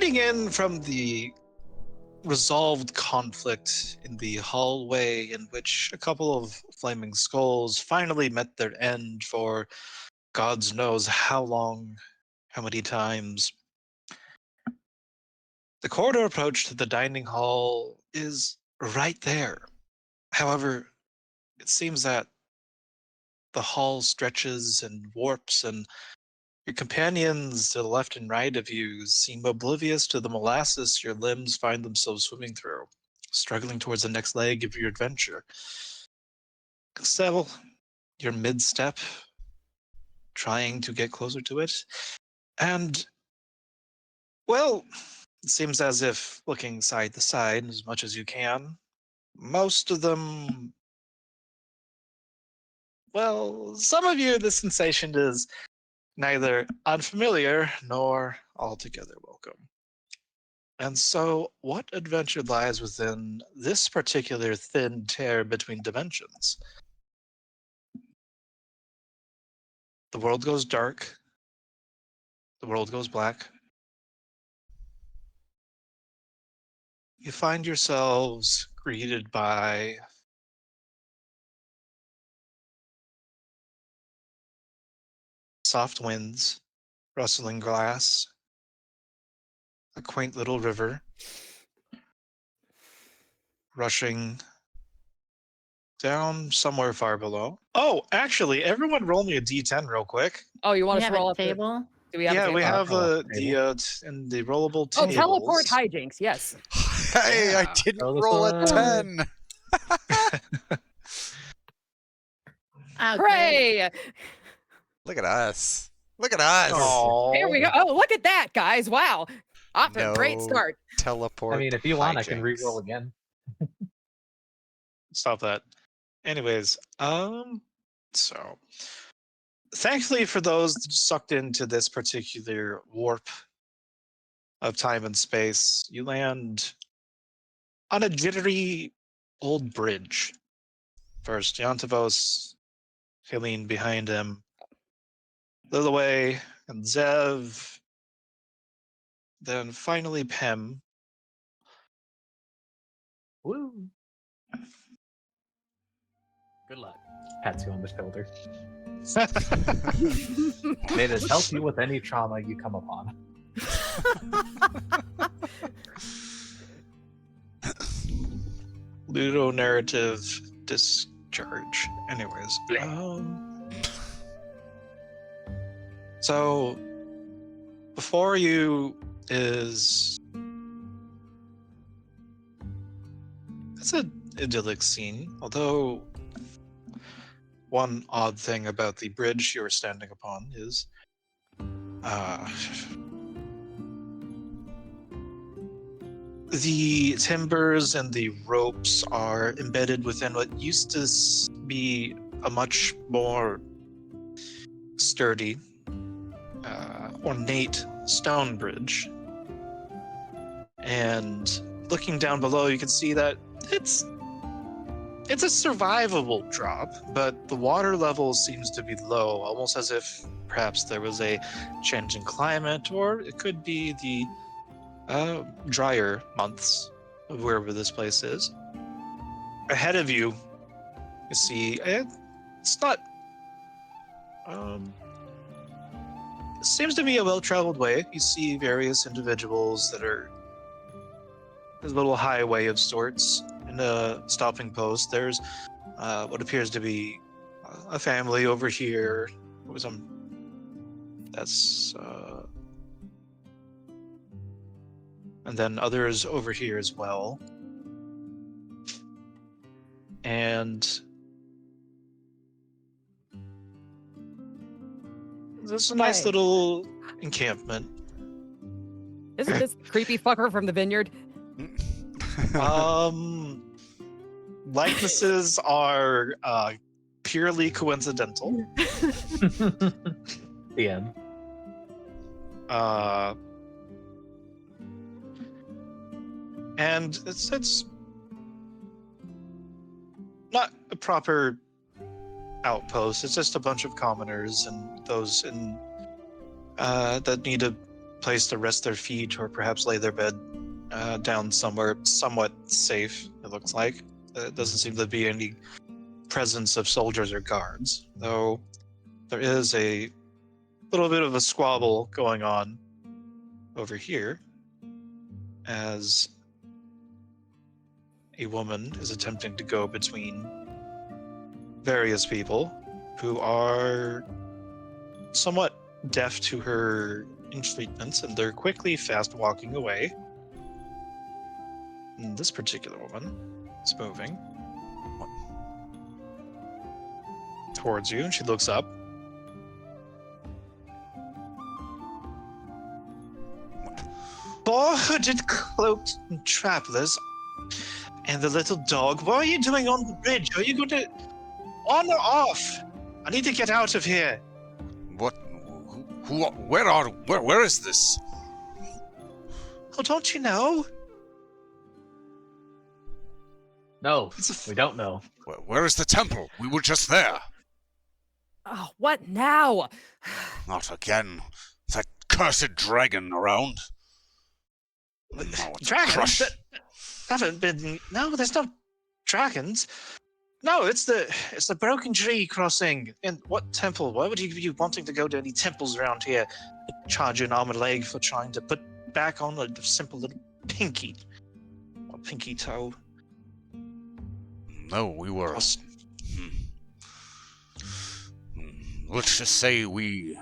coming in from the resolved conflict in the hallway in which a couple of flaming skulls finally met their end for gods knows how long, how many times. The corridor approach to the dining hall is right there. However, it seems that the hall stretches and warps, and your companions to the left and right of you seem oblivious to the molasses your limbs find themselves swimming through, struggling towards the next leg of your adventure. Still, you're mid-step, trying to get closer to it, and, well, it seems as if looking side to side as much as you can, most of them, well, some of you, the sensation is neither unfamiliar nor altogether welcome. And so, what adventure lies within this particular thin tear between dimensions? The world goes dark. The world goes black. You find yourselves greeted by soft winds, rustling glass, a quaint little river rushing down somewhere far below. Oh, actually, everyone roll me a d10 real quick. Oh, you want We us to have roll a up the... table. Do we have a Yeah, table? we have table. in the rollable Oh, tables. teleport hijinks, yes. Hey, I Yeah. didn't Roll us roll a a- 10. Oh, great. Hooray! Look at us. Look at us. Aw. Here we go. Oh, look at that, guys. Wow. Off to a great No. start. Teleport. I mean, if you want, I can hijinks. re-roll again. Stop that. Anyways, so thankfully for those sucked into this particular warp of time and space, you land on a jittery old bridge. First, Yantavos, Helene behind him, Lilaway, and Zev, then finally Pem. Woo! Good luck. Pats you on the shoulder. May this help you with any trauma you come upon. Ludo narrative discharge. Anyways, so before you is it's an idyllic scene, although one odd thing about the bridge you are standing upon is the timbers and the ropes are embedded within what used to be a much more sturdy, ornate stone bridge. And looking down below, you can see that it's a survivable drop, but the water level seems to be low, almost as if perhaps there was a change in climate, or it could be the drier months of wherever this place is. Ahead of you, you see it's not. It seems to be a well-traveled way. You see various individuals that are a little highway of sorts in a stopping post. There's what appears to be a family over here. That's and then others over here as well. And there's a nice Hey. little encampment. Isn't this creepy fucker from the vineyard? Likenesses are purely coincidental. The end. And it's not a proper outpost. It's just a bunch of commoners and those in that need a place to rest their feet or perhaps lay their bed down somewhere somewhat safe, it looks like. There doesn't seem to be any presence of soldiers or guards, though there is a little bit of a squabble going on over here as a woman is attempting to go between various people who are somewhat deaf to her entreatments, and they're quickly fast walking away. And this particular woman is moving towards you, and she looks up. Four-hooded, cloaked travelers, and the little dog. What are you doing on the bridge? Are you going to on or off? I need to get out of here. What? Where is this? Oh, don't you know? No, It's a we don't know. Where is the temple? We were just there. Oh, what now? Not again. That cursed dragon around. No, it's Dragons? crushed. That haven't been. No, there's no dragons. No, it's the broken tree crossing. And what temple? Why would you be wanting to go to any temples around here? Charge you an arm and leg for trying to put back on a simple little pinky toe. No, we were. Cross. Let's just say we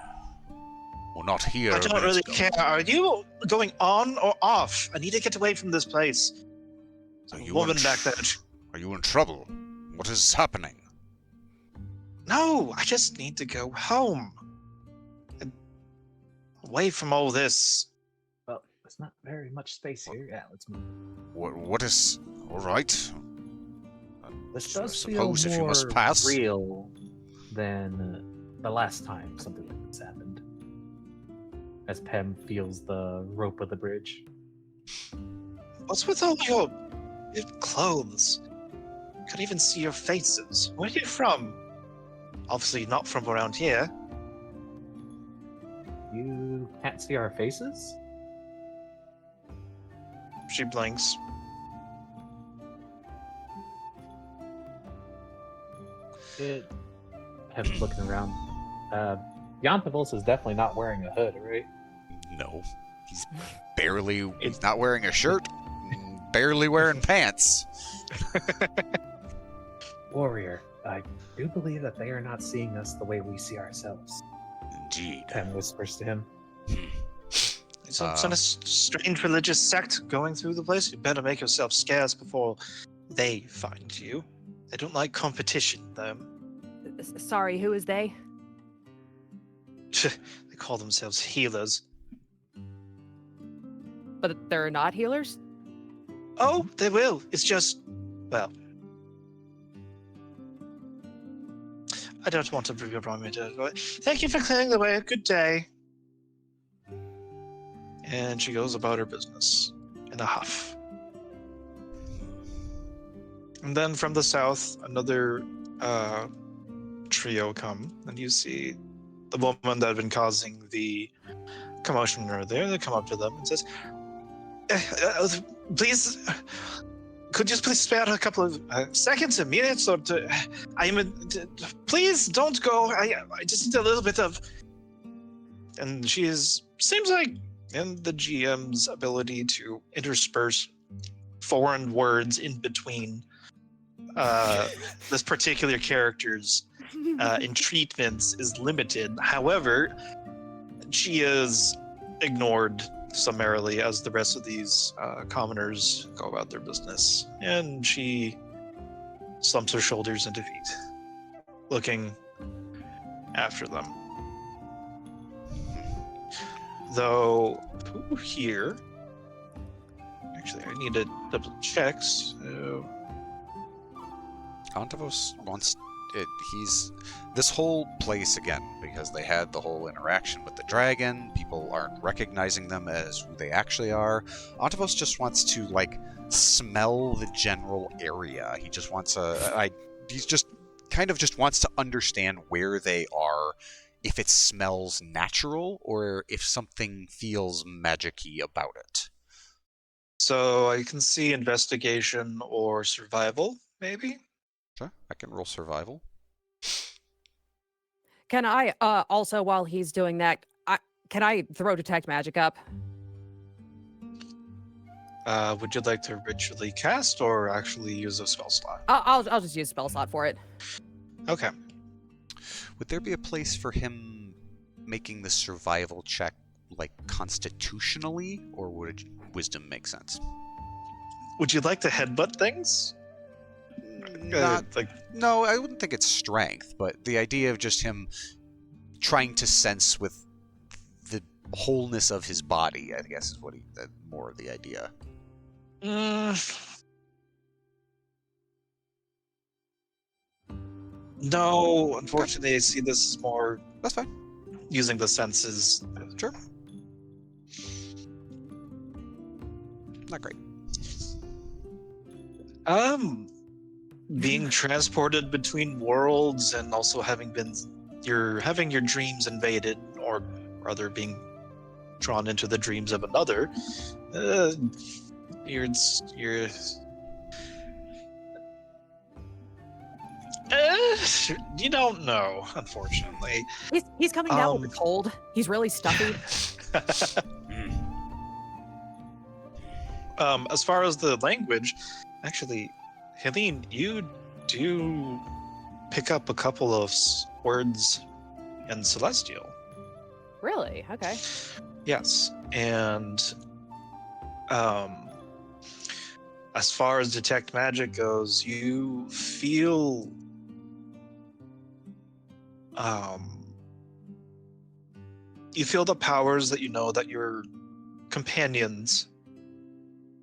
were not here. I don't minutes really ago. care. Are you going on or off? I need to get away from this place. Are There's a you woman in back there. Are you in trouble? What is happening? No, I just need to go home. And away from all this. Well, there's not very much space here. Yeah, let's move. What is... All right. This I does feel suppose if you more must pass. real than the last time something like this happened. As Pem feels the rope of the bridge. What's with all your clothes? Can't even see your faces. Where are you from? Obviously not from around here. You can't see our faces? She blinks. Pem's looking around. Yantavos is definitely not wearing a hood, right? No. He's not wearing a shirt. Barely wearing pants. Warrior, I do believe that they are not seeing us the way we see ourselves. Indeed. Pem whispers to him. It's a strange religious sect going through the place. You better make yourself scarce before they find you. They don't like competition, though. Sorry, who is they? They call themselves healers. But they're not healers? Oh, they will. It's just, well, I don't want to prolong it. Thank you for clearing the way. Good day. And she goes about her business in a huff. And then from the south, another trio come, and you see the woman that had been causing the commotion earlier. They come up to them and says, please, could you please spare a couple of seconds or minutes, or please don't go. I just need a little bit of. And she seems like in the GM's ability to intersperse foreign words in between this particular character's entreatments is limited. However, she is ignored summarily as the rest of these commoners go about their business, and she slumps her shoulders in defeat, looking after them. Though here, actually, I need to double check. So Antavos wants it. This whole place again, because they had the whole interaction with the dragon. People aren't recognizing them as who they actually are. Antavos just wants to smell the general area. He just wants he's just kind of just wants to understand where they are if it smells natural or if something feels magic-y about it. So I can see investigation or survival, maybe? Sure, I can roll survival. Can I also, while he's doing that, can I throw detect magic up? Would you like to ritually cast or actually use a spell slot? I'll just use spell slot for it. Okay. Would there be a place for him making the survival check, like, constitutionally, or would wisdom make sense? Would you like to headbutt things? Not, like no, I wouldn't think it's strength, but the idea of just him trying to sense with the wholeness of his body, I guess, is what more of the idea. No, unfortunately, I see this as more That's fine. using the senses. Sure. Not great. Being transported between worlds and also having your dreams invaded, or rather being drawn into the dreams of another. You're you don't know, unfortunately. He's coming down with a cold. He's really stuffy. As far as the language, actually, Helene, you do pick up a couple of words in Celestial. Really? Okay. Yes, and as far as detect magic goes, you feel the powers that you know that your companions,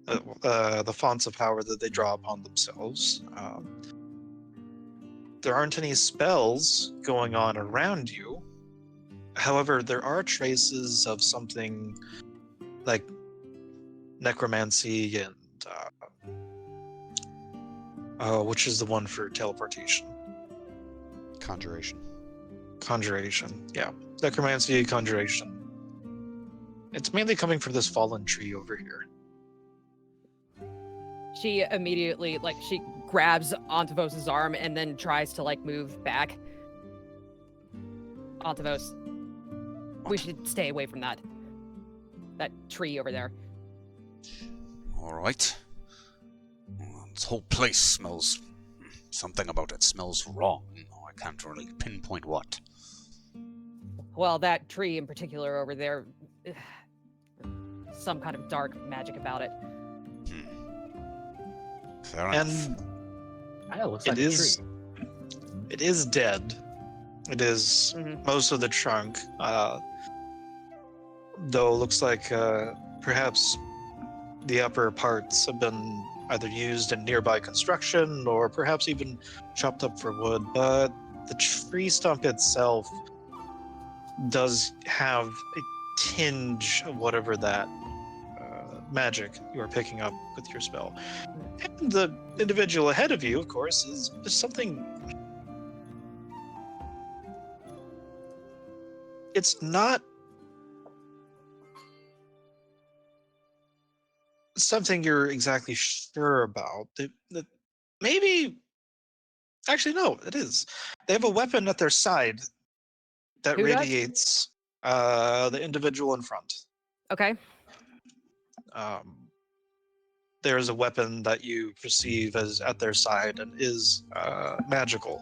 the fonts of power that they draw upon themselves. There aren't any spells going on around you. However, there are traces of something like necromancy and which is the one for teleportation? Conjuration. Conjuration, yeah. Necromancy, conjuration. It's mainly coming from this fallen tree over here. She immediately, she grabs Antavos' arm and then tries to, move back. Antavos, we should stay away from that tree over there. All right. This whole place smells... Something about it smells wrong. I can't really pinpoint what. Well, that tree in particular over there, some kind of dark magic about it. Fair enough. And It looks like a tree. it is dead. It is most of the trunk. Though it looks like perhaps the upper parts have been either used in nearby construction or perhaps even chopped up for wood. But the tree stump itself does have a tinge of whatever that magic you are picking up with your spell. And the individual ahead of you, of course, is something... It's not something you're exactly sure about. Maybe... Actually, no, it is. They have a weapon at their side that Who does? radiates the individual in front. Okay. There is a weapon that you perceive as at their side and is magical.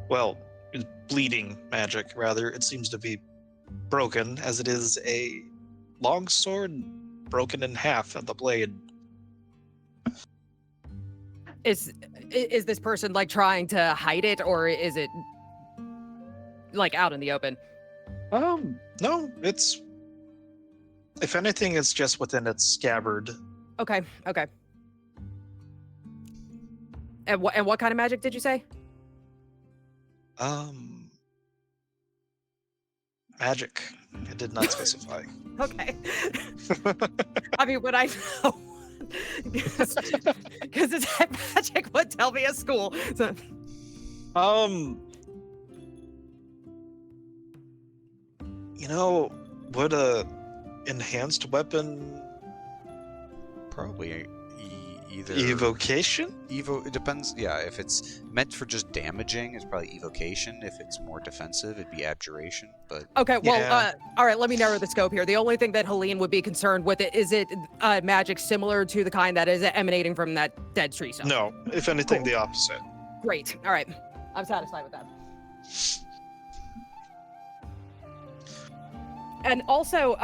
Well, it's bleeding magic, rather. It seems to be broken, as it is a long sword broken in half at the blade. Is this person trying to hide it, or is it out in the open? No, it's... If anything, it's just within its scabbard. Okay. And what kind of magic did you say? Magic. I did not specify. Okay. I mean, what I know, because it's magic would tell me at school. So. Would a enhanced weapon Probably either evocation? It depends. Yeah, if it's meant for just damaging, it's probably evocation. If it's more defensive, it'd be abjuration. But Okay, well, Yeah. all right, let me narrow the scope here. The only thing that Helene would be concerned with is it magic similar to the kind that is emanating from that dead tree stuff? No, if anything, Cool. the opposite. Great. All right. I'm satisfied with that. And also,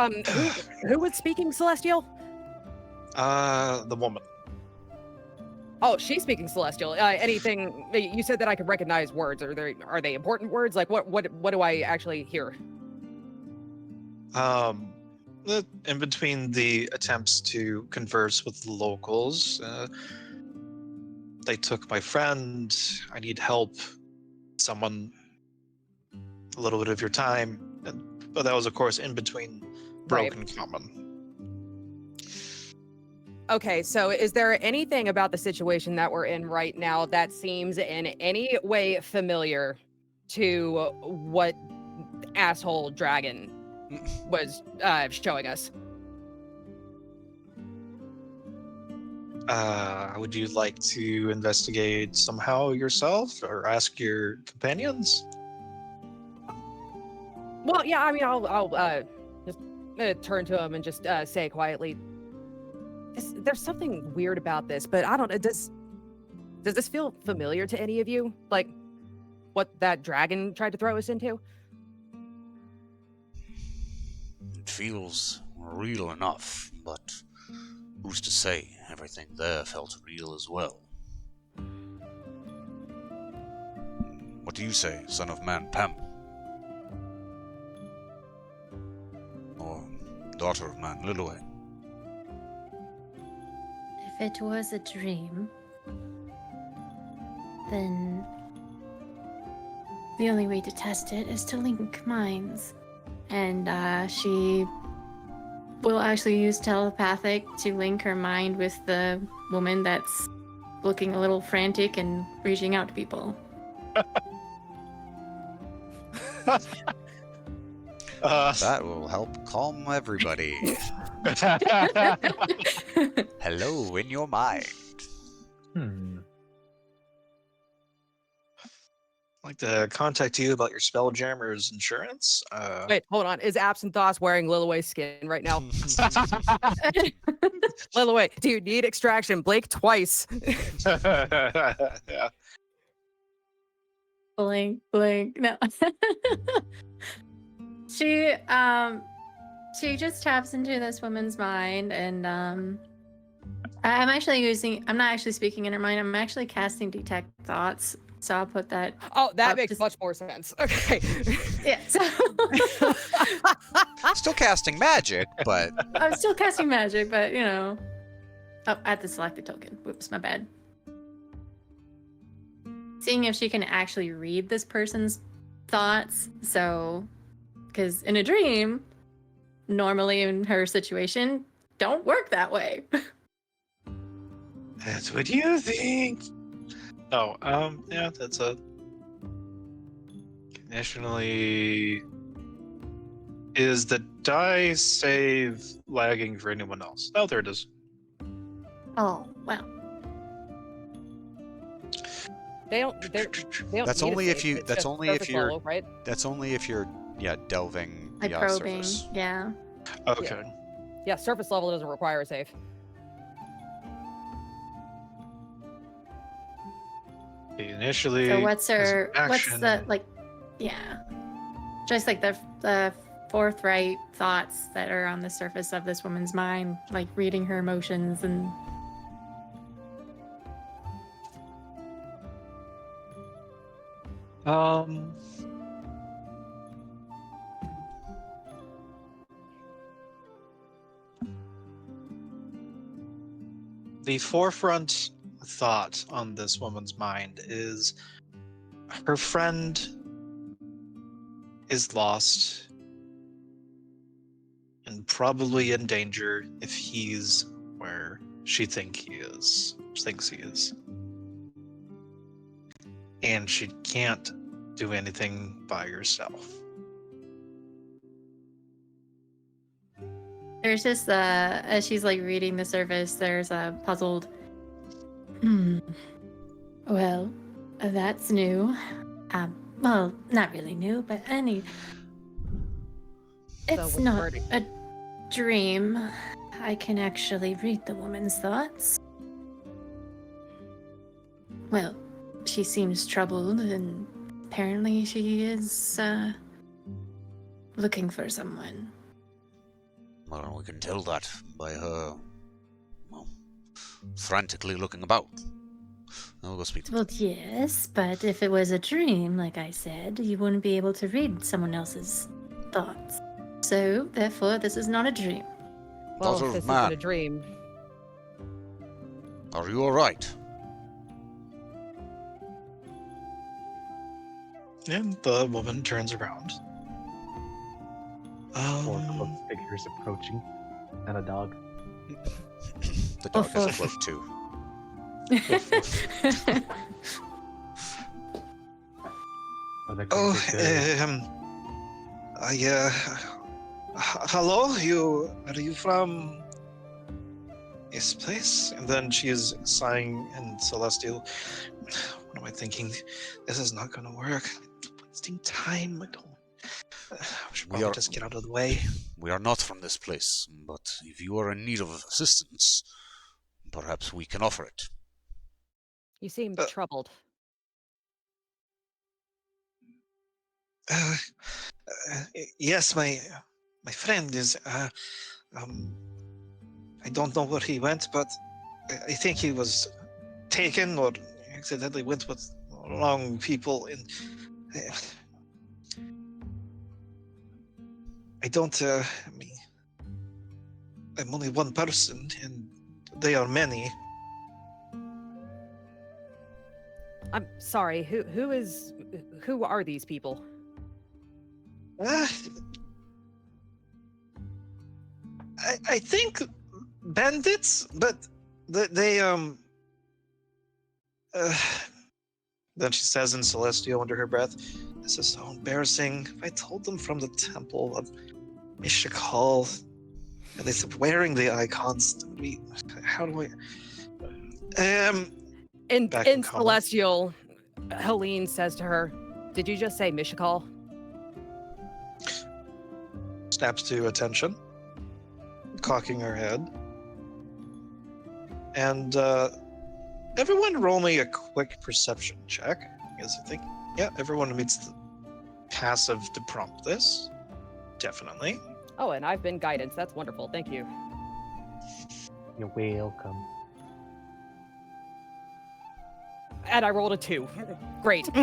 who was speaking Celestial? The woman. Oh, she's speaking Celestial. Anything? You said that I could recognize words. Are they important words? Like what do I actually hear? In between the attempts to converse with the locals, they took my friend. I need help. Someone, a little bit of your time. But that was, of course, in between Right. broken common. Okay, so is there anything about the situation that we're in right now that seems in any way familiar to what asshole dragon was showing us? Would you like to investigate somehow yourself or ask your companions? Well, yeah, I mean, I'll just turn to him and just say quietly, there's something weird about this, but I don't know, does this feel familiar to any of you? Like, what that dragon tried to throw us into? It feels real enough, but who's to say? Everything there felt real as well. what do you say, son of man, Pam? Or daughter of man, Lilue? If it was a dream, then the only way to test it is to link minds. And she will actually use telepathic to link her mind with the woman that's looking a little frantic and reaching out to people. That will help calm everybody. Hello in your mind. I'd like to contact you about your Spelljammer's insurance. Wait, hold on. Is Absinthoss wearing Lilway's skin right now? Lilway, do you need extraction? Blake twice. Yeah. Blink, blink. No. She just taps into this woman's mind, and I'm not actually speaking in her mind. I'm actually casting detect thoughts. So I'll put that. Oh, that Up makes to- much more sense. Okay. Yeah. So Still casting magic, but I'm still casting magic, but Oh, at the selected token. Whoops, my bad. Seeing if she can actually read this person's thoughts. So, because in a dream, normally in her situation, don't work that way. That's what you think. Oh, yeah, that's a conditionally. Is the die save lagging for anyone else? Oh, there it is. Oh, wow. They don't That's need a only if save, you- it's that's just only if surface you're- level, right? that's only if you're delving Like the probing. surface. Yeah. Okay. Yeah, surface level doesn't require a save. Initially. So what's as her? an What's action- the like? Yeah. Just like the forthright thoughts that are on the surface of this woman's mind, like reading her emotions and. Um. The forefront thought on this woman's mind is her friend is lost and probably in danger if he's where she thinks he is. And she can't do anything by herself. There's just as she's like reading the surface, there's a puzzled. Well, that's new. Well, not really new, but So it's what's the not verdict? a dream. I can actually read the woman's thoughts. Well, she seems troubled, and apparently she is looking for someone. Well, we can tell that by her, well, frantically looking about. I'll go speak to Well, them. yes, but if it was a dream, like I said, you wouldn't be able to read someone else's thoughts. So, therefore, this is not a dream. Well, Daughter if of this man. isn't a dream. Are you alright? And the woman turns around. Four cloaked figures approaching, and a dog. The dog has a Oof. cloak too. Other Oh, creatures hello. Are you from this place? And then she is sighing in Celestial. What am I thinking? This is not going to work. Wasting time. I should We probably are- just get out of the way. We are not from this place, but if you are in need of assistance, perhaps we can offer it. You seem troubled. Yes, my friend is. I don't know where he went, but I think he was taken or accidentally went with wrong people. And I don't. I'm only one person, and they are many. I'm sorry. Who are these people? I think bandits, but they then she says in Celestial under her breath, "This is so embarrassing. I told them from the temple of Ishikal, and they said wearing the icons. How do I? In Back in common. Celestial, Helene says to her, "Did you just say Mishakal?" Snaps to attention, cocking her head, and everyone roll me a quick perception check. Because I think, yeah, everyone meets the passive to prompt this. Definitely. Oh, and I've been guidance. That's wonderful. Thank you. You're welcome. And I rolled a 2. Great. I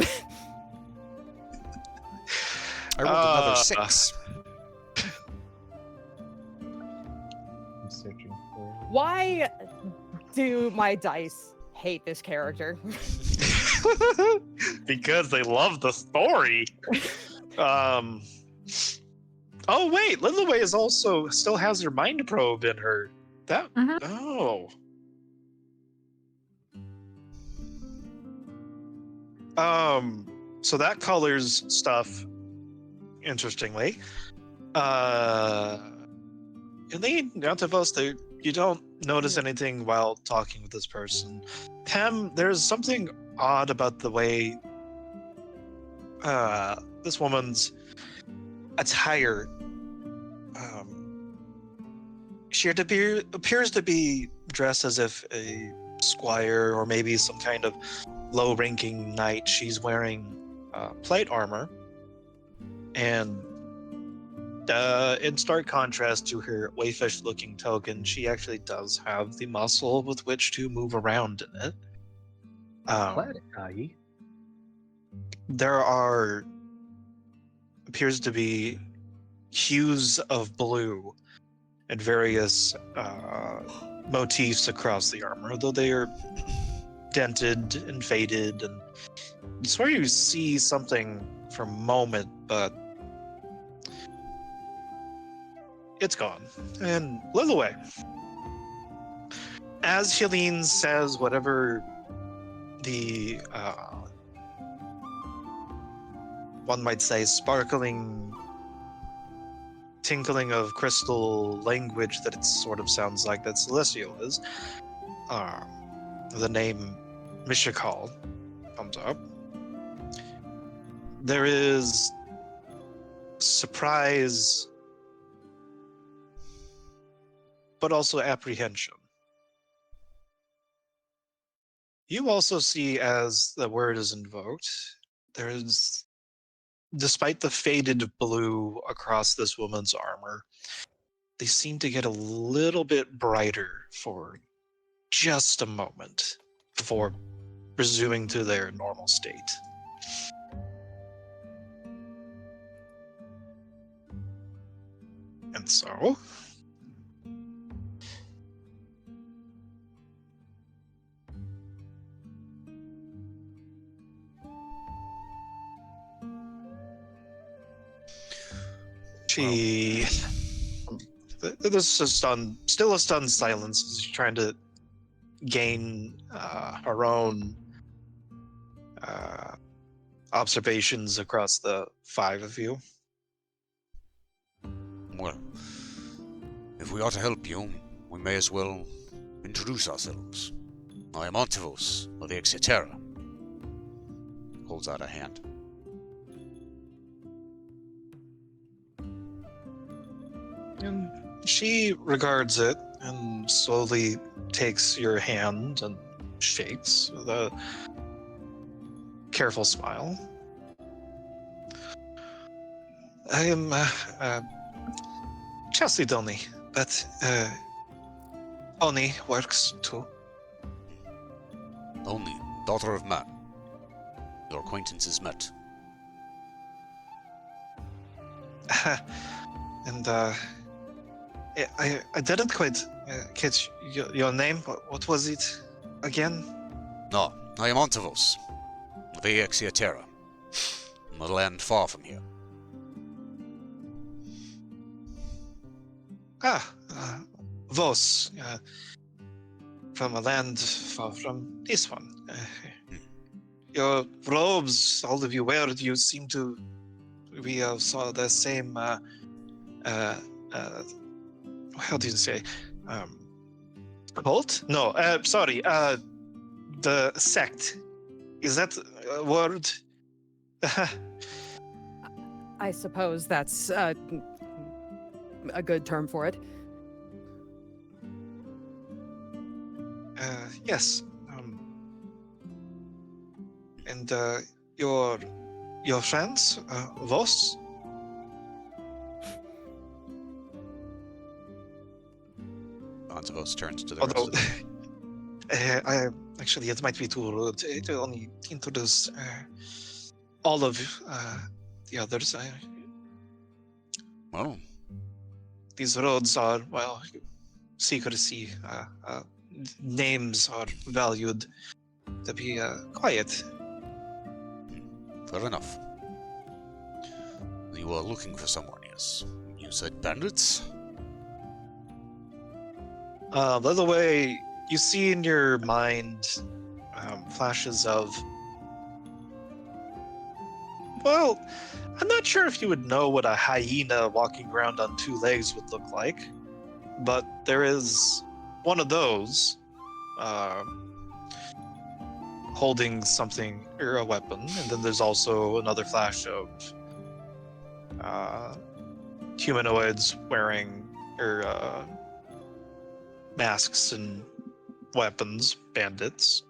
rolled another 6. I'm searching for. Why do my dice hate this character? Because they love the story. Oh wait, Lilaway is also still has her mind probe in her. That Mhm. oh. So that colors stuff interestingly. Elaine, out of us, you don't notice anything while talking with this person. Pam, there's something odd about the way this woman's attire. She appears to be dressed as if a squire or maybe some kind of low-ranking knight. She's wearing plate armor, and in stark contrast to her wayfish-looking token, she actually does have the muscle with which to move around in it. Planet, There appears to be hues of blue and various motifs across the armor, though they are dented and faded, and I swear you see something for a moment, but it's gone and lives away. As Helene says whatever the one might say sparkling tinkling of crystal language that it sort of sounds like that Celestial is, the name Mishakal comes up. There is surprise, but also apprehension. You also see, as the word is invoked, there is, despite the faded blue across this woman's armor, they seem to get a little bit brighter for just a moment before resuming to their normal state. And so, she, this is still a stunned silence as she's trying to gain her own observations across the five of you. Well, if we are to help you, we may as well introduce ourselves. I am Ontivos of the Exeterra. Holds out a hand. And she regards it and slowly takes your hand and shakes with a careful smile. I am Chastity, but Oni works too. Only, daughter of man. Your acquaintances met. And I didn't quite catch your name. What was it again? No, I am Ontivos of the Exeterra, from a land far from here. Vos, from a land far from this one. Your robes, all of you wear, you seem to be of sort of the same, how do you say, cult? No, sorry, the sect. Is that a word? I suppose that's a good term for it. Yes. And your friends, Vos? Ontivos turns to the Although, rest of I actually, it might be too rude to only introduce all of the others. Well, These roads are, well, secrecy. Names are valued to be quiet. fair enough. You are looking for someone, yes? You said bandits? By the way, you see in your mind flashes of, well, I'm not sure if you would know what a hyena walking around on two legs would look like, but there is one of those holding something or a weapon, and then there's also another flash of humanoids wearing masks and weapons, bandits.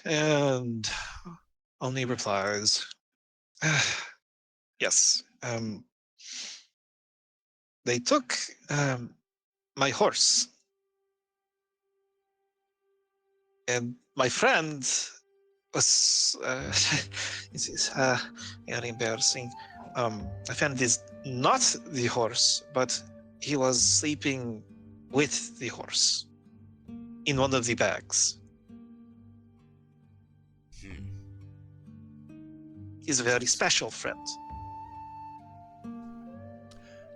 And Oni replies, yes, they took my horse. And my friend was, this is very embarrassing. My friend is not the horse, but he was sleeping with the horse in one of the bags. He's a very special friend.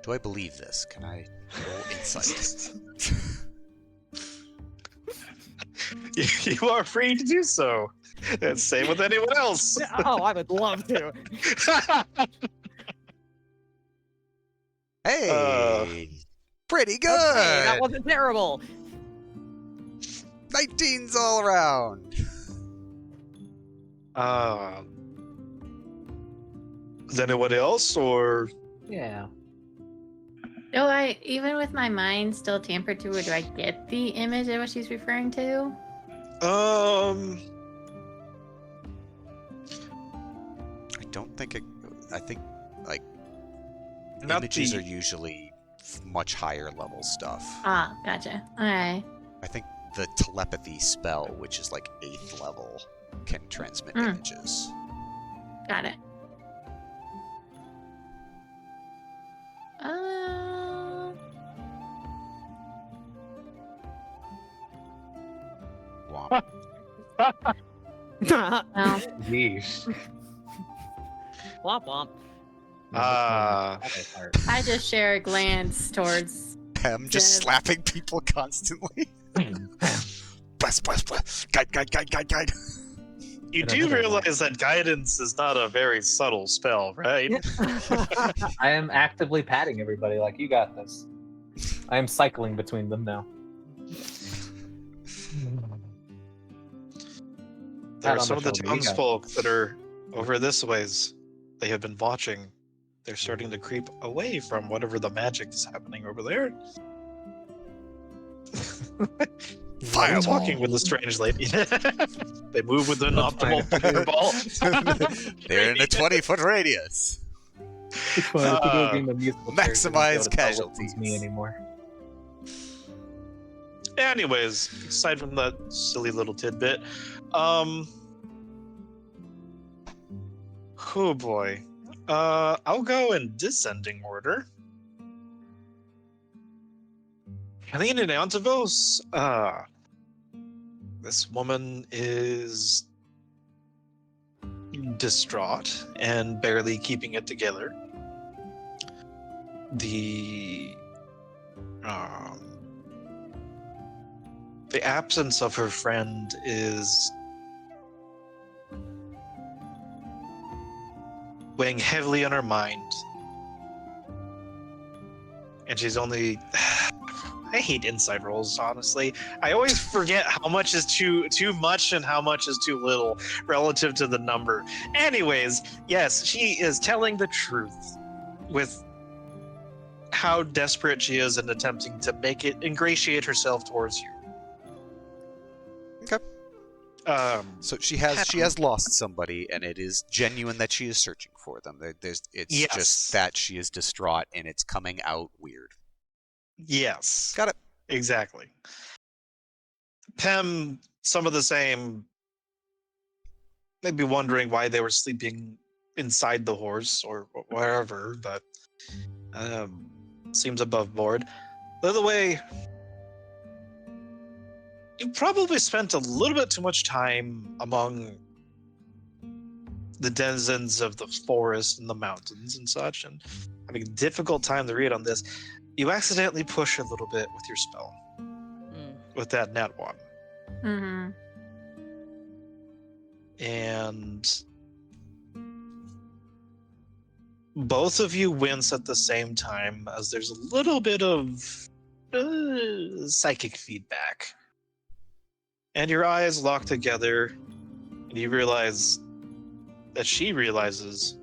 Do I believe this? Can I roll insight? You are free to do so. And same with anyone else. Oh, I would love to. Hey! Pretty good! Okay, that wasn't terrible. 19's all around. Is anyone else, or Yeah. Do I, even with my mind still tampered to it, do I get the image of what she's referring to? I don't think it. I think, like, not images the are usually much higher level stuff. Ah, gotcha. Okay. I think the telepathy spell, which is like 8th level, can transmit Mm. images. Got it. Womp. Well, Yeesh. Womp womp. I just share a glance towards. Pem just Dev. slapping people constantly. Bless, bless, bless. Guide, guide, guide, guide, guide. You And do another realize that guidance is not a very subtle spell, right? I am actively patting everybody like you got this. I am cycling between them now. There Pat are on some of the shoulder, you got it. townsfolk that are over this ways. They have been watching. They're starting to creep away from whatever the magic is happening over there. Fireball. Talking with the strange lady. They move with an That's optimal fine. fireball. They're in a 20-foot radius. It's fine. It's a video game of musical chairs. I don't maximize be able to tell which one's me casualties. anymore. Anyways, aside from that silly little tidbit, oh boy. I'll go in descending order. Helene and Antavos, this woman is distraught and barely keeping it together. The absence of her friend is weighing heavily on her mind. And she's only... I hate inside rolls, honestly. I always forget how much is too much and how much is too little relative to the number. Anyways, yes, she is telling the truth with how desperate she is in attempting to make it ingratiate herself towards you. Okay. So she has lost somebody, and it is genuine that she is searching for them. It's Yes. just that she is distraught, and it's coming out weird. Yes. Got it. Exactly. Pem, some of the same, maybe wondering why they were sleeping inside the horse or wherever, but seems above board. The other way, you probably spent a little bit too much time among the denizens of the forest and the mountains and such, and having a difficult time to read on this. You accidentally push a little bit with your spell, with that net one. Mm-hmm. And both of you wince at the same time as there's a little bit of psychic feedback. And your eyes lock together, and you realize that she realizes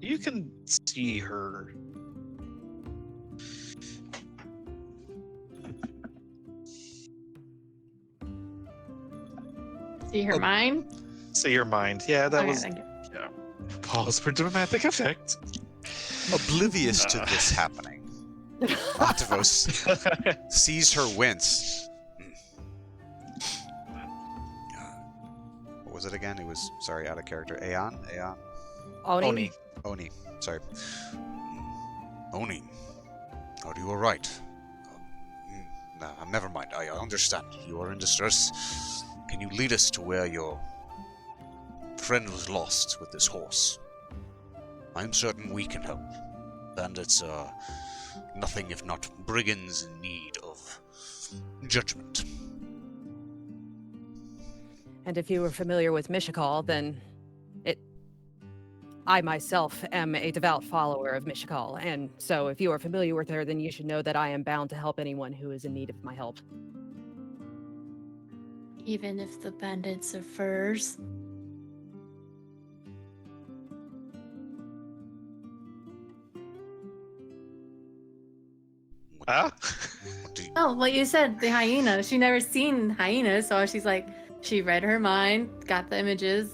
you can see her. See her mind? See your mind. Yeah, that Okay, was... thank you. Yeah. Pause for dramatic effect. Oblivious to this happening, Octavos sees her wince. What was it again? It was, sorry, out of character. Aeon? Oni. Oni. Sorry. Oni. Oh, you were right. No, never mind. I understand. You are in distress. Can you lead us to where your friend was lost with this horse? I'm certain we can help. Bandits are nothing if not brigands in need of judgment. And if you were familiar with Mishakal, then I myself am a devout follower of Mishakal, and so if you are familiar with her, then you should know that I am bound to help anyone who is in need of my help. Even if the bandits are furs. Huh? What do you, Oh, well, you said the hyena. She never seen hyenas, so she's like, she read her mind, got the images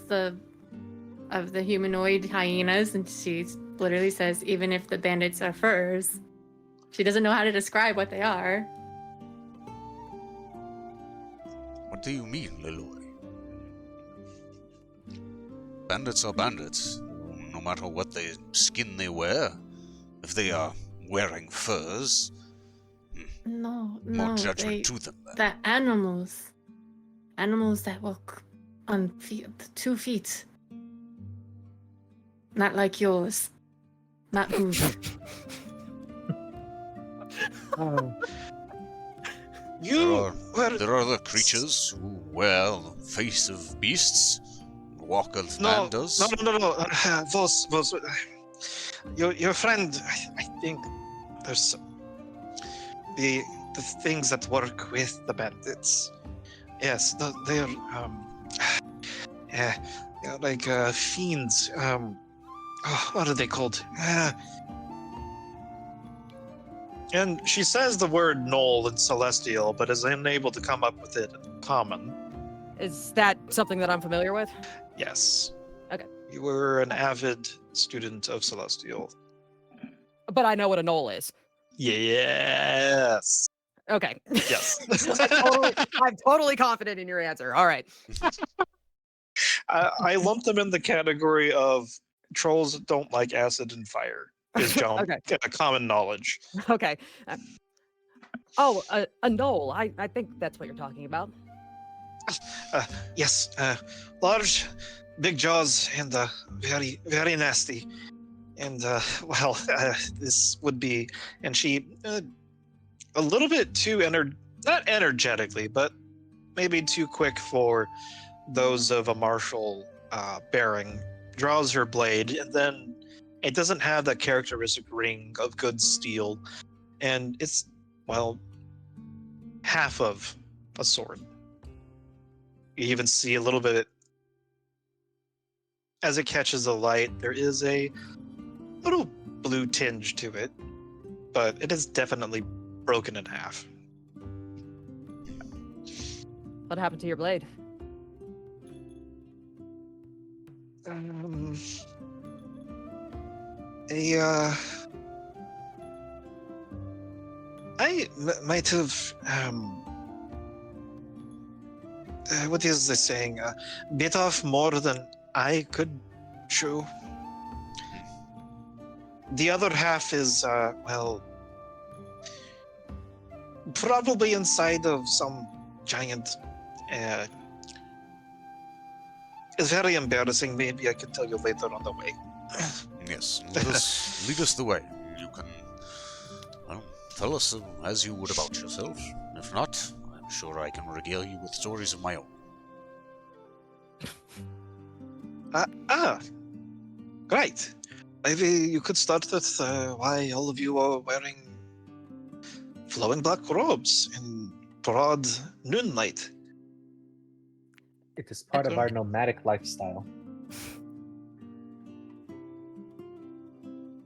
of the humanoid hyenas, and she literally says, even if the bandits are furs. She doesn't know how to describe what they are. what do you mean, Leloy? Bandits are bandits, no matter what skin they wear. If they are wearing furs, No, more no, judgment to them then. they're animals. Animals that walk on 2 feet. Not like yours. Not hoof. Oh, You were There are other creatures who wear the face of beasts, walk as no, man does. no. Those. Your friend. I think there's the things that work with the bandits. Yes, they're yeah, like fiends. What are they called? And she says the word Knoll in Celestial, but is unable to come up with it in Common. Is that something that I'm familiar with? Yes. Okay. You were an avid student of Celestial. But I know what a knoll is. Yes. Okay. Yes. I'm totally confident in your answer. All right. I lump them in the category of trolls don't like acid and fire. Is Okay. common knowledge. Okay. A knoll. I think that's what you're talking about. Yes. Large, big jaws, and very, very nasty. And well, this would be, and she a little bit too not energetically, but maybe too quick for those of a martial bearing, draws her blade, and then it doesn't have that characteristic ring of good steel, and it's, well, half of a sword. You even see a little bit as it catches the light. There is a little blue tinge to it, but it is definitely broken in half. What happened to your blade? Might have what is the saying? Bit off more than I could chew. The other half is well, probably inside of some giant. It's very embarrassing. Maybe I can tell you later on the way. Yes, lead us the way. You can, well, tell us as you would about yourself. If not, I'm sure I can regale you with stories of my own. Great. Maybe you could start with why all of you are wearing flowing black robes in broad noonlight. it is part of our nomadic lifestyle.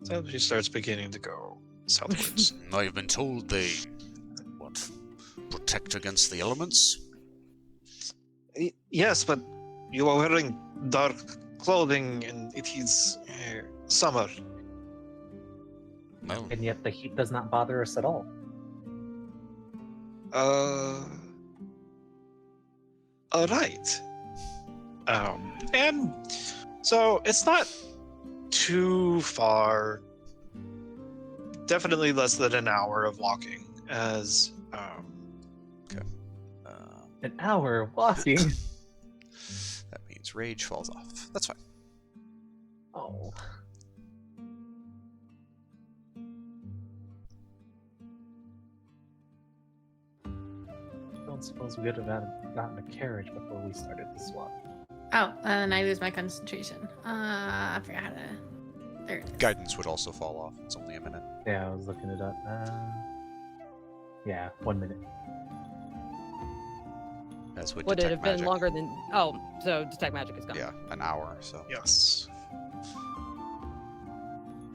So she starts beginning to go southwards. I've been told they, protect against the elements? Yes, but you are wearing dark clothing and it is summer. Well, And yet the heat does not bother us at all. All right. And so it's not too far. Definitely less than an hour of walking. As An hour walking. that means rage falls off. That's fine. Oh. Don't suppose we would have gotten a carriage before we started this walk. Oh, and I lose my concentration. I forgot how to. There it is. Guidance would also fall off. It's only a minute. Yeah, I was looking it up. Yeah, 1 minute. As would Would it detect have been magic. longer than? Oh, so detect magic is gone. Yeah, an hour. So Yes.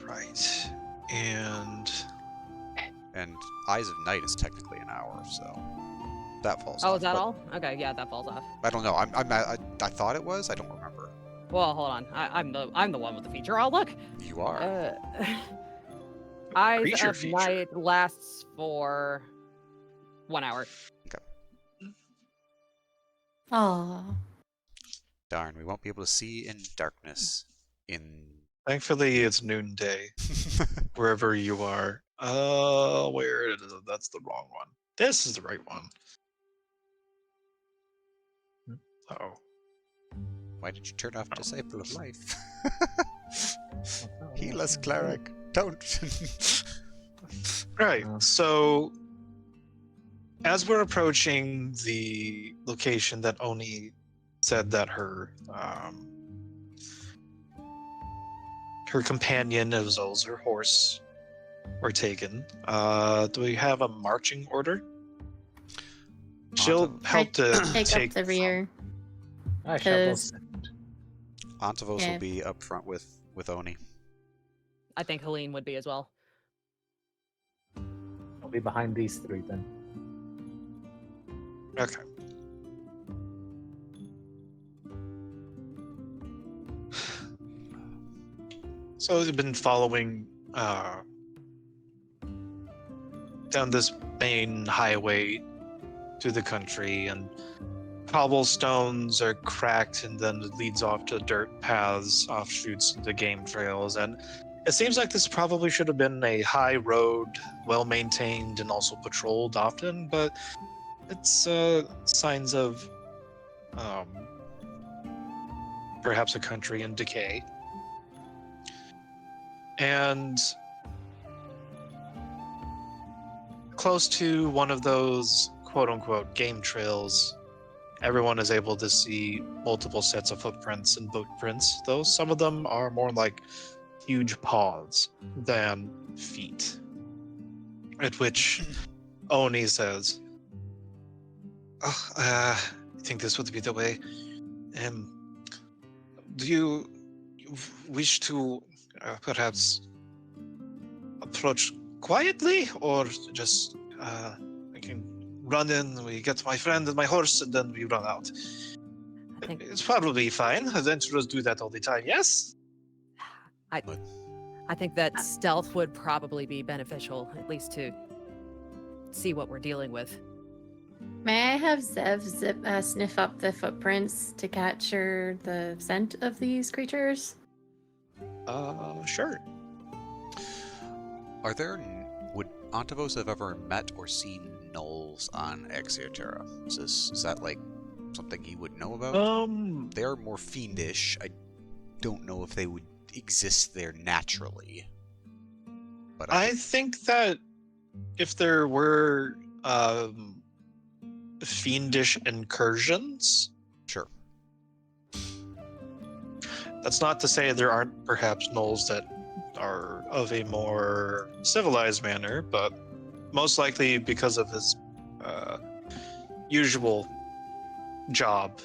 Right. And Eyes of Night is technically an hour, so that falls off. Oh, is that but all? Okay, yeah, that falls off. I don't know. I thought it was. I don't remember. Well, hold on. I'm the one with the feature. Oh, look. You are. Eyes Creature of feature. Night lasts for 1 hour. Oh. Darn, we won't be able to see in darkness. Thankfully, it's noonday wherever you are. Where it is? That's the wrong one. This is the right one. Oh, Why did you turn off Disciple of Life? not Heal us, what I cleric. Don't. right. Oh. So, as we're approaching the location that Oni said that her companion, as well as her horse, were taken, do we have a marching order? She'll Onto- help to Take up the rear. I shall go 'Cause- second. Antavos Yeah. will be up front with Oni. I think Helene would be as well. I'll be behind these three then. Okay. So we've been following down this main highway to the country, and cobblestones are cracked, and then it leads off to dirt paths, offshoots into game trails, and it seems like this probably should have been a high road, well maintained, and also patrolled often, but it's signs of perhaps a country in decay. And close to one of those quote-unquote game trails, everyone is able to see multiple sets of footprints and boot prints, though some of them are more like huge paws than feet. At which Oni says, "Oh, I think this would be the way. Do you wish to perhaps approach quietly, or just we can run in, we get my friend and my horse, and then we run out? I think It's probably fine. Adventurers do that all the time, yes? I think that stealth would probably be beneficial, at least to see what we're dealing with. May I have Zev sniff up the footprints to capture the scent of these creatures? Sure. Would Antavos have ever met or seen gnolls on Exioterra? Is that like something he would know about? They are more fiendish. I don't know if they would exist there naturally. But I think that if there were fiendish incursions, sure. that's not to say there aren't perhaps gnolls that are of a more civilized manner, but most likely because of his usual job,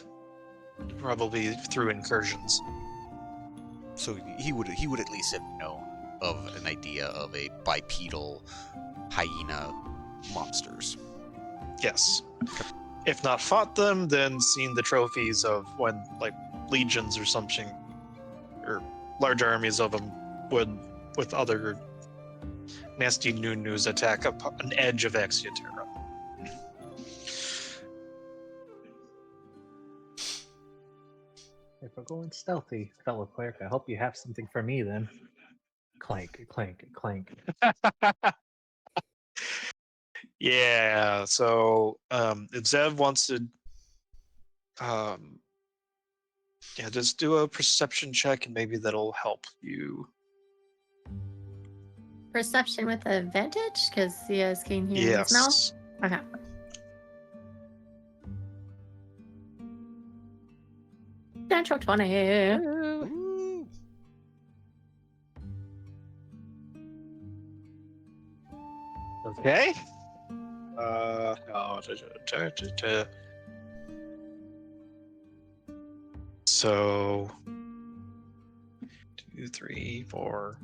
probably through incursions. So he would at least have known of an idea of a bipedal hyena monsters. Yes. If not fought them, then seen the trophies of when, like, legions or something, or large armies of them would, with other nasty new-news, attack up an edge of Exioterra. If we're going stealthy, fellow cleric, I hope you have something for me then. Clank, clank, clank. Yeah, so if Zev wants to just do a perception check, and maybe that'll help you. Perception with advantage? Because he has keen hearing and smell? Yes. Okay. Natural 20. Ooh. Okay. So 2, 3, 4.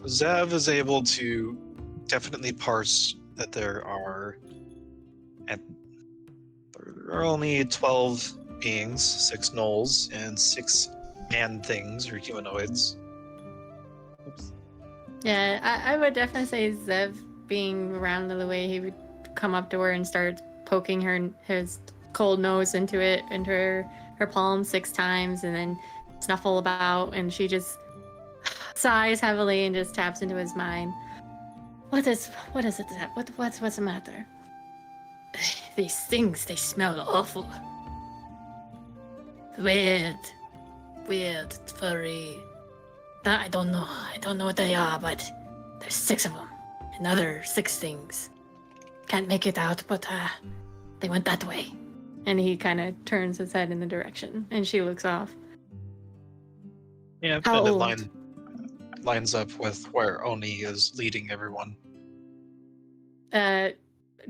Zev is able to definitely parse that there are only 12 beings, 6 gnolls, and 6 man things or humanoids. Oops. Yeah, I would definitely say Zev being around the way he would come up to her and start poking his cold nose into her palm 6 times and then snuffle about, and she just sighs heavily and just taps into his mind. What is it? What's the matter? These things, they smell awful. Weird, furry. I don't know what they are, but there's 6 of them. Another 6 things. Can't make it out, but they went that way. And he kind of turns his head in the direction, and she looks off. Yeah, How and old? it lines up with where Oni is leading everyone.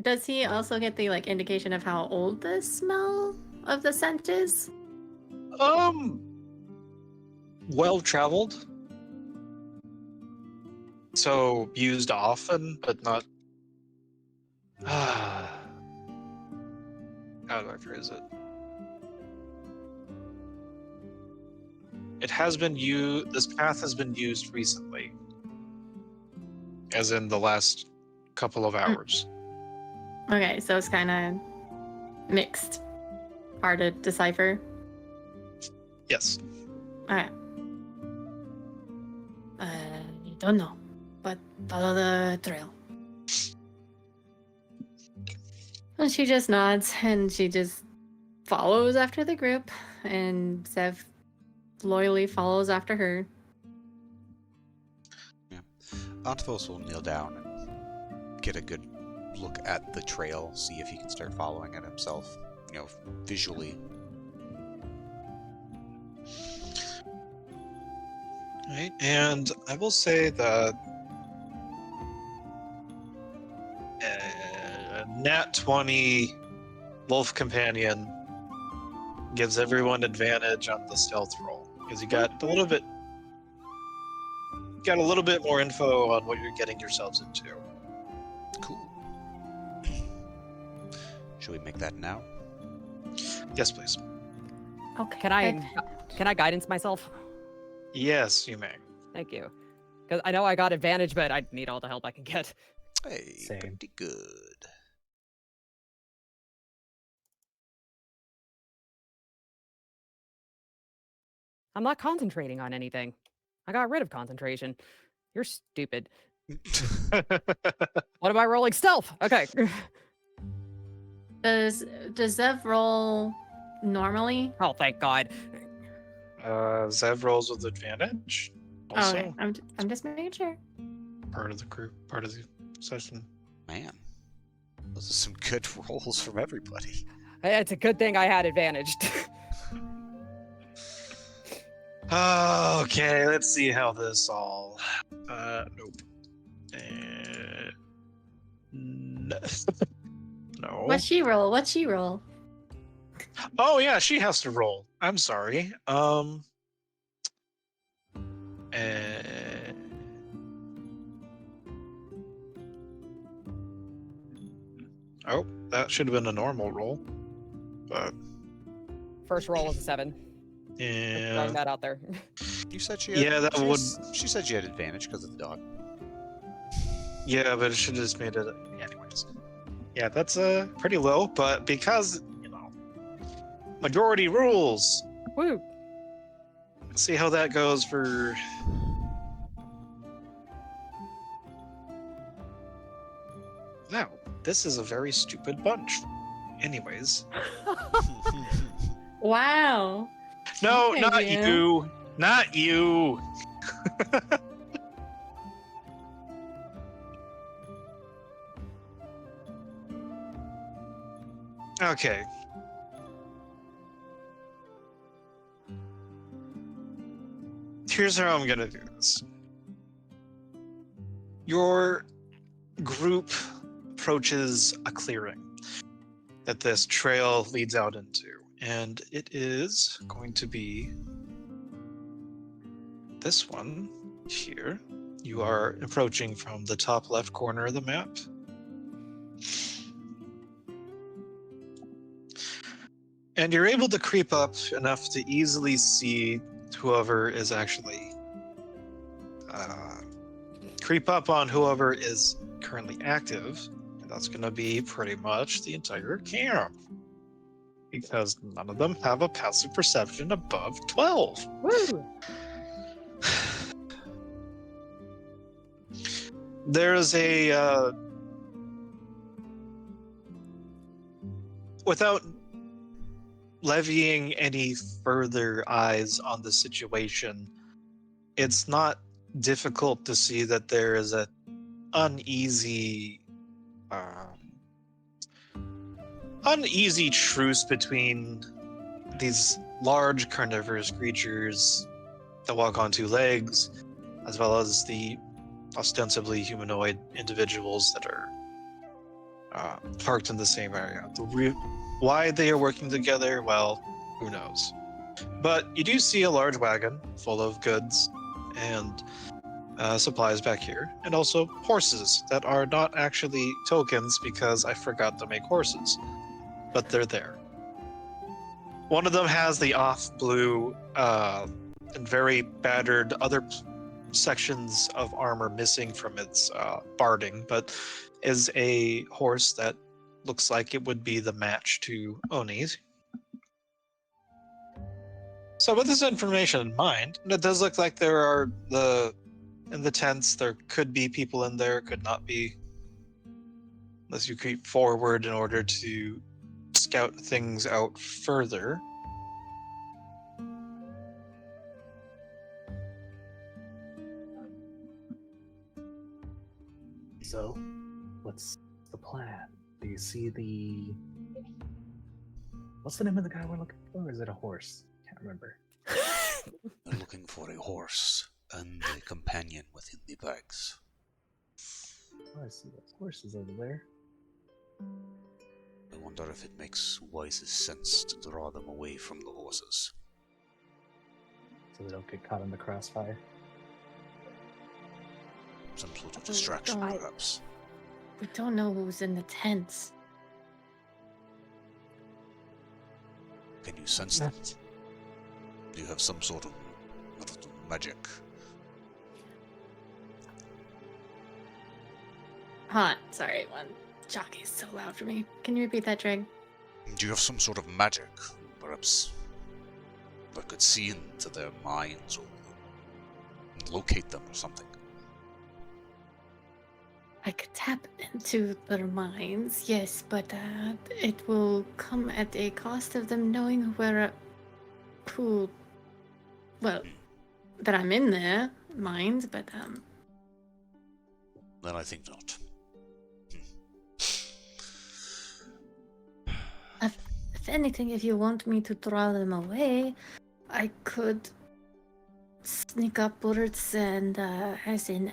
Does he also get the indication of how old the smell of the scent is? Well traveled. So used often, but not. How do I phrase it? It has been used. This path has been used recently, as in the last couple of hours. Okay, so it's kind of mixed. Hard to decipher. Yes. Okay. I don't know, but follow the trail. And she just nods, and she just follows after the group, and Zev loyally follows after her. Antivos will kneel down and get a good look at the trail, see if he can start following it himself, visually. Right, and I will say that Nat 20 Wolf Companion gives everyone advantage on the stealth roll because you got a little bit more info on what you're getting yourselves into. Cool. Should we make that now? Yes, please. Okay. Can I guidance myself? Yes, you may. Thank you. Because I know I got advantage, but I need all the help I can get. Hey, Same. pretty good. I'm not concentrating on anything. I got rid of concentration. You're stupid. What am I rolling? Stealth. Okay. Does Zev roll normally? Oh, thank God. Zev rolls with advantage. Also, Okay, I'm just making sure. part of the group, part of the session. Man, those are some good rolls from everybody. It's a good thing I had advantage. Okay, let's see how this all. Nope. No. What's she roll? Oh yeah, she has to roll. I'm sorry. Oh, that should have been a normal roll. But First roll was a 7. Just yeah, throwing that out there. You said she had. Yeah, that would. She said she had advantage because of the dog. Yeah, but it should have just made it. Anyways, yeah, that's pretty low. But because majority rules. Woo. See how that goes for. Wow, this is a very stupid bunch. Anyways, Wow. No, Okay, not yeah. you. Not you. Okay. Here's how I'm gonna do this. Your group approaches a clearing that this trail leads out into, and it is going to be this one here. You are approaching from the top left corner of the map. And you're able to creep up enough to easily see whoever is actually creep up on whoever is currently active. And that's going to be pretty much the entire camp, because none of them have a passive perception above 12. Woo! There's a without levying any further eyes on the situation, it's not difficult to see that there is a uneasy uneasy truce between these large carnivorous creatures that walk on two legs, as well as the ostensibly humanoid individuals that are parked in the same area. Why they are working together, well, who knows. But you do see a large wagon full of goods and supplies back here, and also horses that are not actually tokens because I forgot to make horses, but they're there. One of them has the off blue and very battered other sections of armor missing from its barding, but is a horse that looks like it would be the match to Oni's. So with this information in mind, it does look like there are in the tents, there could be people in there, could not be, unless you creep forward in order to scout things out further. So, what's the plan? Do you see the... What's the name of the guy we're looking for? Or is it a horse? Can't remember. We're looking for a horse and a companion within the bags. Oh, I see those horses over there. I wonder if it makes wisest sense to draw them away from the horses. So they don't get caught in the crossfire. Some sort of distraction, don't- perhaps. We don't know who's in the tents. Can you sense them? Do you have some sort of magic? Huh, sorry, one jockey is so loud for me. Can you repeat that, Dreg? Do you have some sort of magic? Perhaps I could see into their minds or locate them or something. I could tap into their minds, yes, but it will come at a cost of them knowing that I'm in their minds, but Then I think not. if anything, if you want me to draw them away, I could sneak upwards and, as in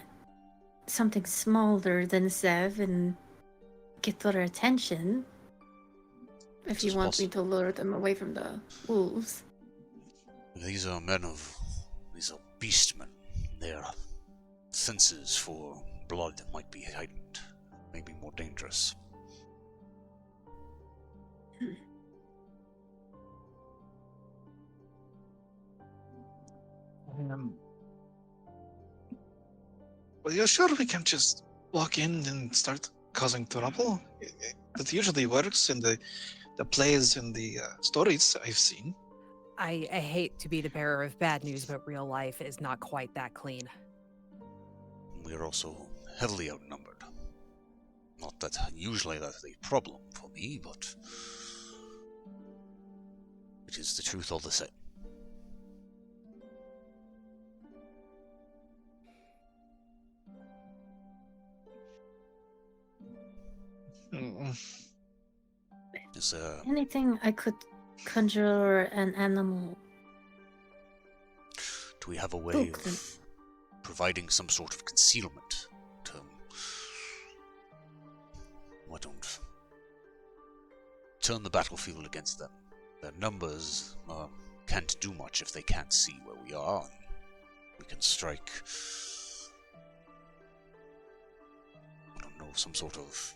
something smaller than Zev, and get their attention. If you want me to lure them away from the wolves. These are beastmen. Their senses for blood might be heightened, maybe more dangerous. Well, you're sure we can just walk in and start causing trouble? That usually works in the plays and the stories I've seen. I hate to be the bearer of bad news, but real life is not quite that clean. We are also heavily outnumbered. Not that usually that's a problem for me, but it is the truth all the same. Is Anything I could conjure an animal? do we have a way Spook them. of providing some sort of concealment? Why don't turn the battlefield against them? Their numbers can't do much if they can't see where we are. We can strike, I don't know, some sort of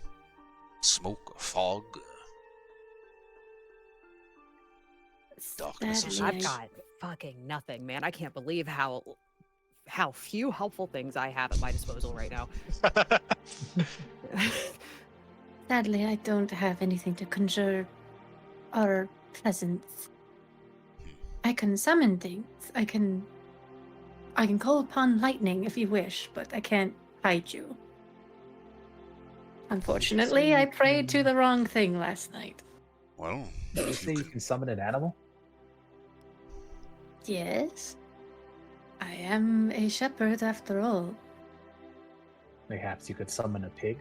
smoke or fog. Darkness of Sadly, I've got fucking nothing, man. I can't believe how few helpful things I have at my disposal right now. Sadly, I don't have anything to conjure or presence. I can summon things. I can call upon lightning if you wish, but I can't hide you. Unfortunately, I prayed to the wrong thing last night. Well, Did you say you can summon an animal? Yes. I am a shepherd after all. Perhaps you could summon a pig?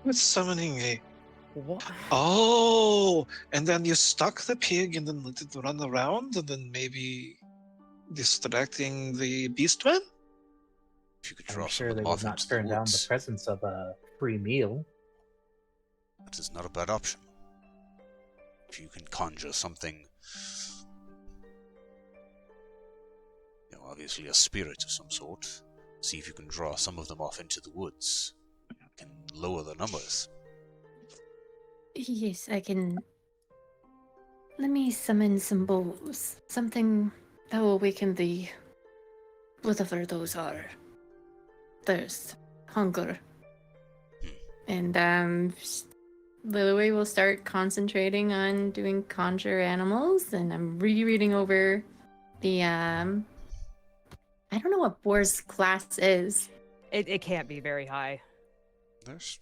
What's summoning a... What? Oh! And then you stuck the pig and then let it run around and then maybe distracting the beastman? if you could I'm draw some sure of they them would off not into the turn down the woods, presence of a free meal. that is not a bad option. If you can conjure something, obviously a spirit of some sort, see if you can draw some of them off into the woods. You can lower the numbers. Yes, I can. Let me summon some bowls. Something that will awaken the. Whatever those are. Thirst. Hunger. And, Lily will start concentrating on doing conjure animals, and I'm rereading over the, I don't know what Boar's class is. It can't be very high. Let's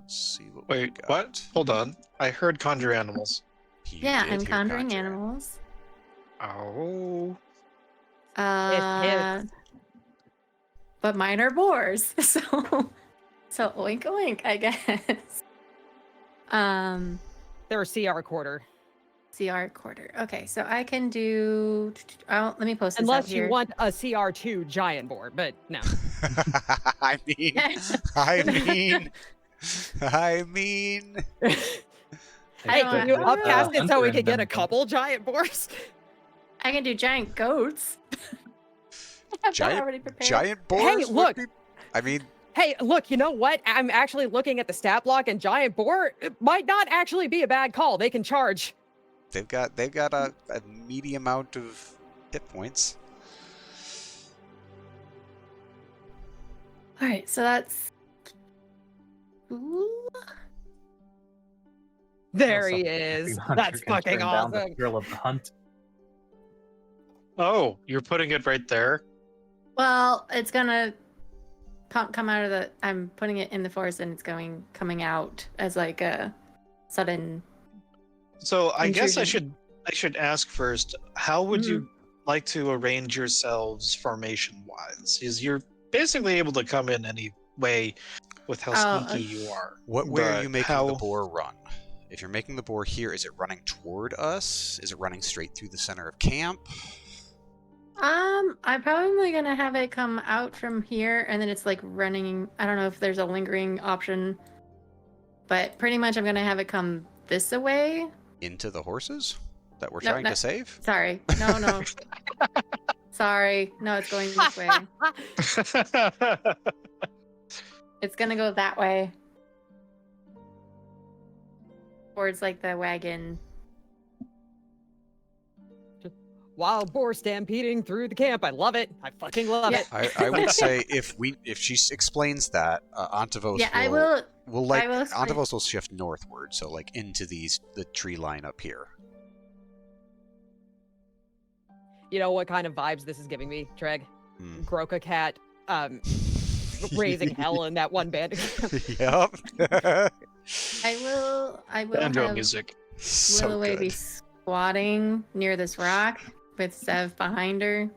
see what we Wait, got. what? Hold on. I heard conjure animals. You Yeah, did I'm hear conjuring conjure. animals. Oh. hits. But mine are boars, so oink oink, I guess. They're a CR quarter. CR quarter. Okay, so I can do. Oh, let me post this up Unless here. you want a CR2 giant boar, but no. I mean, Hey, know can what? you Uh, upcast it so we Hunter can get a and them. couple giant boars? I can do giant goats. I have that already prepared. giant boars look. would be. I mean, Hey, look, you know what? I'm actually looking at the stat block, and giant boar might not actually be a bad call. They can charge. they've got a medium amount of hit points. All right, so that's. Ooh. There Also, he the is. hunter That's can fucking turn down the awesome. thrill of the hunt. Oh, you're putting it right there? Well, it's gonna come out of the. I'm putting it in the forest, and it's coming out as like a sudden. So I guess I Intrusion. should ask first, how would you like to arrange yourselves formation-wise? Is you're basically able to come in any way with how Oh, sneaky you are. What way are but you making how... the boar run? If you're making the boar here, is it running toward us? Is it running straight through the center of camp? I'm probably gonna have it come out from here, and then it's like running. I don't know if there's a lingering option, but pretty much I'm gonna have it come this way. Into the horses that we're No, trying no. to save? Sorry, no. Sorry, no, it's going this way. It's gonna go that way, towards like the wagon. Wild boar stampeding through the camp. I love it. I fucking love Yeah. it. I would say if she explains that, Antivos Yeah, I will. like I will explain. Antivos will shift northward, so like into the tree line up here. You know what kind of vibes this is giving me, Treg? Hmm. Groka cat, raising hell in that one band. Yep. I will Banjo have music. So Willoway be good. squatting near this rock with Sev behind her,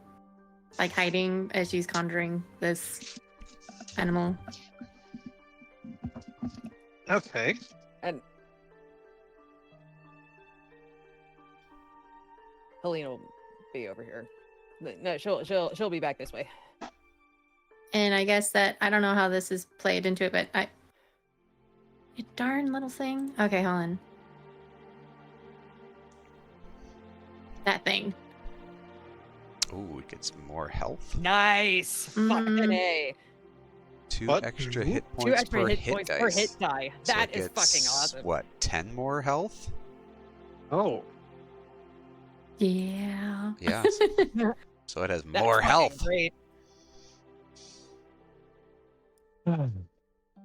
like hiding as she's conjuring this animal. Okay. And Helene will be over here. No, she'll be back this way. And I guess that I don't know how this is played into it, but you darn little thing. Okay, hold on. That thing. Ooh, it gets more health. Nice. Fucking A. 2 What? extra hit points 2 extra per hit hit points dice. per hit die. So That it is fucking gets, awesome. What, 10 more health? Oh. Yeah. Yeah. So it has That's more fucking health. Great.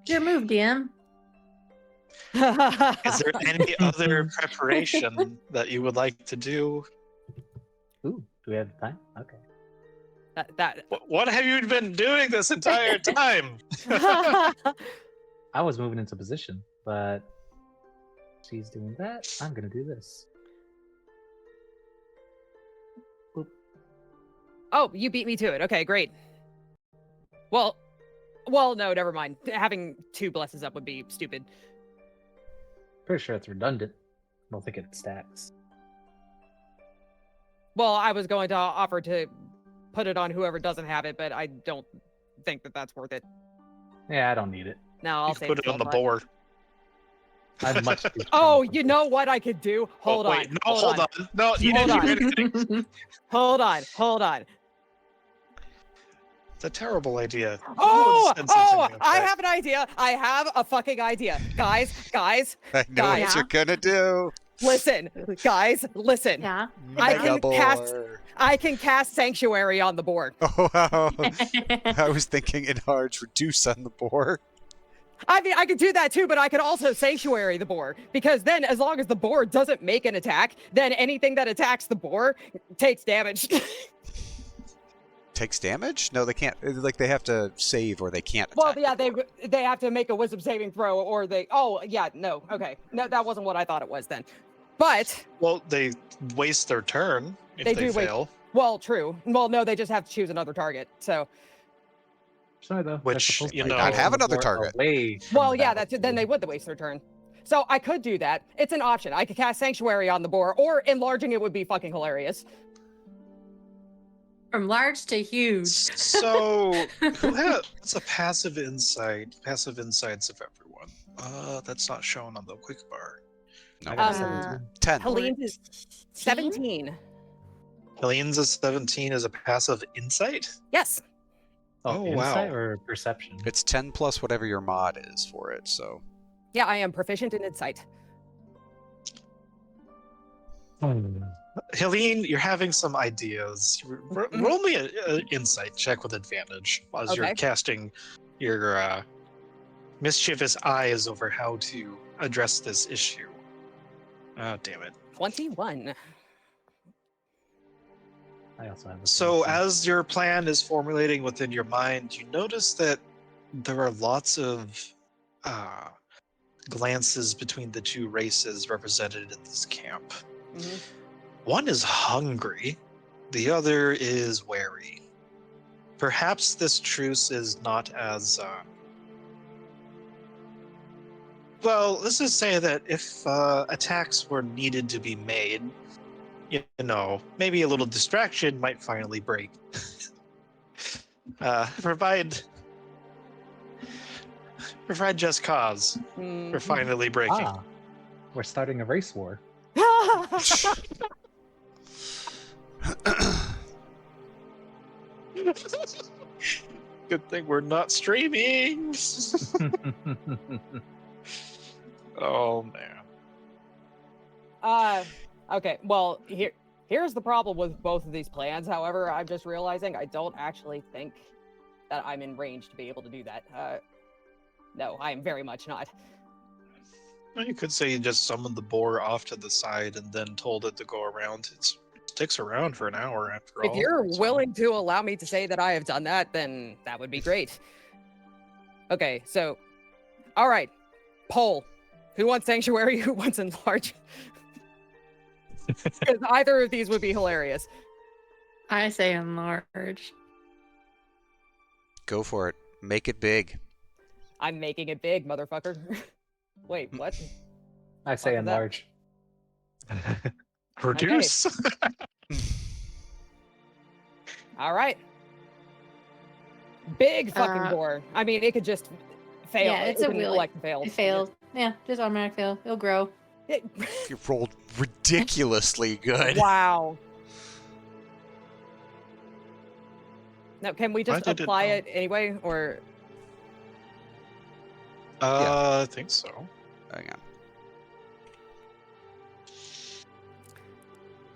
Your move, DM. Is there any other preparation that you would like to do? Ooh, do we have time? Okay. that What have you been doing this entire time? I was moving into position, but she's doing that. I'm gonna do this. Boop. Oh, you beat me to it. Okay, great. Well, no, never mind. Having 2 blesses up would be stupid. Pretty sure it's redundant. I don't think it stacks. Well, I was going to offer to put it on whoever doesn't have it, but I don't think that that's worth it. Yeah, I don't need it. No, You I'll can save put the it on the slot. board. I'm much. too Oh, strong you for know what I could do? Hold on. Wait, no, hold on. No, you Hold didn't on. do anything. Hold on. It's a terrible idea. You Oh, would've said something like I that. have an idea. I have a fucking idea. Guys, I know Guys. what you're gonna do. listen. Guys, listen. Yeah. I Mega can cast- Boar. I can cast Sanctuary on the board. Oh, wow. I was thinking enlarge reduce on the board. I mean, I could do that too, but I could also Sanctuary the boar. Because then, as long as the boar doesn't make an attack, then anything that attacks the boar takes damage. Takes damage? No, they can't. Like, they have to save or they can't attack. Well, yeah, the board. they have to make a wisdom saving throw, or they. Oh, yeah, no, okay, no, that wasn't what I thought it was then. But Well, they waste their turn if They they, do waste- fail. well, true. Well, no, they just have to choose another target. So, Sorry though. they're Which, supposed to you be know- Not have on the another board target. away from well, the yeah, then battlefield. they would waste their turn. So I could do that. It's an option. I could cast Sanctuary on the boar, or enlarging it would be fucking hilarious. From large to huge. So, what's a passive insight? Passive insights of everyone. That's not shown on the quick bar. No. I got Uh, 17. 10. Helene's is 17. Helene's a 17 is a passive insight? Yes. Oh, Insight wow. or perception? It's 10 plus whatever your mod is for it, so. Yeah, I am proficient in insight. Helene, you're having some ideas. Roll me an insight check with advantage as you're Okay. casting your mischievous eyes over how to address this issue. Oh, damn it. 21. I also have. So, as your plan is formulating within your mind, you notice that there are lots of glances between the 2 races represented in this camp. Mhm. One is hungry, the other is wary. Perhaps this truce is not as. Well, let's just say that if attacks were needed to be made, you know, maybe a little distraction might finally break. Provide just cause for finally breaking. Ah, we're starting a race war. Good thing we're not streaming. Oh man. Okay. Well, here's the problem with both of these plans. However, I'm just realizing I don't actually think that I'm in range to be able to do that. No, I am very much not. Well, you could say you just summoned the boar off to the side and then told it to go around. It sticks around for an hour after all. If you're so- willing to allow me to say that I have done that, then that would be great. Okay, so, all right, poll. Who wants Sanctuary? Who wants Enlarge? Because either of these would be hilarious. I say enlarge. Go for it. Make it big. I'm making it big, motherfucker. Wait, what? I say Fuck is that? enlarge. Reduce. All right. Big fucking Uh, boar. I mean, it could just fail. Yeah, it's it a can wheel. elect to fail. It failed. Yeah, just automatic fail. It'll grow. It- You rolled ridiculously good. wow. Now, can we just did it apply know? it anyway, or I think so. Hang on.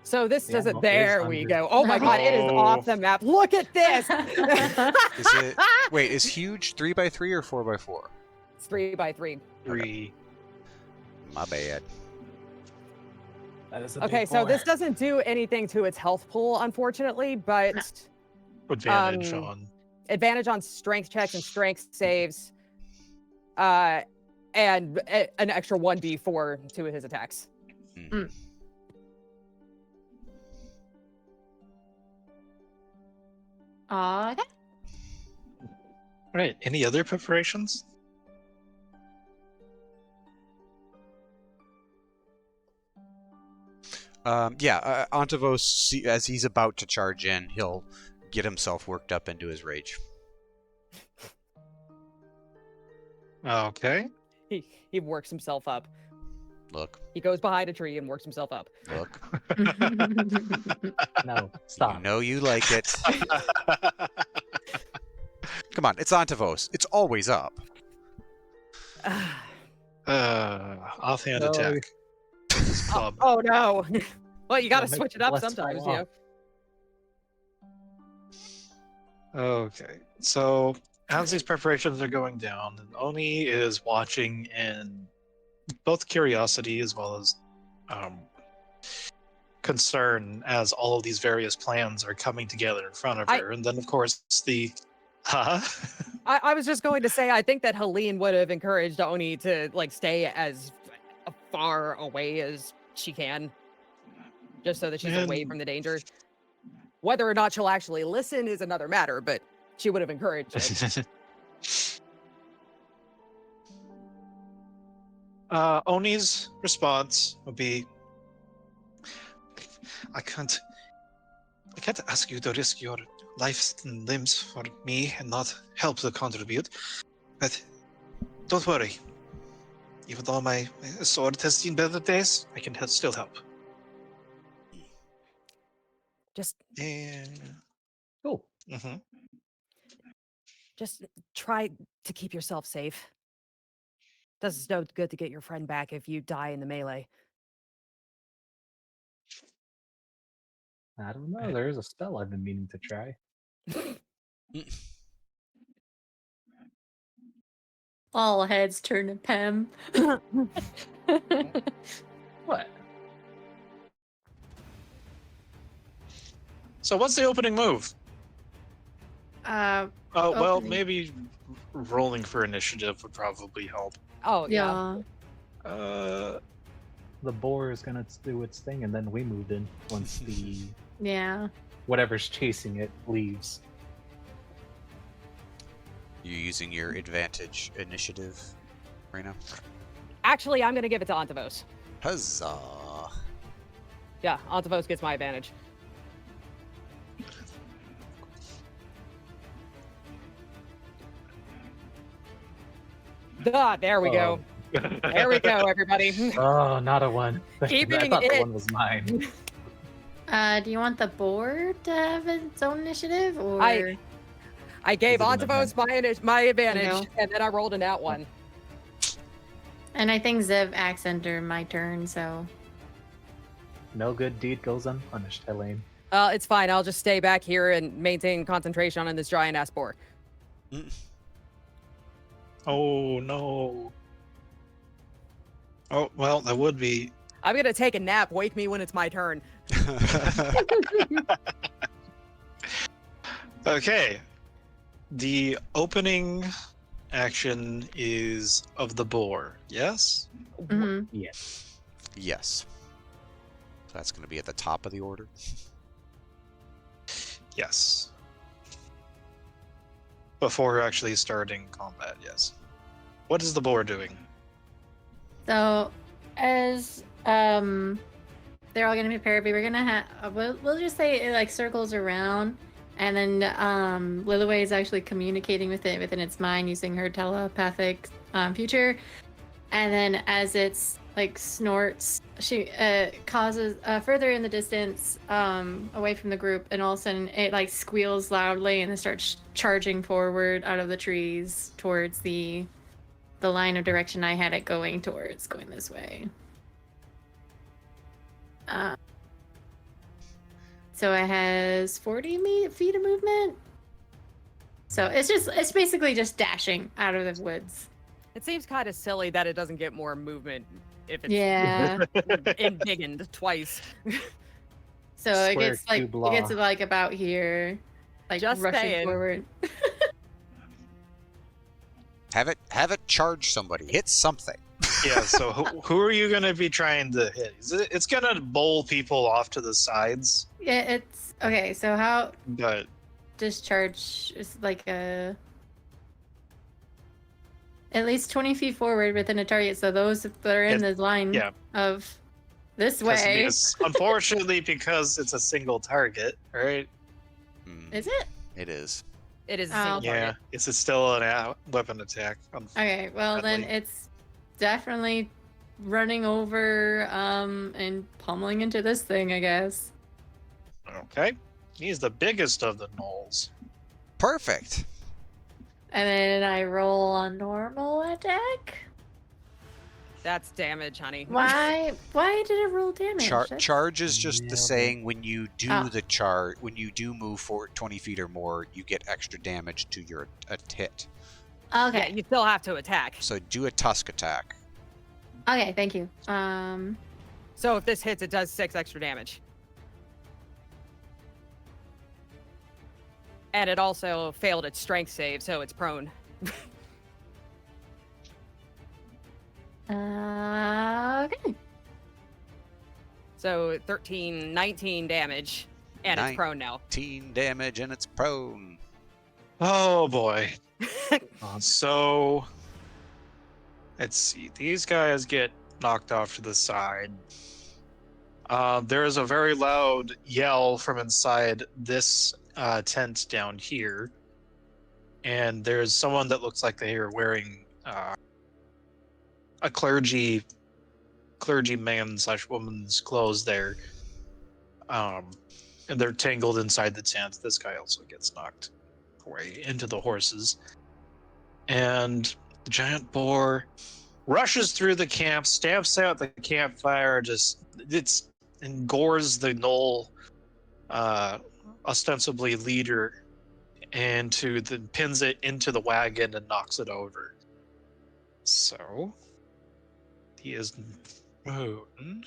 so? This Yeah, doesn't. well, There here's we under- go. Oh my god, it is Oh. off the map. Look at this. Is it? Wait, is huge 3x3 or 4x4? It's 3x3. 3. My bad. That is a Okay, big so boar. this doesn't do anything to its health pool, unfortunately, but Advantage Um, on. advantage on strength checks and strength saves, and an extra 1d4 to his attacks. Mhm. Okay. Right. Any other preparations? Yeah, Antavos, as he's about to charge in, he'll get himself worked up into his rage. Okay. He works himself up. Look, He goes behind a tree and works himself up. look. No, You stop. know you like it. Come on, it's Antavos. It's always up. Offhand No. attack. With his club. Oh no! Well, you got to It'll make switch it the up blessed sometimes, fall you know. Okay. So as these preparations are going down, Oni is watching in both curiosity as well as concern as all of these various plans are coming together in front of her. And then, of course, the. Huh? I was just going to say, I think that Helene would have encouraged Oni to like stay as far away as she can, just so that she's away And- from the danger. Whether or not she'll actually listen is another matter, but she would have encouraged it. Oni's response would be, I can't ask you to risk your life and limbs for me and not help to contribute. But don't worry. Even though my sword has seen better days, I can still help. Just Yeah. Cool. Mhm. Just try to keep yourself safe. Does us no good to get your friend back if you die in the melee. I don't know. There is a spell I've been meaning to try. All heads turn to Pem. What? So what's the opening move? uh, Oh, well, Opening. maybe rolling for initiative would probably help. Oh yeah. yeah. The boar is gonna do its thing, and then we move in once the Yeah. whatever's chasing it leaves. You using your advantage initiative right now? Actually, I'm gonna give it to Antavos. Huzzah! Yeah, Antavos gets my advantage. Ah, there we go. There we go, everybody. Oh, not a one. I Keeping thought the it- one was mine. Do you want the board to have its own initiative, or I gave Is it an Antavos my advantage, know. and then I rolled a nat one. And I think Zev acts under my turn, so No good deed goes unpunished, Helene. It's fine. I'll just stay back here and maintain concentration on this giant ass boar. Oh, no. Oh, well, that would be. I'm gonna take a nap. Wake me when it's my turn. Okay. The opening action is of the boar, yes? mhm. Yes. Yes. That's going to be at the top of the order. Yes. Before actually starting combat, yes. What is the boar doing? So, as they're all gonna be paired, we're gonna have we'll just say it like circles around, and then Lilyway is actually communicating with it within its mind using her telepathic future, and then as it's like snorts, she causes further in the distance, away from the group, and all of a sudden it like squeals loudly and then starts charging forward out of the trees towards the line of direction I had it going towards, going this way. So it has 40 feet of movement. So it's basically just dashing out of the woods. It seems kind of silly that it doesn't get more movement if it's Yeah. indigned twice. So Square it gets cube to law. like about here, like Just rushing saying. forward. Have it charge somebody. Hit something. Yeah, so who are you going to be trying to hit? It's going to bowl people off to the sides, Yeah, it's okay. So how but discharge is like a at least 20 feet forward within a target. So those that are in the line yeah. of this has to be way. unfortunately, because it's a single target, right? Is it? It is. It is a Oh. single Yeah, target. it's still an weapon attack. Okay, well then Sadly. it's definitely running over and pummeling into this thing, I guess. Okay. He's the biggest of the gnolls. Perfect. And then I roll a normal attack. That's damage, honey. Why did it roll damage? That's- Charge is just Yeah, the saying when you do Oh. the charge, when you do move for 20 feet or more, you get extra damage to your hit. Yeah, Okay. you still have to attack. So do a tusk attack. Okay, thank you. So if this hits, it does 6 extra damage. And it also failed its strength save, so it's prone. Okay. So 13, 19 damage, and it's prone now. 19 damage and it's prone. Oh boy. Um, So let's see. These guys get knocked off to the side. There is a very loud yell from inside this tent down here, and there's someone that looks like they are wearing a clergyman / woman's clothes there. And they're tangled inside the tent. This guy also gets knocked away into the horses. And the giant boar rushes through the camp, stamps out the campfire, and gores the gnoll, ostensibly leader, and pins it into the wagon and knocks it over. So he is prone.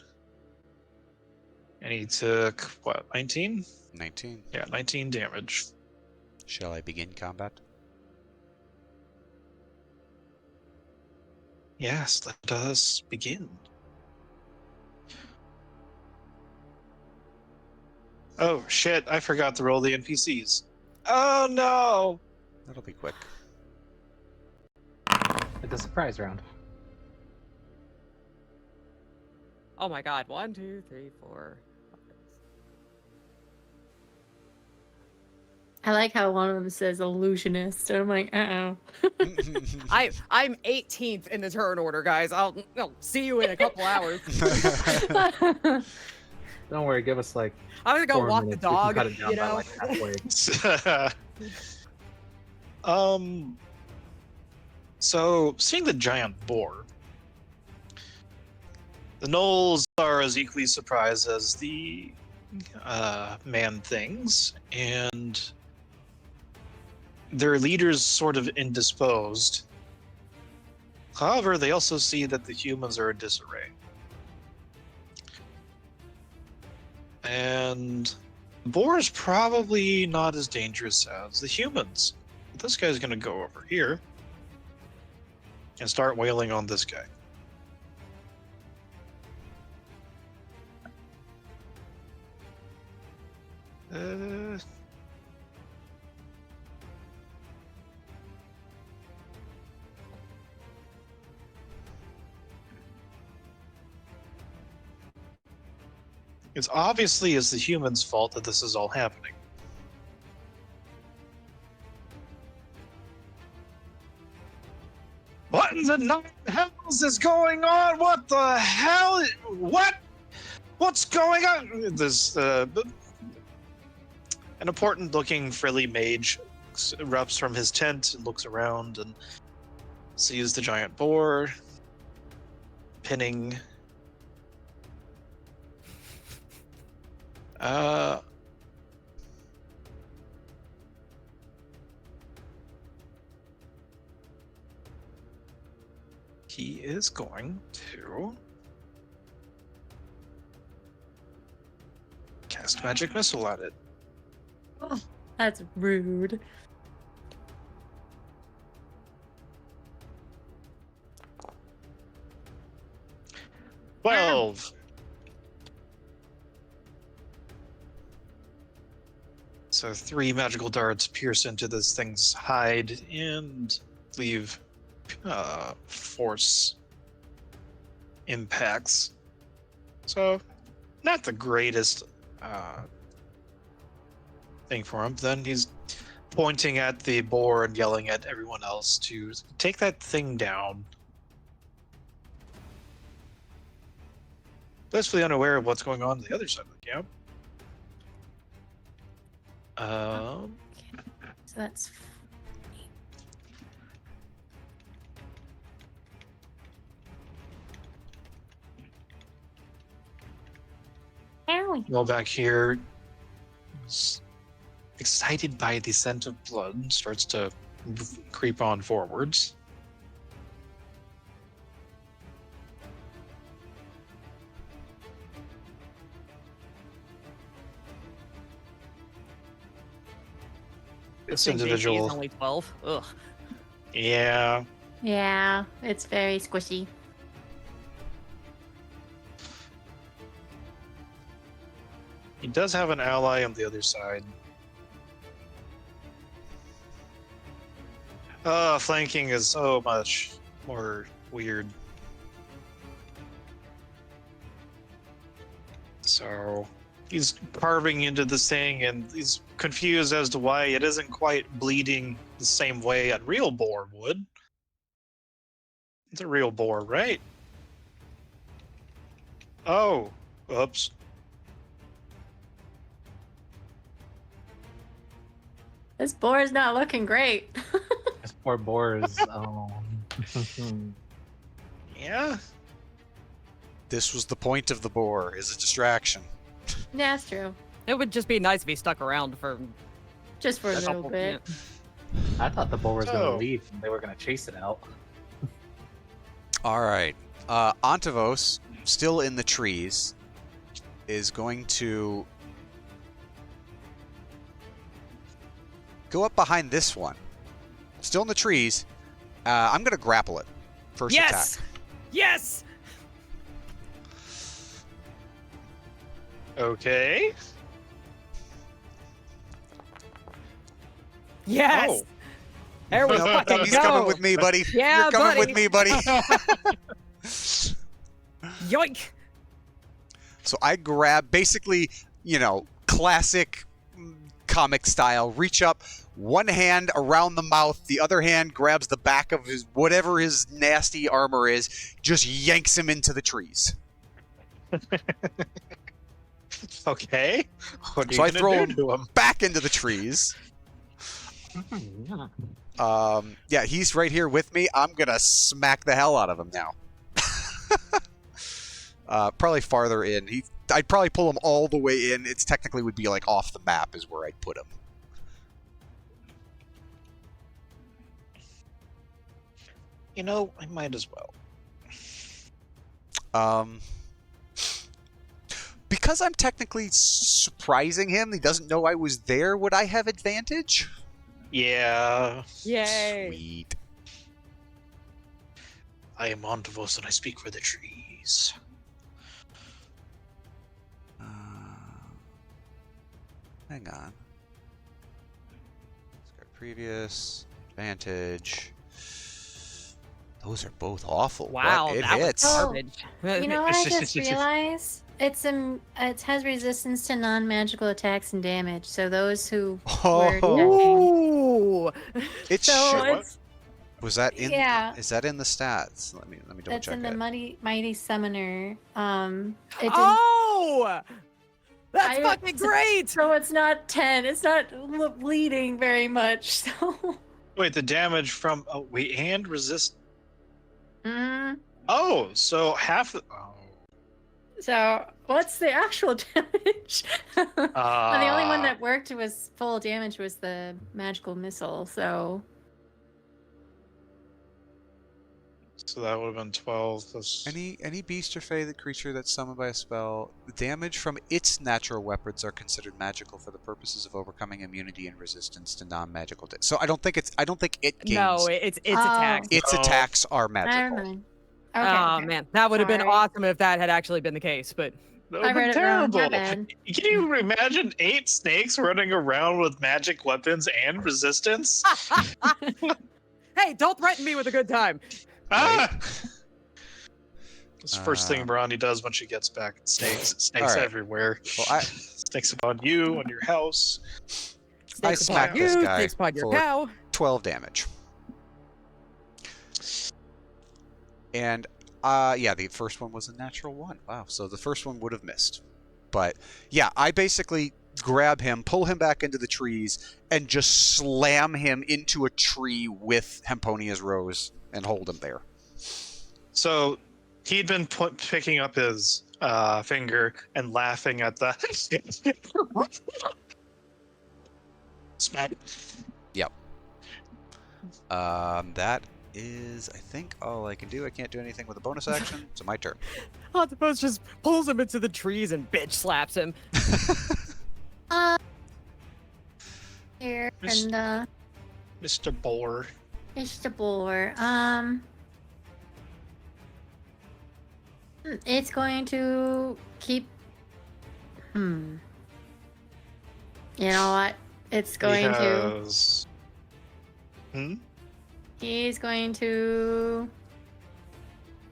And he took what, 19? 19. Yeah, 19 damage. Shall I begin combat? Yes, let us begin. Oh shit, I forgot to roll the NPCs. Oh no! That'll be quick. it's a surprise round. Oh my god. 1, 2, 3, 4. I like how one of them says illusionist, and I'm like, I'm 18th in the turn order, guys. I'll see you in a couple hours. Don't worry, give us like I'm gonna go 4 walk the minutes. We can dog, cut it down you by, know? like, halfway. So seeing the giant boar, the gnolls are as equally surprised as the man things, and their leader's sort of indisposed. However, they also see that the humans are in disarray. And the boar is probably not as dangerous as the humans. But this guy's going to go over here and start wailing on this guy. It's obviously the humans' fault that this is all happening. What in the nine hells is going on? What the hell? What? What's going on? This an important-looking frilly mage erupts from his tent and looks around and sees the giant boar pinning. He is going to cast magic missile at it. Oh, that's rude. Wow. 12. So 3 magical darts pierce into this thing's hide and leave force impacts. So not the greatest thing for him. Then he's pointing at the boar and yelling at everyone else to take that thing down. Blissfully unaware of what's going on the other side of the camp. So that's Well, back here, excited by the scent of blood, starts to creep on forwards. This thing's AC is individual, only 12. Ugh. yeah, yeah, it's very squishy. he does have an ally on the other side. Flanking is so much more weird. So he's carving into this thing, and he's confused as to why it isn't quite bleeding the same way a real boar would. It's a real boar, right? Oh, oops. This boar is not looking great. This poor boar is. Yeah. This was the point of the boar, is a distraction. Yeah, that's true. It would just be nice if he stuck around for Just for a little couple- bit. I thought the boar was So- gonna leave and they were gonna chase it out. All right. Antavos, still in the trees, is going to go up behind this one. Still in the trees. I'm going to grapple it. First Yes! attack. Yes! Okay. Yes! Oh. There we No, fucking he's go! coming with me, buddy. Yeah, You're coming with buddy. me, buddy. Yoink! So I grab, basically, classic comic style, reach up, one hand around the mouth, the other hand grabs the back of his, whatever his nasty armor is, just yanks him into the trees. Okay. What are you So I gonna throw do him to him? back into the trees. Yeah, he's right here with me. I'm gonna smack the hell out of him now. Probably farther in. I'd probably pull him all the way in. It's technically would be like off the map is where I'd put him. I might as well. Because I'm technically surprising him, he doesn't know I was there, would I have advantage? Yeah. Yay! Sweet. I am Montavos and I speak for the trees. Hang on. Let's go previous advantage. Those are both awful. Wow, But it that hits. was Oh. garbage. You know what I just realized? it has resistance to non-magical attacks and damage. So those who were Oh, attacking. it So should. it's Was that in? yeah. Is that in the stats? Let me double That's check in the it. mighty summoner. It didn't. Oh, that's I- fucking great. So it's not 10. It's not bleeding very much. So. Wait, the damage from and resist. Mm. Oh, so half. Oh. So what's the actual damage? Well, the only one that worked was full damage was the magical missile. So. So that would have been 12 plus. Any beast or fey, the creature that's summoned by a spell, the damage from its natural weapons are considered magical for the purposes of overcoming immunity and resistance to non-magical. So I don't think it gains. No, it's attacks. Its Oh. attacks are Never magical. mind. Okay, Oh okay. man, that would have been Sorry. awesome if that had actually been the case. But That I would read be it wrong. terrible. My bad. Can you imagine 8 snakes running around with magic weapons and resistance? hey, don't threaten me with a good time. Ah! That's the first thing Um, Brandi does when she gets back. Snakes Alright. everywhere. Well, Snakes upon you, on your house. Snakes upon smacked this you, guy snakes upon your for- cow. 12 damage. And yeah, the first one was a natural 1. Wow, so the first one would have missed. But yeah, I basically grab him, pull him back into the trees, and just slam him into a tree with Hemponia's rose and hold him there. So he'd been picking up his finger and laughing at the smack. That is, I think, all I can do. I can't do anything with a bonus action, so my turn. Octopus just pulls him into the trees and bitch slaps him. Here Miss- and Mr. Boar. Mr. Boar. It's going to keep. You know what? It's going to. He's going to.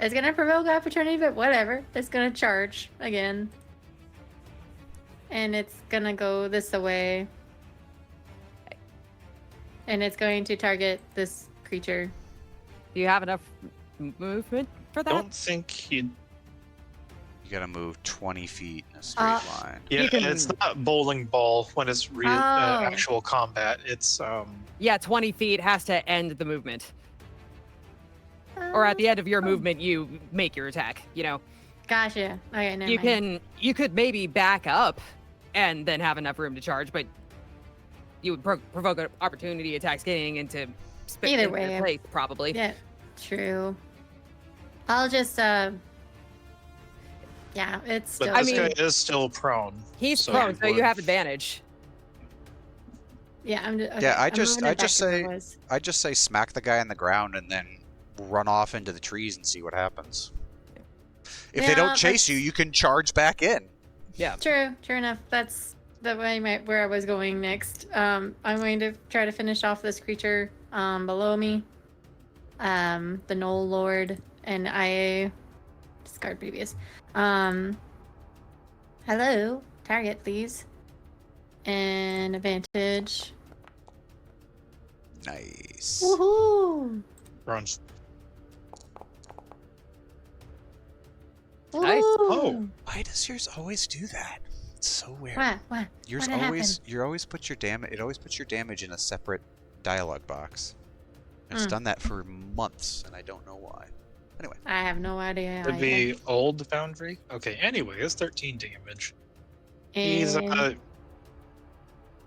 It's gonna provoke opportunity, but whatever. It's gonna charge again. And it's gonna go this way. And it's going to target this creature. Do you have enough movement for that? Don't think he'd. You gotta move 20 feet in a straight line. Yeah, You can- it's not bowling ball when it's real Oh. actual combat. It's Yeah, 20 feet has to end the movement. Or at the end of your movement, you make your attack. You know, Gotcha. Okay, never you mind. you could maybe back up and then have enough room to charge, but you would provoke an opportunity attacks getting into Either into way, place, probably. Yeah, true. I'll just yeah, it's but still. I this mean- guy is still prone. He's So prone, he so you would- have advantage. Yeah, I'm just. Okay, Yeah, I I'm just- moving I it back just to where it say- was. I just say smack the guy on the ground and then run off into the trees and see what happens. If they Yeah, don't chase that's- you, you can charge back in. Yeah. True enough. That's the way where I was going next. I'm going to try to finish off this creature below me. The Knoll Lord, and I discard previous. Hello, target, please. And advantage. Nice. Woohoo! Runs. Nice. Woohoo! Why does yours always do that? It's so weird. What? Yours What always you always put your damage. It always puts your damage in a separate dialogue box. It's Hmm. done that for months, and I don't know why. Anyway, I have no idea. It'd be old foundry. Okay. Anyway, it's 13 damage. He's And-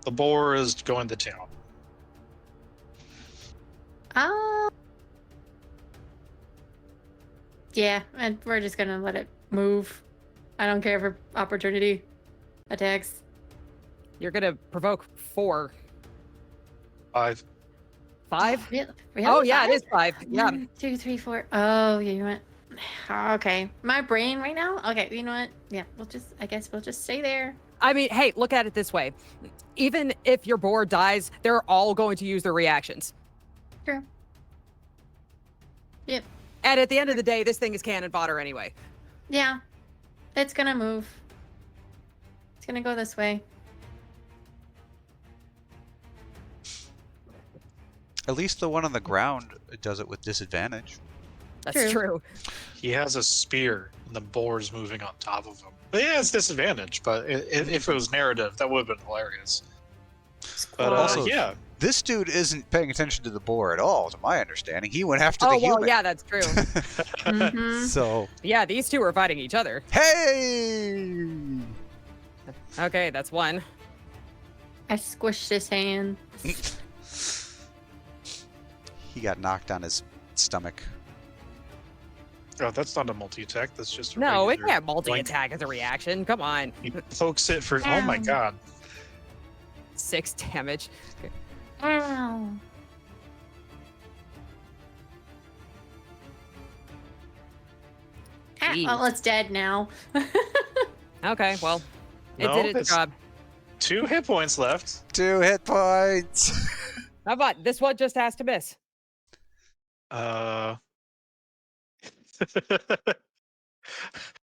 the boar is going to town. Yeah, and we're just gonna let it move. I don't care for opportunity attacks. You're gonna provoke 4, 5. 5. Really? Oh yeah, it is 5. Yeah. 1, 2, 3, 4. Oh, yeah, you went. Okay, my brain right now. Okay, you know what? Yeah, I guess we'll just stay there. I mean, hey, look at it this way. Even if your boar dies, they're all going to use their reactions. True. Yep. And at the end of the day, this thing is cannon fodder anyway. Yeah. It's gonna move. It's gonna go this way. At least the one on the ground does it with disadvantage. That's true. He has a spear, and the boar's moving on top of him. But yeah, it's disadvantage, but if it was narrative, that would have been hilarious. But Also, yeah. This dude isn't paying attention to the boar at all, to my understanding. He went after Oh, the well, human. yeah, that's true. Mhm. So, Yeah, these two are fighting each other. hey! Okay, that's one. I squished his hand. He got knocked on his stomach. Oh, that's not a multi-attack. That's just a No, it regular can't boink. multi-attack as a reaction. Come on. He pokes it for. Oh my Ow. god. 6 damage. Ow. Ah, Jeez. well, it's dead now. Okay, well, it No, did its it's- job. 2 hit points left. 2 hit points! How about this one just has to miss?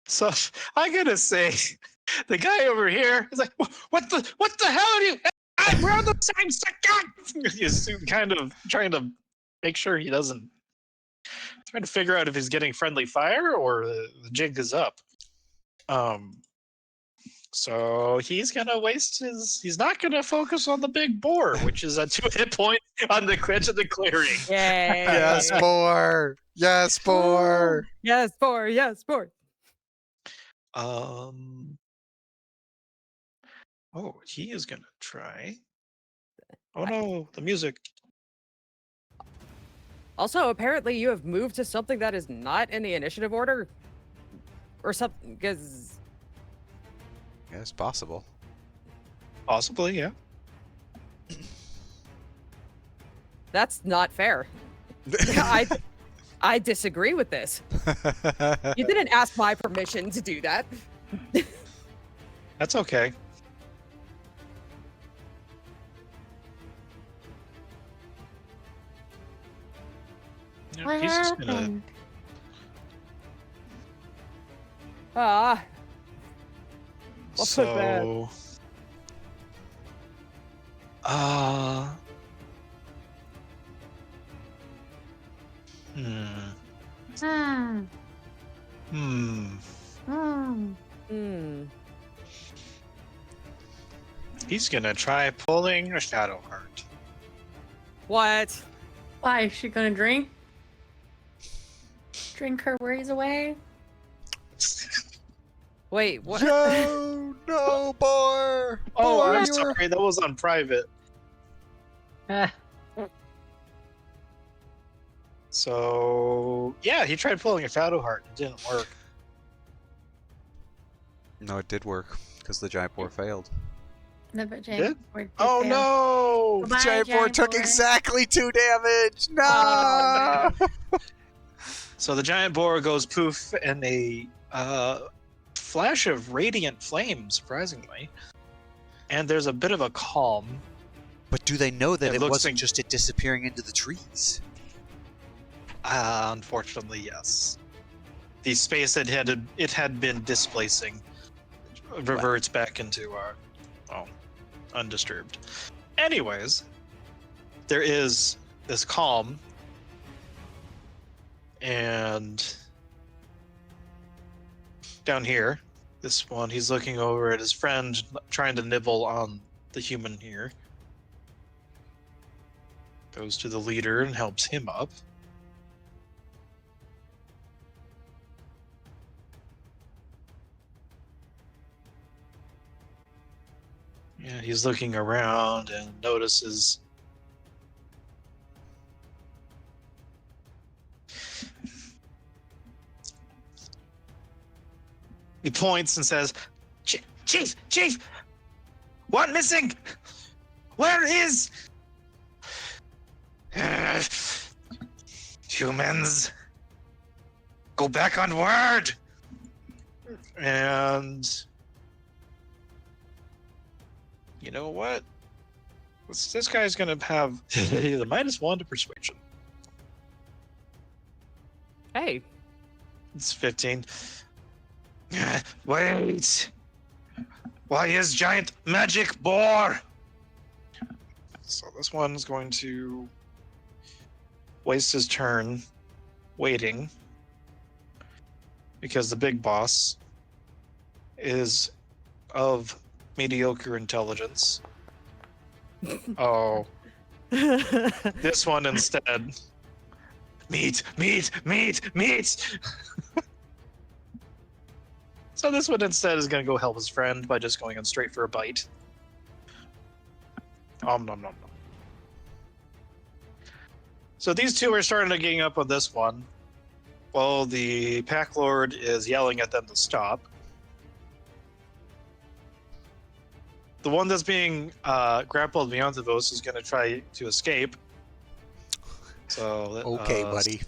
So I gotta say, the guy over here is like, what the hell are you? We're on the same second. He's kind of trying to make sure he doesn't. Trying to figure out if he's getting friendly fire or the jig is up. So he's gonna waste his. He's not gonna focus on the big boar, which is a 2 hit point on the edge of the clearing. Yay! Yes, boar! Yes, boar! Yes, 4. Yes, 4. Oh, he is gonna try. Oh no, the music. Also, apparently you have moved to something that is not in the initiative order. Or something, because... Yeah, it's possible. Possibly, yeah. That's not fair. I disagree with this. You didn't ask my permission to do that. That's okay. Yeah, What he's just gonna. happened? Ah. What was that? So. Uh. Hmm. Hmm. Hmm. Hmm. Hmm. He's gonna try pulling a shadow heart. What? Why is she gonna drink? Drink her worries away? Wait, what? Joe! No, boar! Oh, Boar, I'm you were- sorry. That was on private. Eh, So yeah, he tried pulling a shadow heart. It didn't work. No, it did work, because the giant boar failed. The Did? giant board did Oh fail. no! The Goodbye, giant boar giant took boar. exactly 2 damage! No! Oh, So the giant boar goes poof, and a flash of radiant flame, surprisingly. And there's a bit of a calm. But do they know that It it looks wasn't like- just it disappearing into the trees? Unfortunately, yes. The space it had been displacing reverts back into undisturbed. Anyways, there is this calm, and down here, this one, he's looking over at his friend, trying to nibble on the human here. Goes to the leader and helps him up. Yeah, he's looking around and notices he points and says, Chief, one missing. Where is humans? Go back on word. And you know what? This guy's gonna have the -1 to persuasion. Hey, It's 15. Wait! Why is giant magic boar? So this one's going to waste his turn waiting because the big boss is of mediocre intelligence. Oh, this one instead. Meat. So this one instead is going to go help his friend by just going in straight for a bite. Nom nom nom. So these two are starting to gang up on this one, while the Pack Lord is yelling at them to stop. The one that's being grappled beyond the Vos is going to try to escape. So Okay, buddy.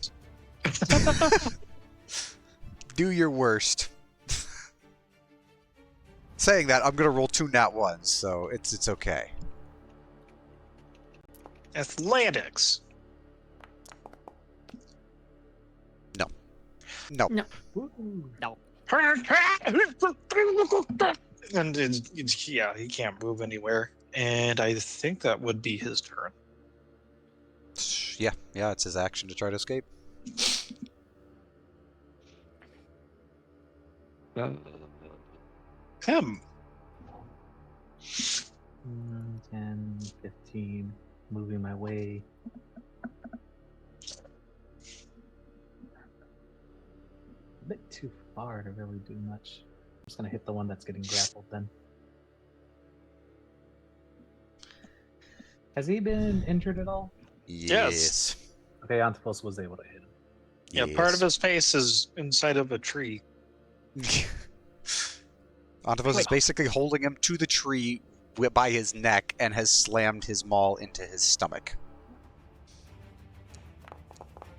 Do your worst. Saying that, I'm gonna roll 2 nat ones, so it's okay. Athletics. No. No. No. And yeah, he can't move anywhere. And I think that would be his turn. Yeah, it's his action to try to escape. Him. 10, 15, moving my way. A bit too far to really do much. I'm just gonna hit the one that's getting grappled then. Has he been injured at all? Yes. Okay, Anthopos was able to hit him. Yeah, part of his face is inside of a tree. Antivos is basically holding him to the tree by his neck and has slammed his maul into his stomach.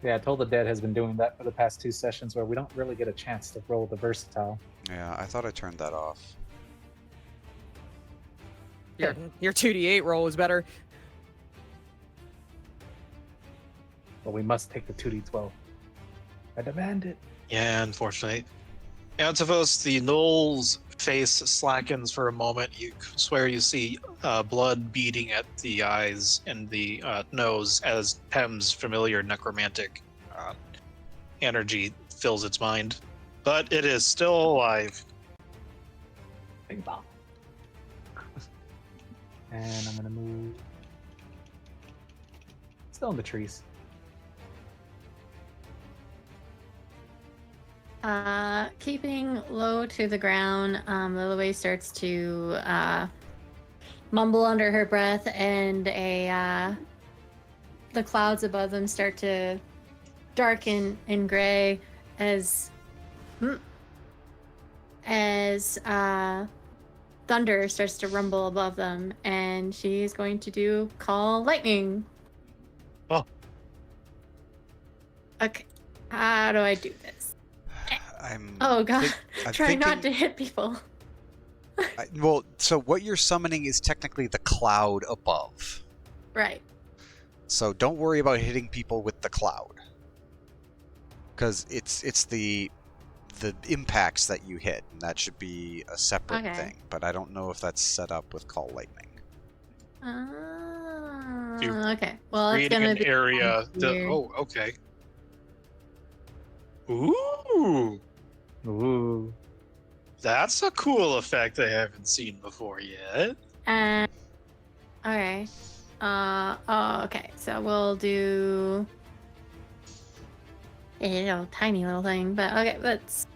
Yeah, Toll the Dead has been doing that for the past 2 sessions where we don't really get a chance to roll the versatile. Yeah, I thought I turned that off. Your 2d8 roll is better. But we must take the 2d12. I demand it. Yeah, unfortunately. Antivos, the Knoll's face slackens for a moment. You swear you see blood beading at the eyes and the nose as Pem's familiar necromantic energy fills its mind. But it is still alive. Bing bong. And I'm gonna move. Still in the trees. Keeping low to the ground, Lilyway starts to mumble under her breath, and the clouds above them start to darken and gray as thunder starts to rumble above them, and she's going to call lightning. Oh. Okay, how do I do this? I'm God, I'm try not to thinking- hit people. Well, so what you're summoning is technically the cloud above. Right. So don't worry about hitting people with the cloud. Because it's the impacts that you hit, and that should be a separate Okay. thing. But I don't know if that's set up with Call Lightning. Okay. Well, it's Creating gonna an be area. weird. Oh, okay. Ooh, Ooh. that's a cool effect I haven't seen before yet. Okay. Okay. So we'll do a tiny little thing, but okay. Let's.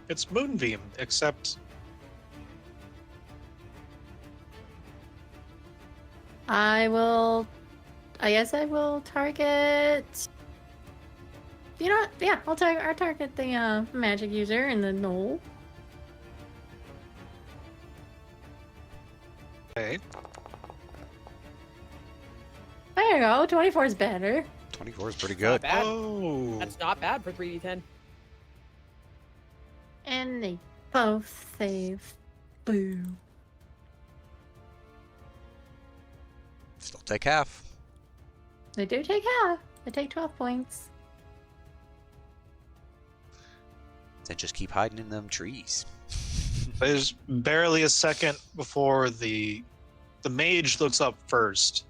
It's Moonbeam, except I guess I will target. You know what? Yeah, I'll target the magic user and the knoll. okay. There you go. 24 is better. 24 is pretty Not good. bad. Oh, That's not bad for 3d10. And they both save. Boo. Still take half. They do take half. They take 12 points. Then just keep hiding in them trees. There's barely a second before the mage looks up first,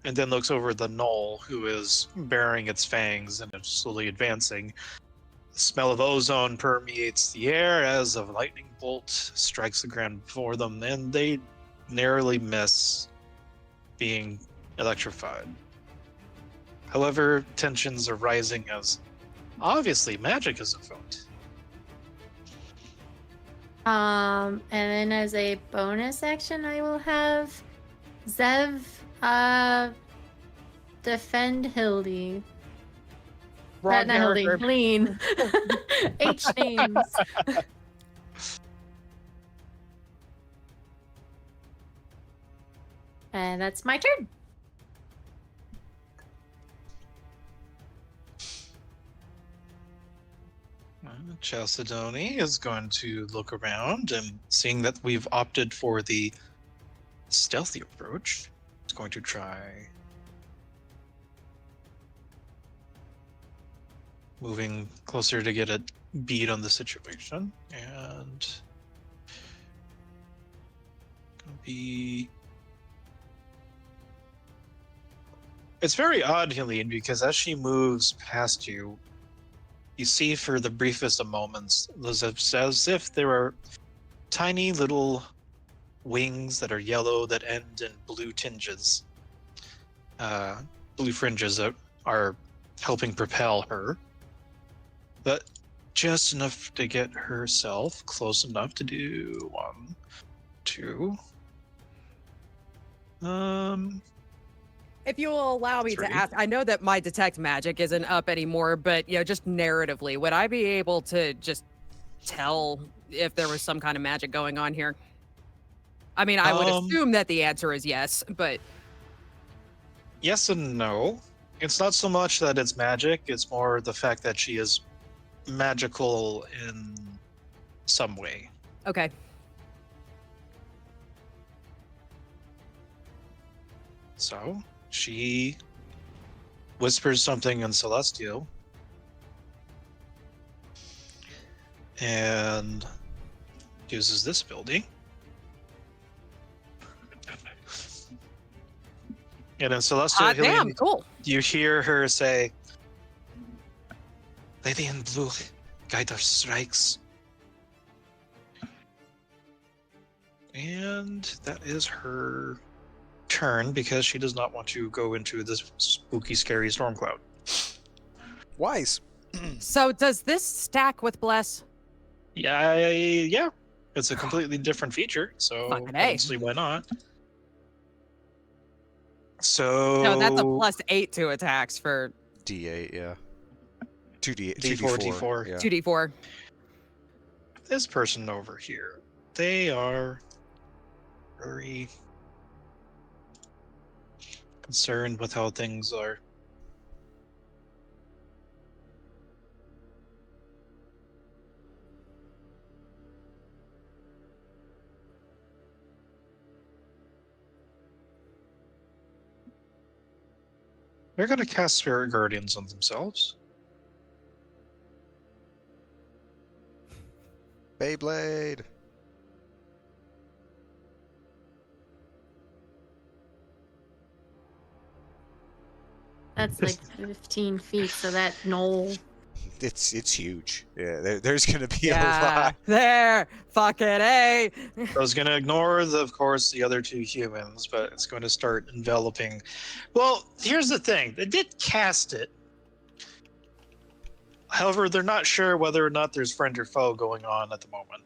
and then looks over the gnoll, who is baring its fangs and is slowly advancing. The smell of ozone permeates the air as a lightning bolt strikes the ground before them, and they narrowly miss being electrified. However, tensions are rising as obviously magic is afoot. And then as a bonus action, I will have Zev defend Hildy. Wrong Not Hildy, character. Lean. H names. And that's my turn. Chalcedony is going to look around, and seeing that we've opted for the stealthy approach, it's going to try moving closer to get a bead on the situation, and gonna be. It's very odd, Helene, because as she moves past you, you see for the briefest of moments, as if there are tiny little wings that are yellow that end in blue tinges. Blue fringes that are helping propel her. But just enough to get herself close enough to do 1, 2. If you will allow me 3. to ask, I know that my detect magic isn't up anymore, but just narratively, would I be able to just tell if there was some kind of magic going on here? I mean, I would assume that the answer is yes, but Yes and no. It's not so much that it's magic, it's more the fact that she is magical in some way. okay. So she whispers something in Celestial and uses this ability. And in Celestial Damn, Healing, cool. you hear her say, "Lady in blue, guide our strikes." And that is her turn because she does not want to go into this spooky, scary storm cloud. Wise. So does this stack with Bless? Yeah. It's a completely different feature, so Fucking A. honestly, why not? So No, that's a +8 to attacks for D8, yeah. 2D, D4, 2D4. Yeah. 2d4. This person over here, they are very concerned with how things are. They're going to cast Spirit Guardians on themselves. Beyblade. That's like 15 feet, so that knoll. It's huge. Yeah, there's gonna be a Yeah, lot. there. Fucking A. I was going to ignore, of course, the other 2 humans, but it's going to start enveloping. Well, here's the thing. They did cast it. However, they're not sure whether or not there's friend or foe going on at the moment.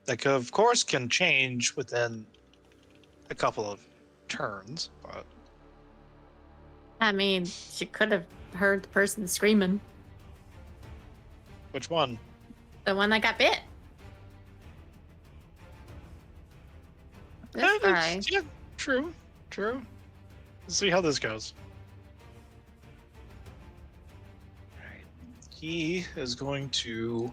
That, of course, can change within a couple of turns, but I mean, she could have heard the person screaming. which one? The one that got bit. This guy. Yeah, true. Let's see how this goes. Alright. He is going to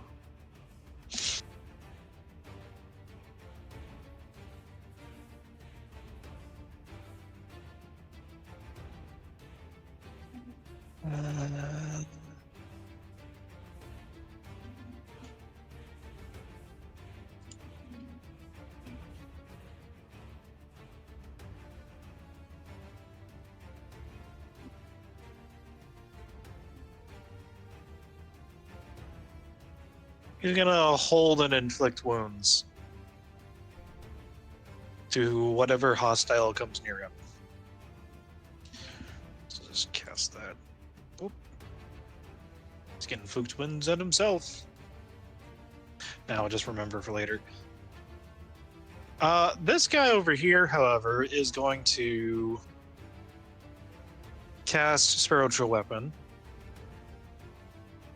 He's gonna hold and inflict wounds to whatever hostile comes near him. So just cast that. Oop. He's getting inflict wounds at himself. Now I'll just remember for later. This guy over here, however, is going to cast Spiritual Weapon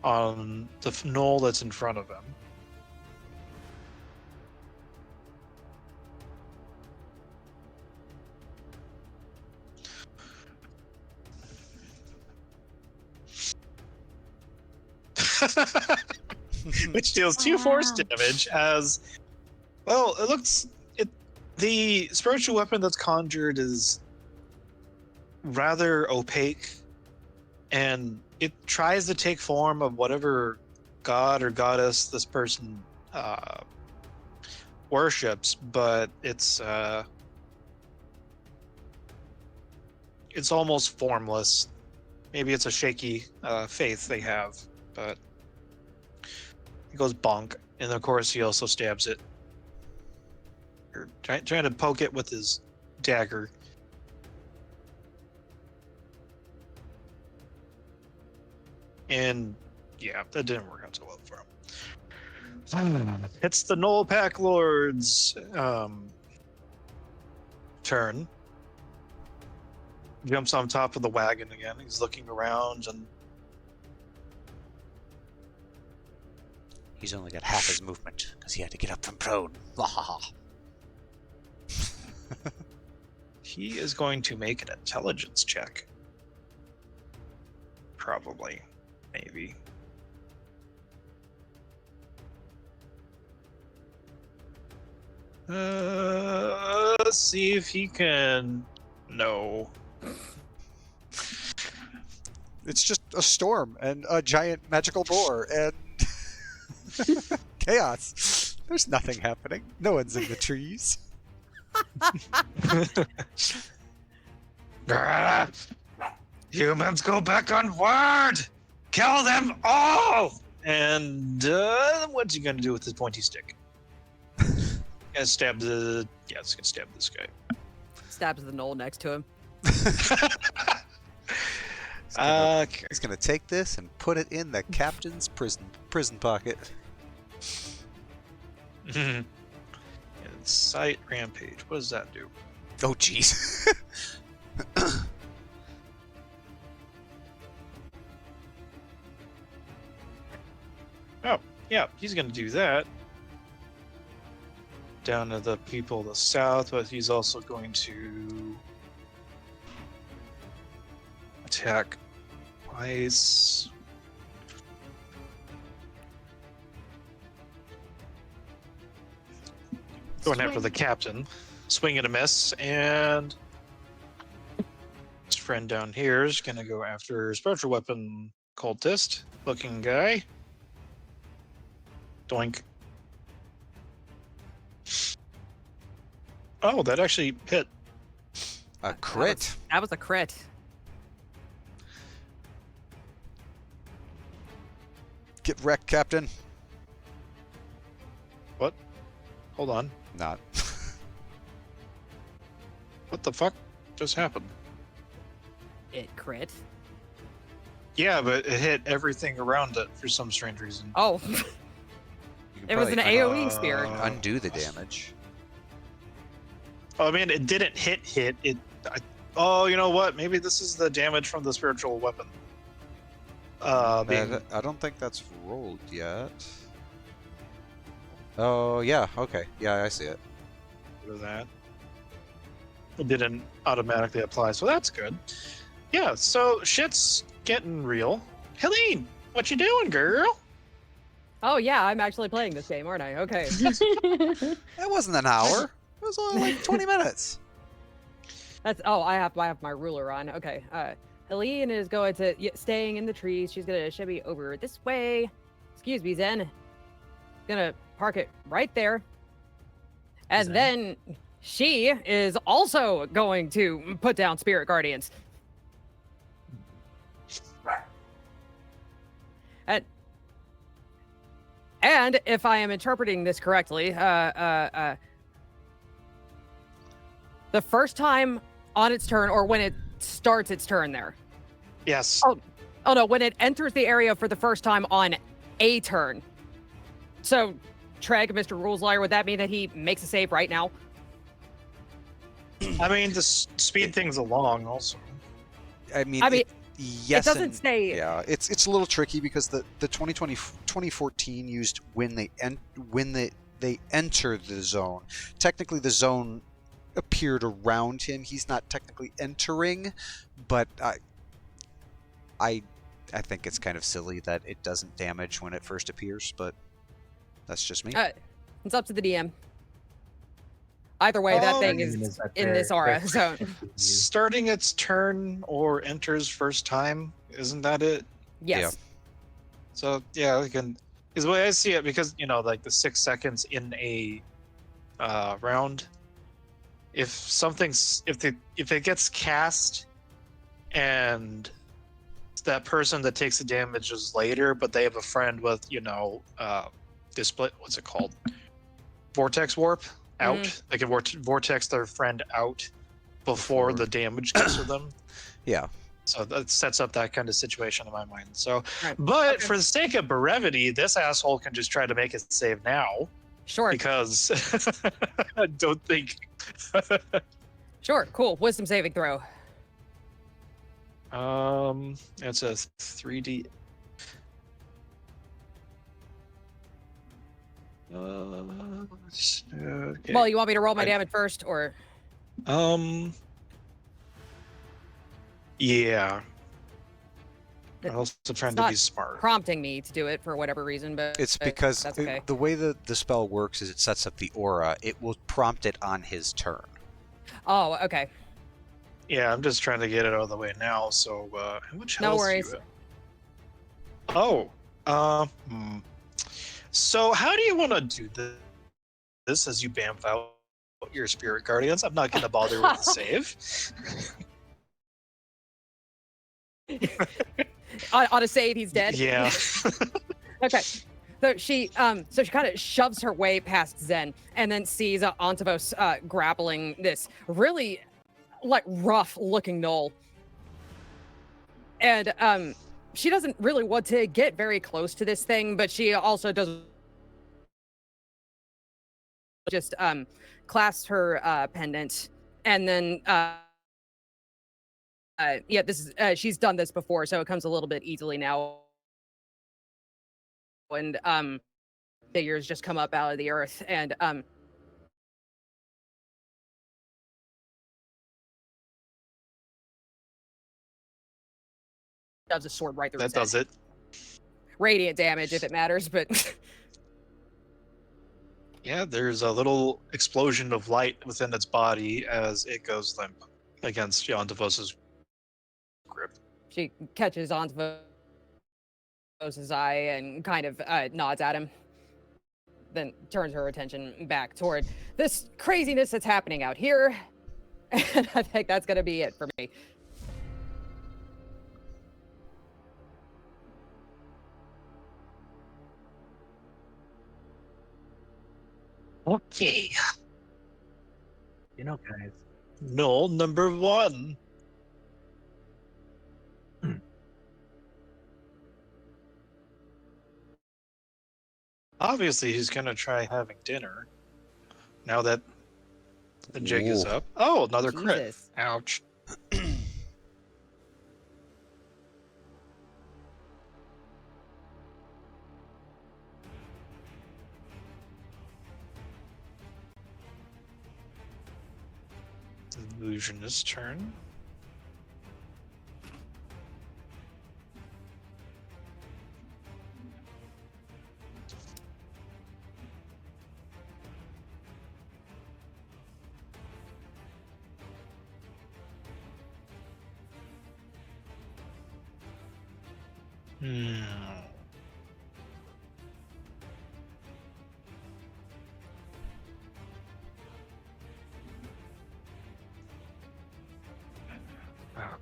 on the knoll that's in front of him. Which deals 2 force damage as well. The spiritual weapon that's conjured is rather opaque, and it tries to take form of whatever god or goddess this person worships, but it's almost formless. Maybe it's a shaky faith they have, but he goes bonk, and of course he also stabs it. Or trying to poke it with his dagger. And yeah, that didn't work out so well for him. It's the Knoll Pack Lord's turn. Jumps on top of the wagon again. He's looking around and He's only got half his movement because he had to get up from prone. he is going to make an intelligence check. Probably. Maybe. Let's see if he can. No. It's just a storm and a giant magical boar and chaos. There's nothing happening. No one's in the trees. Guerilla! Humans go back on word! Kill them all! And what's he gonna do with his pointy stick? Gonna stab the. Yeah, it's gonna stab this guy. Stabs the knoll next to him. He's gonna take this and put it in the captain's prison pocket. Incite rampage. What does that do? Oh, jeez. Oh, yeah, he's gonna do that. Down to the people to the south, but he's also going to attack twice. Going after the captain. Swing and a miss, and his friend down here is gonna go after spiritual weapon cultist looking guy. Doink. Oh, that actually hit. A crit. That was a crit. Get wrecked, Captain. What? Hold on. Not. What the fuck just happened? It crit. Yeah, but it hit everything around it for some strange reason. Oh, You can it was an probably AoE spear. undo the damage. Oh, I mean, it didn't hit. Oh, you know what? Maybe this is the damage from the spiritual weapon. I don't think that's rolled yet. Oh, yeah. Okay. Yeah, I see it. Look at that. It didn't automatically apply, so that's good. Yeah, so shit's getting real. Helene, what you doing, girl? Oh yeah, I'm actually playing this game, aren't I? Okay. That wasn't an hour. It was only like 20 minutes. That's I have my ruler on. Okay. Helene is going to staying in the trees. She's gonna shimmy over this way. Excuse me, Zen. Gonna park it right there. And Zen? then she is also going to put down Spirit Guardians. And if I am interpreting this correctly, the first time on its turn, or when it starts its turn there. Yes. Oh no, when it enters the area for the first time on a turn. So, Treg, Mr. Rules Liar, would that mean that he makes a save right now? I mean, to speed things along also. I mean, it yes, doesn't say. Yeah, it's a little tricky because the 2014 used when they enter the zone. Technically, the zone appeared around him. He's not technically entering, but I think it's kind of silly that it doesn't damage when it first appears. But that's just me. It's up to the DM. Either way, that thing is in this aura zone. Starting its turn or enters first time, isn't that it? Yes. Yeah. So yeah, we can. Is the way I see it, because like the 6 seconds in a round. If it gets cast, and that person that takes the damage is later, but they have a friend with display. What's it called? Vortex warp. Out. They can vortex their friend out before the damage gets to them. Yeah. So that sets up that kind of situation in my mind. So, Right. but Okay. for the sake of brevity, this asshole can just try to make it save now, Sure. because I don't think. Sure. Cool. Wisdom saving throw. It's a 3D. Okay. Well, you want me to roll my damage first, or? Yeah. I'm also trying to not be smart. Prompting me to do it for whatever reason, but It's because that's okay. the way the spell works is it sets up the aura. It will prompt it on his turn. Oh, okay. Yeah, I'm just trying to get it out of the way now. So, how much No health do worries. you have? Oh, so how do you want to do this as you bamf out your spirit guardians? I'm not going to bother with the save. On a save, he's dead. Yeah. Okay. So she kind of shoves her way past Zen and then sees Antavos grappling this really rough looking gnoll. And she doesn't really want to get very close to this thing, but she also doesn't just clasp her pendant, and then this is she's done this before, so it comes a little bit easily now. And figures just come up out of the earth, and does a sword right through That his head. does it. Radiant damage if it matters, but Yeah, there's a little explosion of light within its body as it goes limp against Yondavos's grip. she catches Antavos' eye and kind of nods at him, then turns her attention back toward this craziness that's happening out here. And I think that's gonna be it for me. Okay. Guys, Null number 1. Obviously, he's going to try having dinner now that the jig is Ooh. up. Oh, another crit. Jesus. Ouch. Illusionist turn. Oh,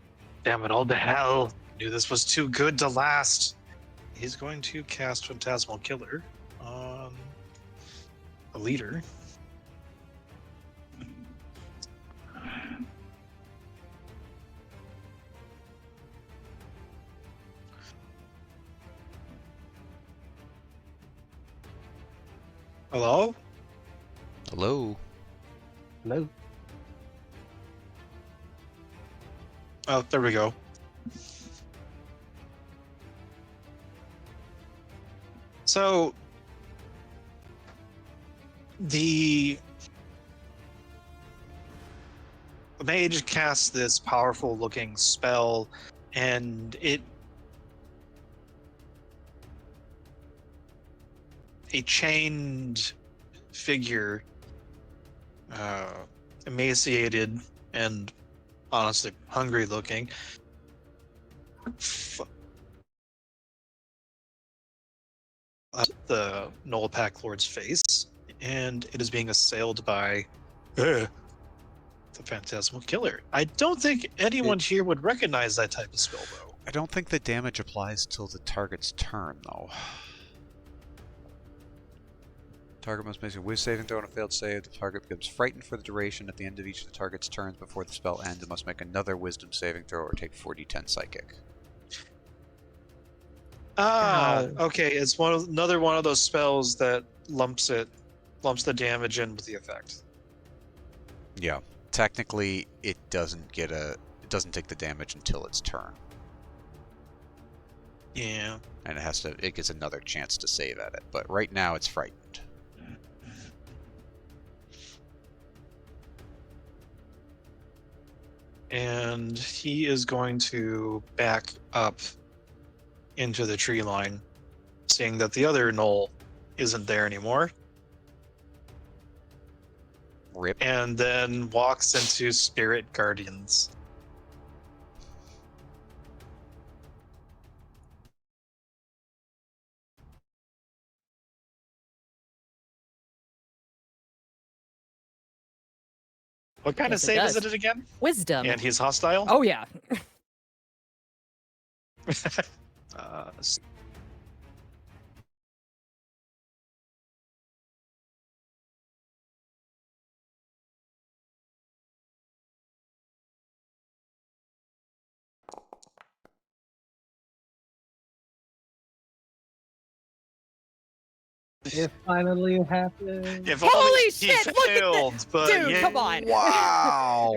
damn it all to hell. Knew this was too good to last. He's going to cast Phantasmal Killer leader. Hello? Hello. Hello. Oh, there we go. So, the mage casts this powerful looking spell, and a chained figure, emaciated and honestly hungry looking, the Noel Pack Lord's face, and it is being assailed by the Phantasmal Killer. I don't think anyone here would recognize that type of spell, though. I don't think the damage applies till the target's turn, though. Target must make a wisdom saving throw on a failed save. The target becomes frightened for the duration. At the end of each of the target's turns before the spell ends, it must make another wisdom saving throw or take 4d10 psychic. Ah, okay. It's another one of those spells that lumps the damage in with the effect. Yeah. Technically, it doesn't take the damage until its turn. Yeah. And it gets another chance to save at it. But right now it's frightened. And he is going to back up into the tree line, seeing that the other knoll isn't there anymore. Rip. And then walks into Spirit Guardians. What kind Yes, of it save is does. it again? Wisdom. And he's hostile? Oh yeah. uh, It finally happened. if Holy only he shit, look at failed, but Dude, yeah, come on. Wow!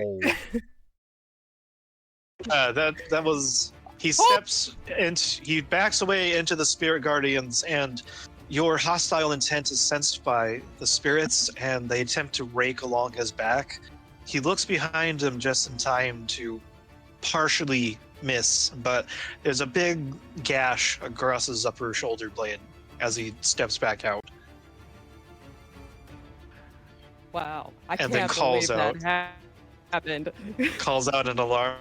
that was he steps and he backs away into the Spirit Guardians, and your hostile intent is sensed by the spirits, and they attempt to rake along his back. He looks behind him just in time to partially miss, but there's a big gash across his upper shoulder blade as he steps back out. Wow. I And then can't calls believe that happened. Calls out an alarm.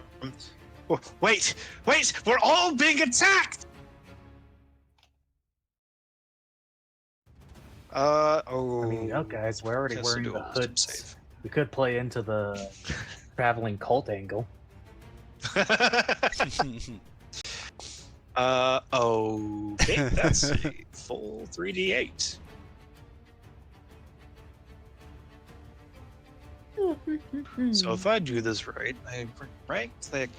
Wait! We're all being attacked! I mean, guys, we're already Has to wearing do the a wisdom hoods. save. We could play into the traveling cult angle. Okay, that's a full 3d8. So if I do this right, I right click.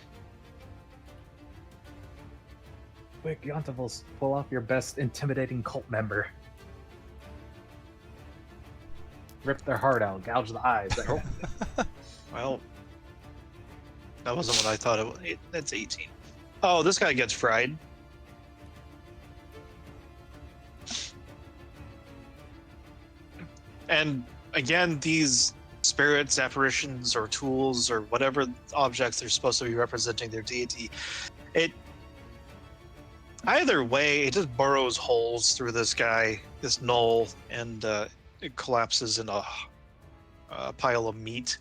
Quick, Yontavos, pull off your best intimidating cult member. Rip their heart out, gouge the eyes. Well, that wasn't what I thought it was. That's 18. Oh, this guy gets fried. And again, these spirits, apparitions, or tools, or whatever objects they're supposed to be representing their deity, either way, it just burrows holes through this guy, this knoll, and it collapses in a pile of meat.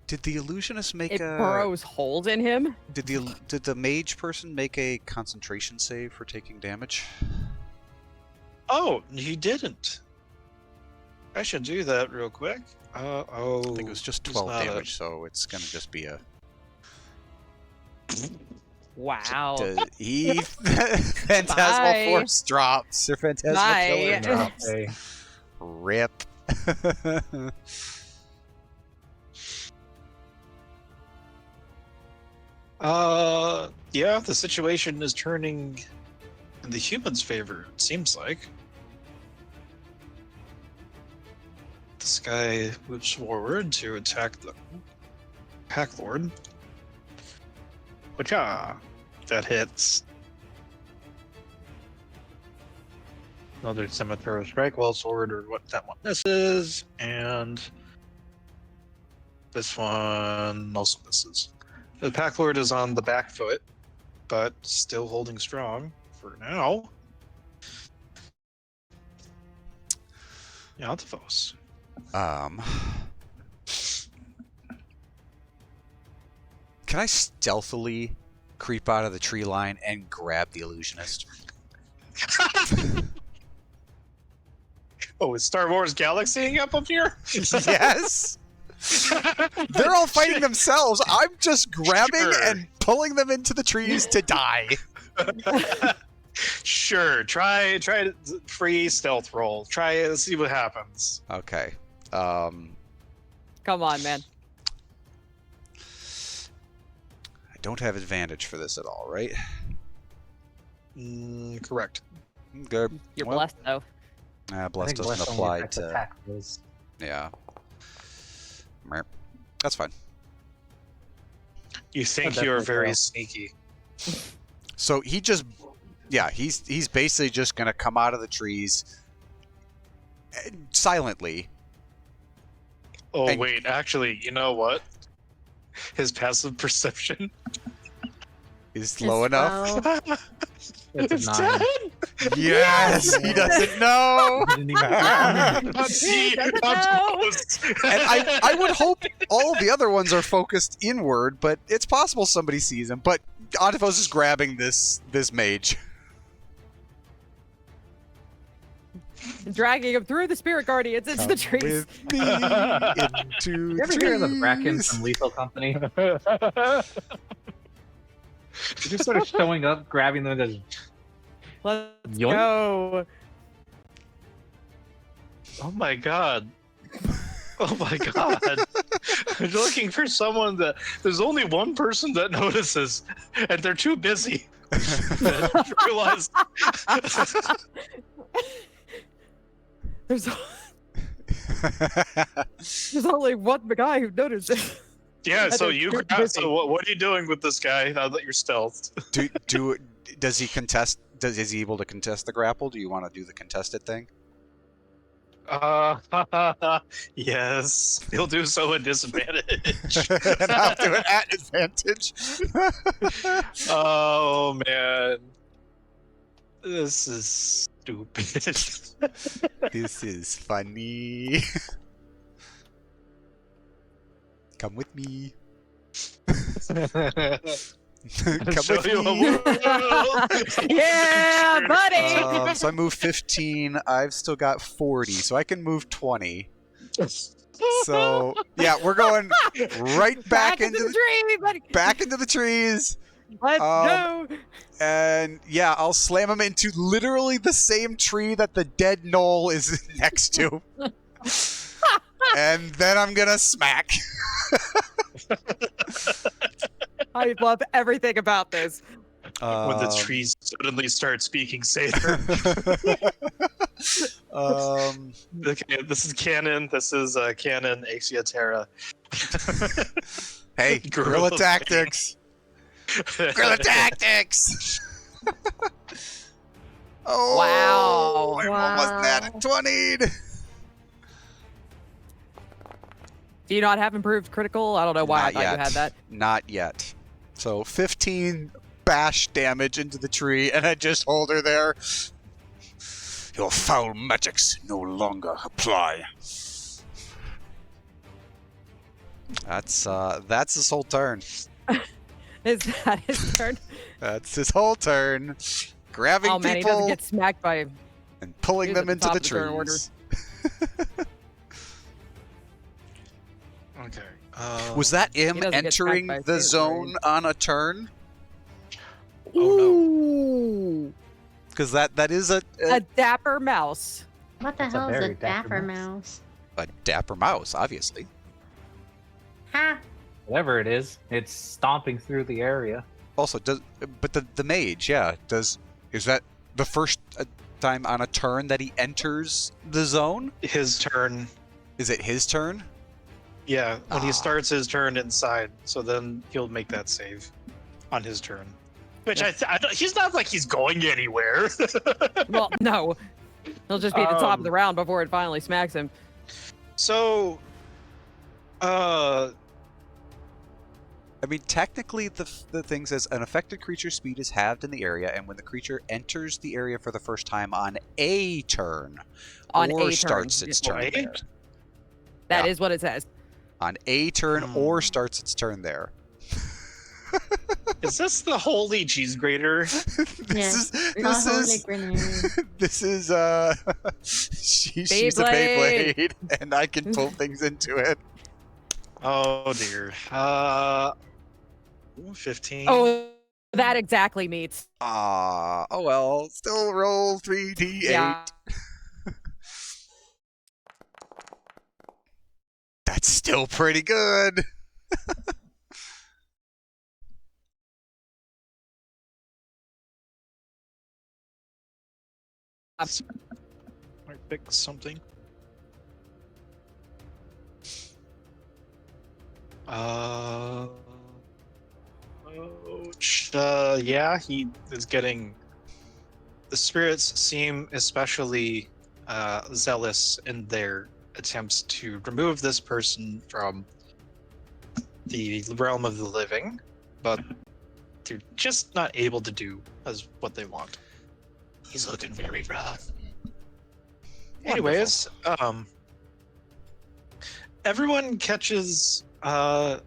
Did the illusionist make It burrows holes in him. Did the mage person make a concentration save for taking damage? Oh, he didn't. I should do that real quick. I think it was just it's 12 not damage, so it's gonna just be a. Wow. Phantasmal Bye. force drops. Or Phantasmal Bye. killer drops. Hey, Rip. Yeah, the situation is turning in the humans' favor, it seems like. This guy moves forward to attack the Pack Lord. Wacha! That hits. Another Scimitar Strike, Well Sword, or what that one misses, and this one also misses. The Pack Lord is on the back foot, but still holding strong for now. Altivos. Can I stealthily creep out of the tree line and grab the illusionist? Oh, is Star Wars Galaxy up here? Yes. They're all fighting themselves. I'm just grabbing Sure. and pulling them into the trees to die. Sure. Try to free stealth roll. Try it. See what happens. Okay. Come on, man. I don't have advantage for this at all, right? Correct. Good. You're Well, blessed though. I Bless think doesn't Bless only apply affects to. attack rolls. Yeah. Meh. That's fine. You think That you're definitely very fails. sneaky. So he just, yeah, he's basically just gonna come out of the trees silently. Oh, And- wait. Actually, you know what? His passive perception Is low enough. Well, It's a 9. 10. Yes, he doesn't know. He didn't even Doesn't know. And I would hope all the other ones are focused inward, but it's possible somebody sees him. But Ontifos is grabbing this mage. Dragging him through the spirit guardians into the Come trees. with me into You ever hear of the Bracken trees. from Lethal Company? They're just sort of showing up, grabbing them, and just Let's Yoink. go. Oh my god. Oh my god. I'm looking for someone that. There's only one person that notices, and they're too busy to realize. There's only one guy who notices. Yeah, so they're you too grab. busy. So what are you doing with this guy now that you're stealthed? Does he contest? Is he able to contest the grapple? Do you want to do the contested thing? Yes. He'll do so at disadvantage. And I'll do it at advantage. Oh man. This is stupid. This is funny. Come with me. Come Show with you me. a world. Yeah, buddy. So I moved 15. I've still got 40, so I can move 20. So yeah, we're going right back into the tree, buddy. back into the trees. Let's Um, go. And yeah, I'll slam him into literally the same tree that the dead knoll is next to. And then I'm gonna smack. I love everything about this. When the trees suddenly start speaking Sather. Okay, this is canon. This is canon Axia Terra. Hey, guerrilla tactics. Guerrilla tactics. Oh, Wow. I'm almost at 20. Do you not have improved critical? I don't know why Not I thought yet. you had that. Not yet. So 15 bash damage into the tree, and I just hold her there. Your foul magics no longer apply. That's his whole turn. Is that his turn? That's his whole turn. Grabbing Oh man, he doesn't people get smacked by. and pulling he's them at the into the top of the turn order. trees. Okay. Was that him He doesn't get smacked entering by the Sather, zone on a turn? Oh, Ooh. Because that is a A dapper mouse. what the That's a hell is very a dapper dapper mouse. mouse? A dapper mouse, obviously. Ha! Whatever it is, it's stomping through the area. Also, but the mage, yeah, is that the first time on a turn that he enters the zone? His turn. Is it his turn? Yeah, when he Ah. starts his turn inside, so then he'll make that save on his turn. Which I don't, he's not like he's going anywhere. Well, no. He'll just be at the top of the Um, round before it finally smacks him. So, I mean, technically, the thing says an affected creature's speed is halved in the area, and when the creature enters the area for the first time on a turn, On or a starts turn. its turn Right? there. That Yeah. is what it says. On a turn or Hmm. starts its turn there. is this the holy cheese grater? This Not holy is grenade. this is she's a Beyblade. Beyblade, and I can pull things into it. Oh dear. 15. Oh, that exactly meets. Oh well, still roll 3d8. Yeah. That's still pretty good. Might pick something. Ouch. Yeah, he is getting. The spirits seem especially zealous in their attempts to remove this person from the realm of the living, but they're just not able to do as what they want. He's looking very rough. Anyways, everyone catches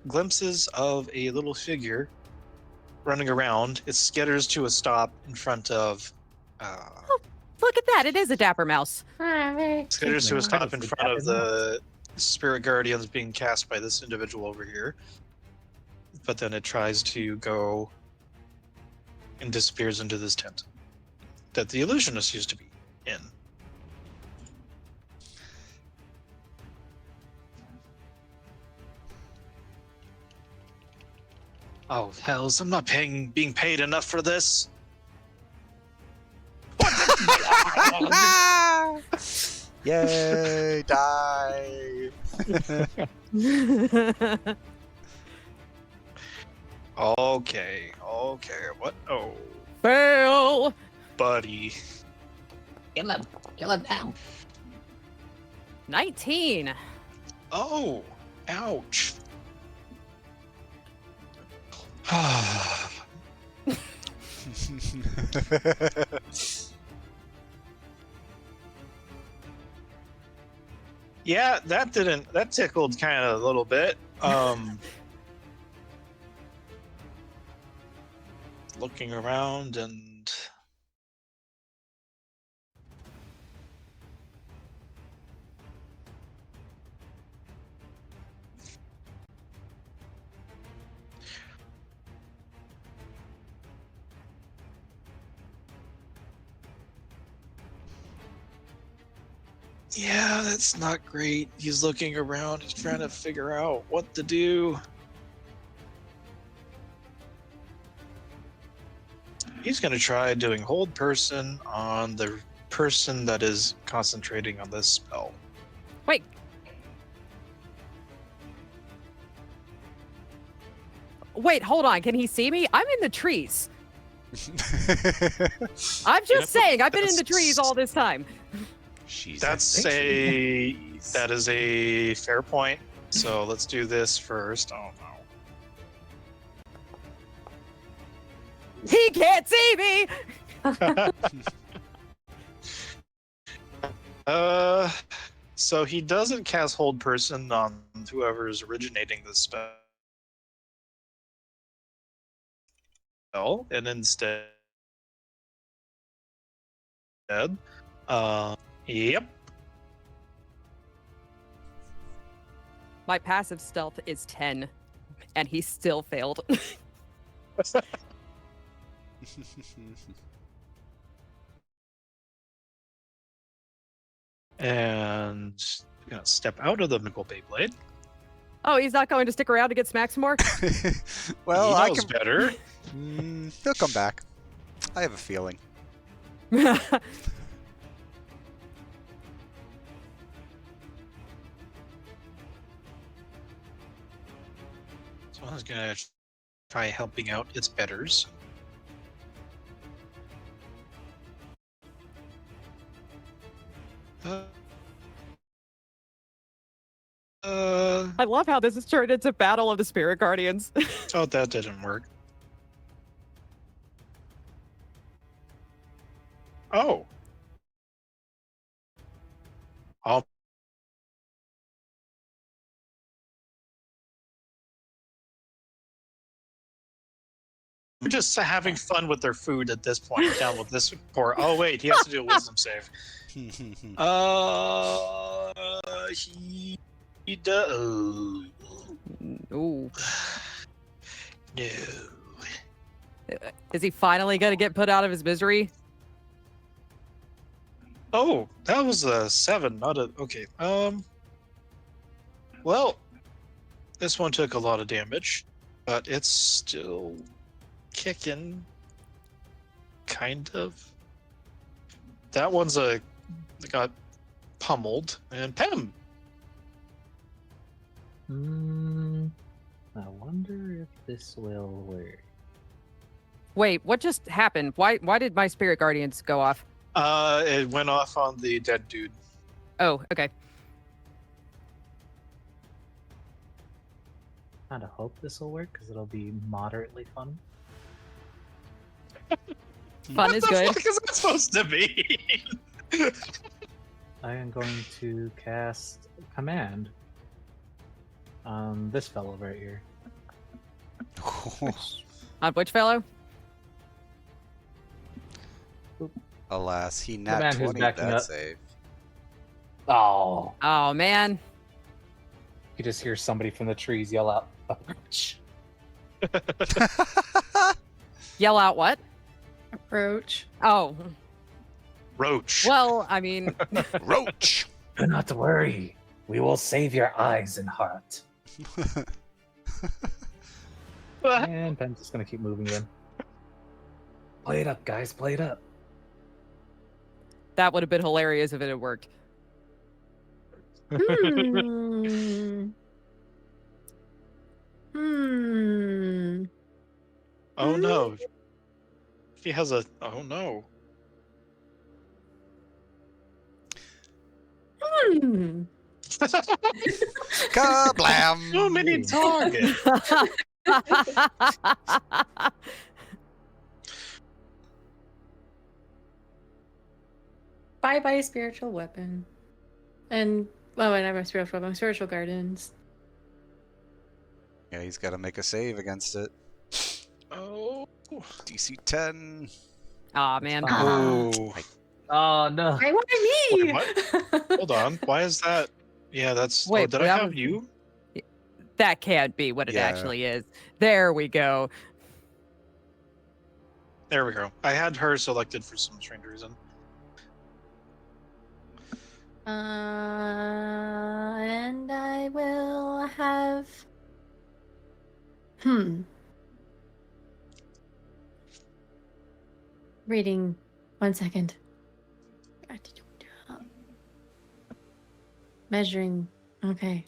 glimpses of a little figure running around. It skitters to a stop in front of. Look at that. It is a dapper mouse. Skitters to a Kind stop of in a front of dapper the spirit guardians being cast by this individual over here. But then it tries to go and disappears into this tent that the illusionist used to be in. Oh hells! I'm not being paid enough for this. Yay, die. Okay, what? Oh, Fail. buddy. Kill him now. 19. Oh, ouch. Yeah, that tickled kind of a little bit. Looking around and yeah, that's not great. He's looking around, he's trying to figure out what to do. He's going to try doing hold person on the person that is concentrating on this spell. Wait. Wait, hold on. Can he see me? I'm in the trees. I'm just saying, I've been in the trees all this time. That is a fair point. So let's do this first. Oh He can't see me. no. So he doesn't cast hold person on whoever is originating the spell, and instead, yep. My passive stealth is 10, and he still failed. And gonna step out of the nickel Beyblade. Oh, he's not going to stick around to get smacked some more? Well, he I knows can. better. He'll come back. I have a feeling. So I was gonna try helping out its betters. I love how this has turned into Battle of the Spirit Guardians. Oh, that didn't work. Oh. I'll We're just having fun with their food at this point. Down with this poor. Oh wait, he has to do a wisdom save. He does. Ooh. No. Is he finally going to get put out of his misery? Oh, that was a 7, not a. Okay. Well, this one took a lot of damage, but it's still kicking. Kind of. That one's got pummeled, and Pem. I wonder if this will work. Wait, what just happened? Why did my Spirit Guardians go off? It went off on the dead dude. Oh, okay. Kind of hope this will work because it'll be moderately fun. Fun is What the good. fuck is that supposed to be? I am going to cast Command on this fellow right here. On which fellow? Alas, he man nat who's 20 backing that up. save. Oh, Oh, man. you just hear somebody from the trees yell out, "Approach!" Yell out what? Approach. Oh, Roach. well, I mean, Roach! Do not to worry. We will save your eyes and heart. And Pem's just gonna keep moving in. Play it up, guys. Play it up. that would have been hilarious if it had worked. Hmm. Oh no. He has a. Oh no. Hmm. Kablam! So many targets. Bye bye, spiritual weapon. And, well, I never spiritual weapon, spiritual gardens. Yeah, he's got to make a save against it. Oh. DC 10. Aw, man. Oh. Oh no! Why me? Wait, Hold on. Why is that? Yeah, that's. Wait, oh, did I that have was- you? That can't be what it Yeah. actually is. There we go. There we go. I had her selected for some strange reason. And I will have. Reading. 1 second. Measuring. Okay.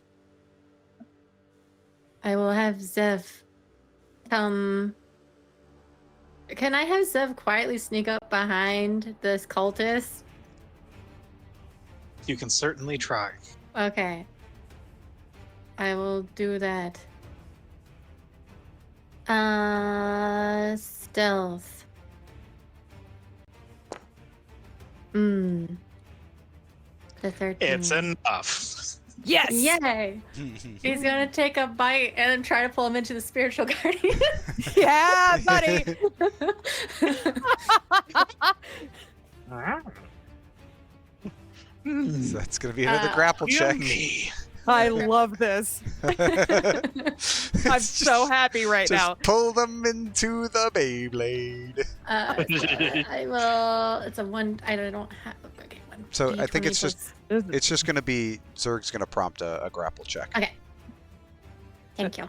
I will have Zev come. Can I have Zev quietly sneak up behind this cultist? You can certainly try. Okay. I will do that. Stealth. The 13. It's enough. Yes! Yay! He's gonna take a bite and then try to pull him into the spiritual guardian. Yeah, buddy! So that's going to be another grapple check. Yummy. I love this. I'm so happy right Just now. pull them into the Beyblade. I will. It's a 1. I don't have. Okay, 1 So I think D20 it's just plus- it's just gonna be Zerg's gonna prompt a grapple check. Okay. Thank you.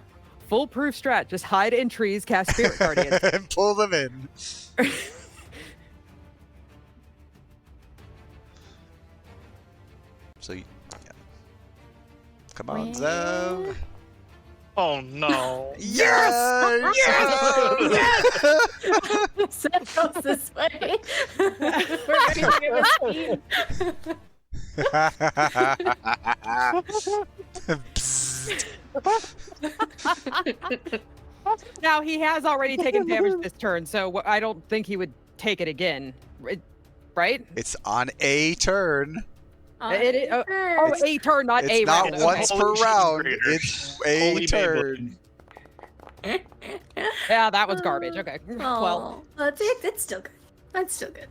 Foolproof strat. Just hide in trees, cast Spirit Guardians. And pull them in. So, yeah. Come on, Well- Zev. Oh no. Yes! Seth goes this way. We're running a team. Now he has already taken damage this turn, so I don't think he would take it again, right? It's on a turn. It- oh, Sure. a turn, not It's a not round. once Okay. per Holy shit, round. Greater. It's a Holy turn. Yeah, that was garbage. Okay. Well, It's still good. That's still good.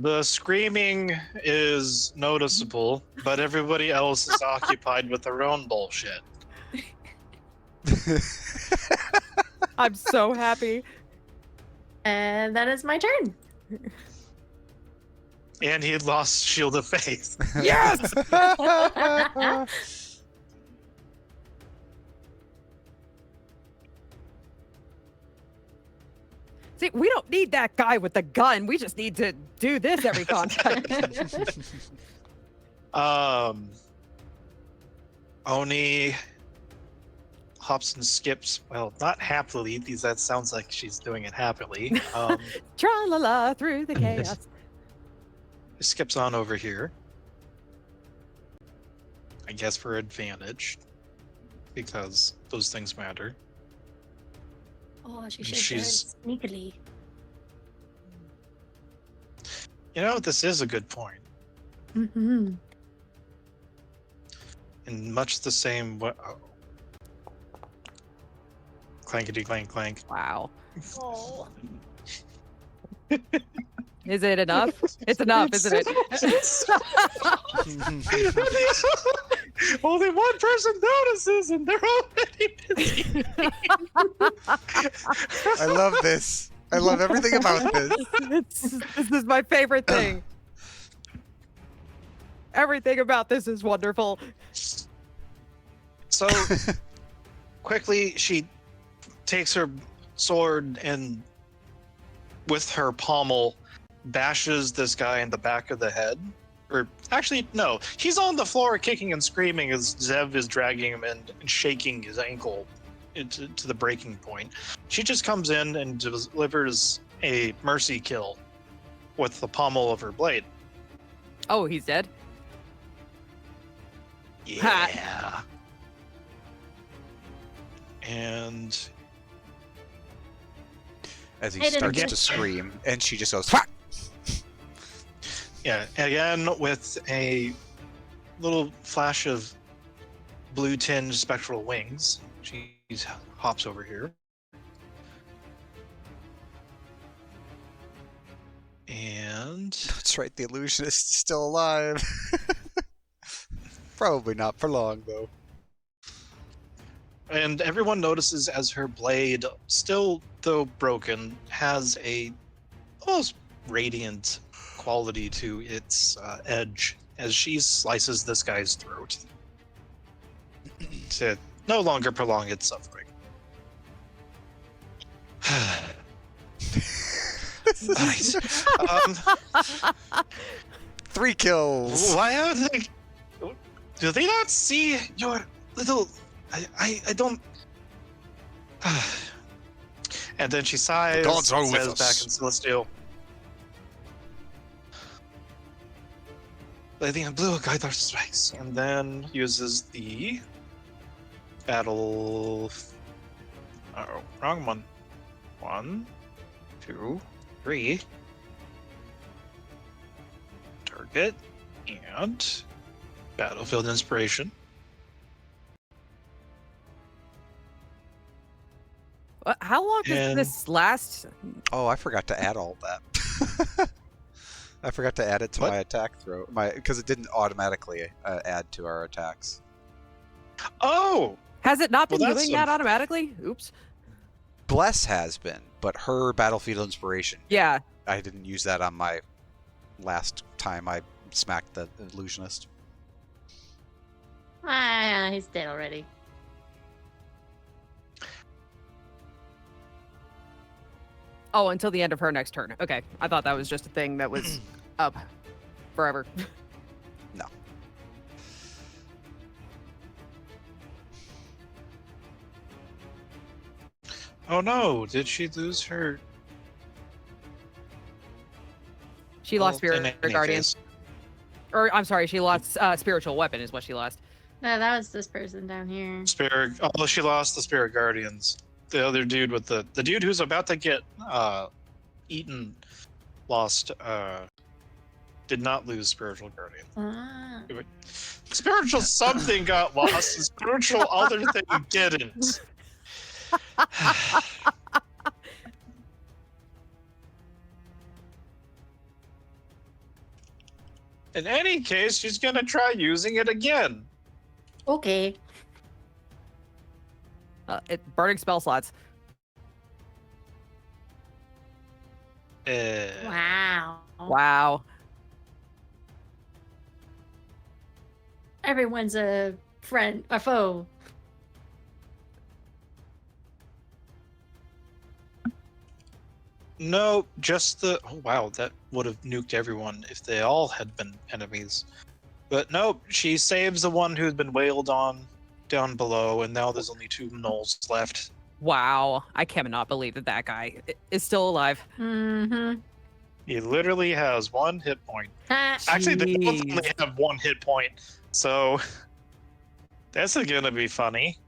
The screaming is noticeable, but everybody else is occupied with their own bullshit. I'm so happy. And that is my turn. And he had lost Shield of Faith. Yes! See, we don't need that guy with the gun. We just need to do this every contact. Oni hops and skips. Well, not happily, because that sounds like she's doing it happily. Tra-la-la through the chaos. Skips on over here. I guess for advantage, because those things matter. Oh, she And should she's- do it sneakily. You know, this is a good point. Mm-hmm. In much the same way. Oh. Clankety clank clank. Wow. Oh. Is it enough? It's enough, isn't it? Only one person notices, and they're already busy. I love this. I love everything about this. This is my favorite thing. Everything about this is wonderful. So quickly, she takes her sword and, with her pommel, bashes this guy in the back of the head. Or actually, no, he's on the floor kicking and screaming as Zev is dragging him and shaking his ankle to the breaking point. She just comes in and delivers a mercy kill with the pommel of her blade. Oh, he's dead? Yeah. And As he I didn't starts get to it. scream, and she just goes, "Fuck!" yeah, again with a little flash of blue tinged spectral wings, she hops over here. And That's right, the illusionist is still alive. Probably not for long, though. everyone notices as her blade, still though broken, has a almost radiant quality to its edge as she slices this guy's throat to no longer prolong its suffering. Nice. 3 kills. Why are they? Do they not see your little? I don't. And then she sighs. The gods are and with says us. back in Celestial. Lady in blue, guide our strikes, and then uses the battle. Oh, wrong one. 1, 2, 3. Target and battlefield inspiration. How long does And- this last? Oh, I forgot to add all that. I forgot to add it to What? my attack throw, because it didn't automatically add to our attacks. Oh, Has it not been Well, that's doing that automatically? Oops. Bless has been, but her battlefield inspiration, Yeah. I didn't use that on my last time I smack the illusionist. Ah, he's dead already. Oh, until the end of her next turn. Okay, I thought that was just a thing that was up forever. No. Oh no! Did she lose her? She Well, lost Spirit in any Guardian. case. Or, I'm sorry, she lost Spiritual Weapon is what she lost. No, that was this person down here. Spirit. Oh, she lost the Spirit Guardians. The other dude with the dude who's about to get eaten, lost. Did not lose Spiritual Guardian. Ah. Spiritual something got lost. And spiritual other thing didn't. In any case, she's gonna try using it again. Okay. Burning spell slots. Wow. Wow. Everyone's a friend, a foe. No, just the. Oh wow, that would have nuked everyone if they all had been enemies. But nope, she saves the one who'd been wailed on down below, and now there's only 2 gnolls left. Wow. I cannot believe that that guy is still alive. Mm-hmm. He literally has 1 hit point. Actually, they both Jeez. only have 1 hit point, so that's gonna be funny.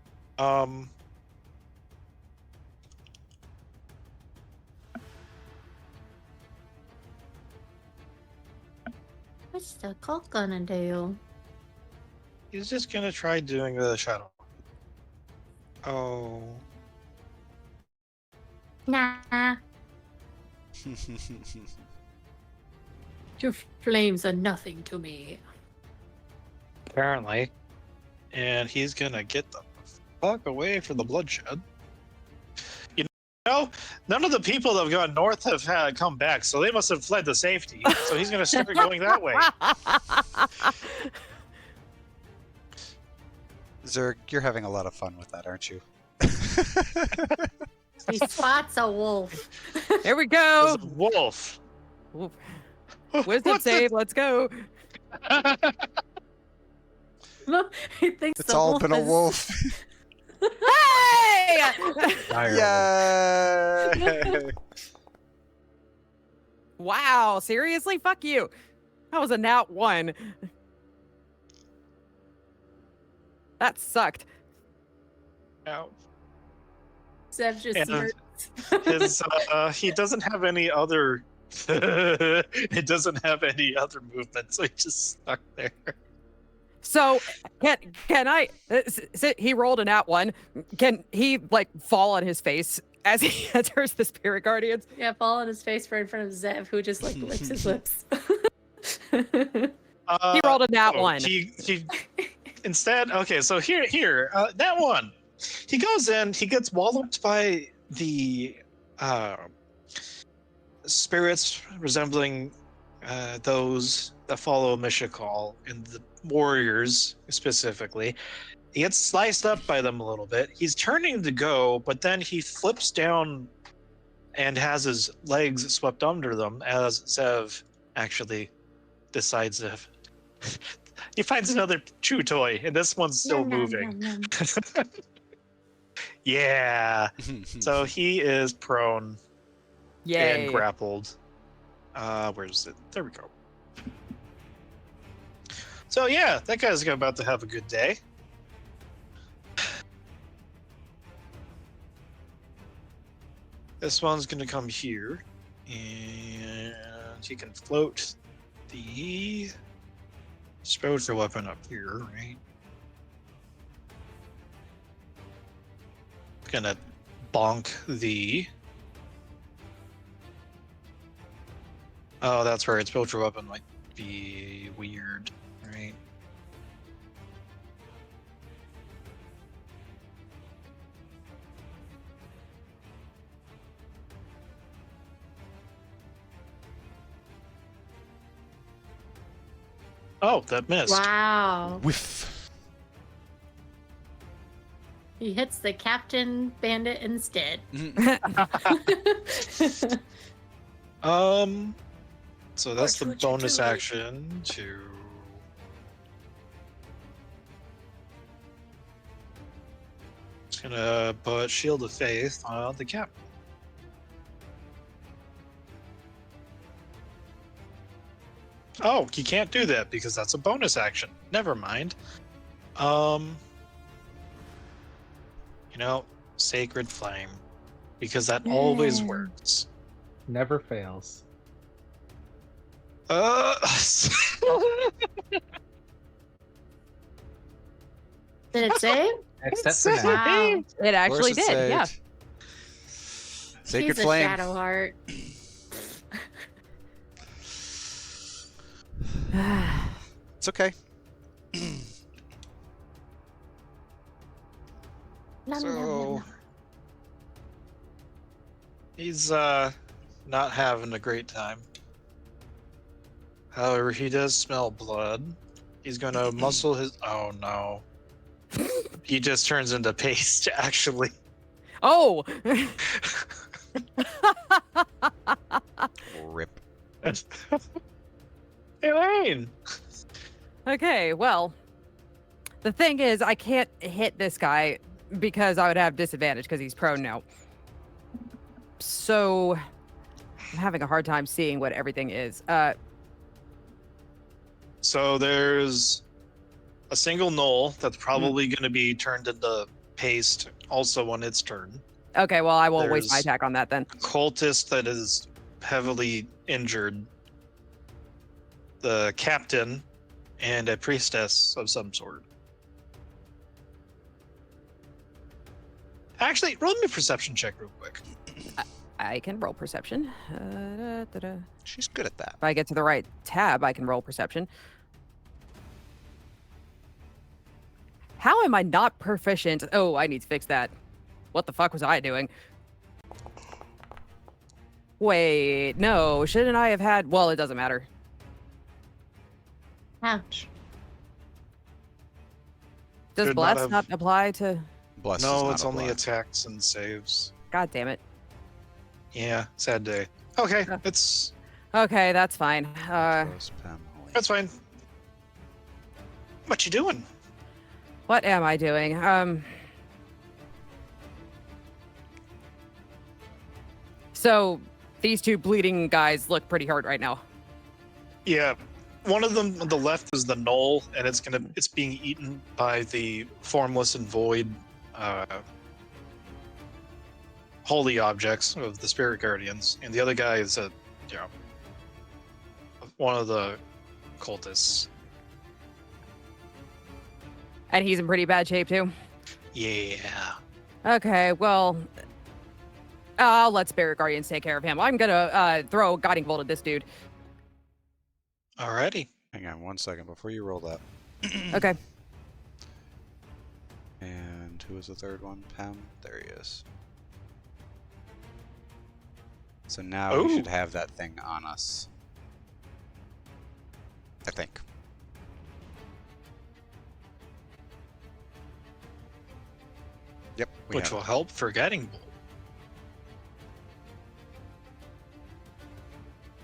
What's the cock gonna do? He's just gonna try doing the shadow. Oh. Nah. Your flames are nothing to me. Apparently. And he's gonna get the fuck away from the bloodshed. You know, none of the people that have gone north have come back, so they must have fled to safety. So he's gonna start going that way. Zerg, you're having a lot of fun with that, aren't you? He spots a wolf. Here we There's go. a wolf. Ooh. Wisdom What the- save. Let's go. Look, he thinks It's the all wolf been a is... wolf. Hey! Yay! Wow. Seriously? Fuck you. That was a nat 1. That sucked. Ow. Zev just And smirks. his he doesn't have any other it doesn't have any other movement, so he just stuck there. So can I? He rolled a nat 1. Can he like fall on his face as he enters the Spirit Guardians? Yeah, fall on his face right in front of Zev, who just like licks his lips. He rolled a nat 1. He instead, okay, so here, that one. He goes in, he gets walloped by the spirits resembling those that follow Mishakal and the warriors specifically. He gets sliced up by them a little bit. He's turning to go, but then he flips down and has his legs swept under them as Zev actually decides to. He finds another chew toy, and this one's still Nom, nom, moving. nom, nom. Yeah. So he is prone Yay. and grappled. Where's it? There we go. So yeah, that guy's about to have a good day. This one's gonna come here, and he can float the spiritual weapon up here, right? Gonna bonk the. Oh, that's right. Spiritual weapon might be weird, right? Oh, that missed. Wow. Whiff. He hits the captain bandit instead. So that's the What would you bonus do? action to. It's gonna put Shield of Faith on the cap. Oh, you can't do that because that's a bonus action. Never mind. Sacred Flame. Because that always Yeah. works. Never fails. Did it save? Except for now. Wow. It actually Of course did. it Yeah. saved. Sacred He's Flame. a shadow heart. It's okay. Nom, nom, nom, So nom. he's not having a great time. However, he does smell blood. He's gonna muscle his. Oh no! He just turns into paste. Actually, Oh. Rip. Elaine. Okay, well, the thing is, I can't hit this guy because I would have disadvantage because he's prone now. So I'm having a hard time seeing what everything is. So there's a single knoll that's probably going to be turned into paste also on its turn. Okay, well, I won't waste my There's- attack on that then. Cultist that is heavily injured. The captain and a priestess of some sort. Actually, roll me a perception check real quick. I can roll perception. If She's good at that. I get to the right tab, I can roll perception. How am I not proficient? Oh, I need to fix that. What the fuck was I doing? Wait, no, shouldn't I have had... Well, it doesn't matter. Ouch. Does Should not Bless have- not apply to... Bless does No, not it's only apply. attacks and saves. God damn it. Yeah, sad day. Okay, Yeah. it's Okay, that's fine. Close, Pam, Elaine. that's fine. What you doing? What am I doing? So these two bleeding guys look pretty hurt right now. Yeah, one of them on the left is the knoll, and it's being eaten by the formless and void holy objects of the spirit guardians, and the other guy is one of the cultists. And he's in pretty bad shape too. Yeah. Okay, well, I'll let Spirit Guardians take care of him. I'm gonna throw a guiding bolt at this dude. Alrighty. Hang on 1 second before you roll that. Okay. And who was the third one? Pam? There he is. So now we Ooh. should have that thing on us. I think. Yep. We Which have will help for guiding bolt.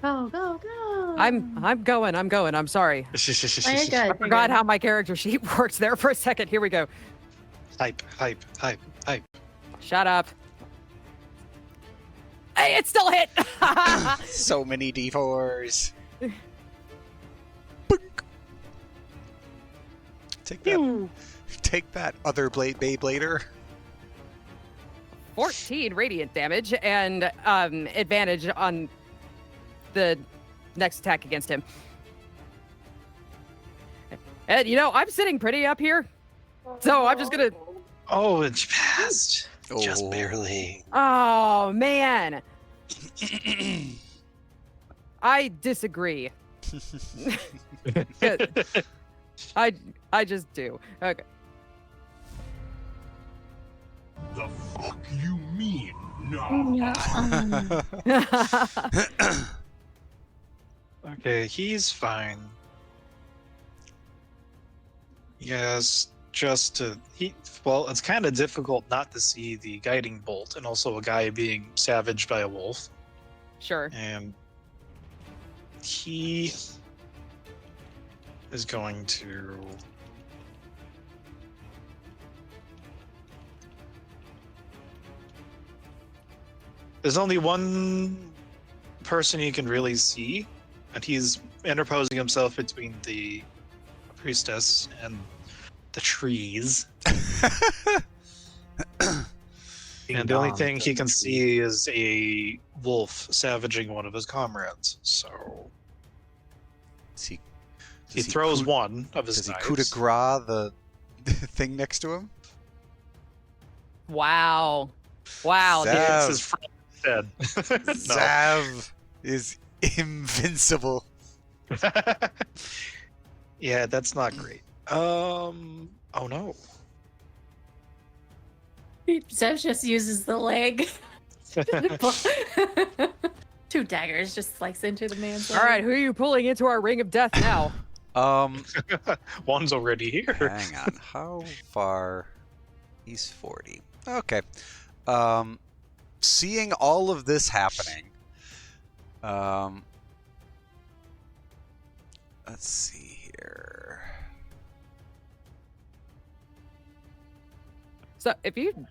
Go, go, go. I'm going. I'm sorry. Oh, you're good. I you're forgot good. how my character sheet works there for a second. Here we go. Hype, hype, hype, hype. Shut up. Hey, it still hit. so many D4s. Take that. Take that, other Beyblader. 14 radiant damage and advantage on the next attack against him. And I'm sitting pretty up here, so I'm just gonna. Oh, it's passed. Oh. Just barely. Oh man, I disagree. I just do. Okay. The fuck you mean? No. Yeah, Okay, he's fine. Yes, just to well, it's kind of difficult not to see the guiding bolt and also a guy being savaged by a wolf. Sure. And he is going to there's only one person you can really see, and he's interposing himself between the priestess and the trees. And the only thing he can see is a wolf savaging one of his comrades. So he throws one of his Does he knives. coup de grace the thing next to him? Wow. Wow, dude. It's his friend dead. No. Zav is invincible. Yeah, that's not great. Oh no. Zev just uses the leg. 2 daggers just slice into the man's leg. All right, who are you pulling into our ring of death now? One's already here. Hang on. How far? He's 40. Okay. Seeing all of this happening, let's see here. So if you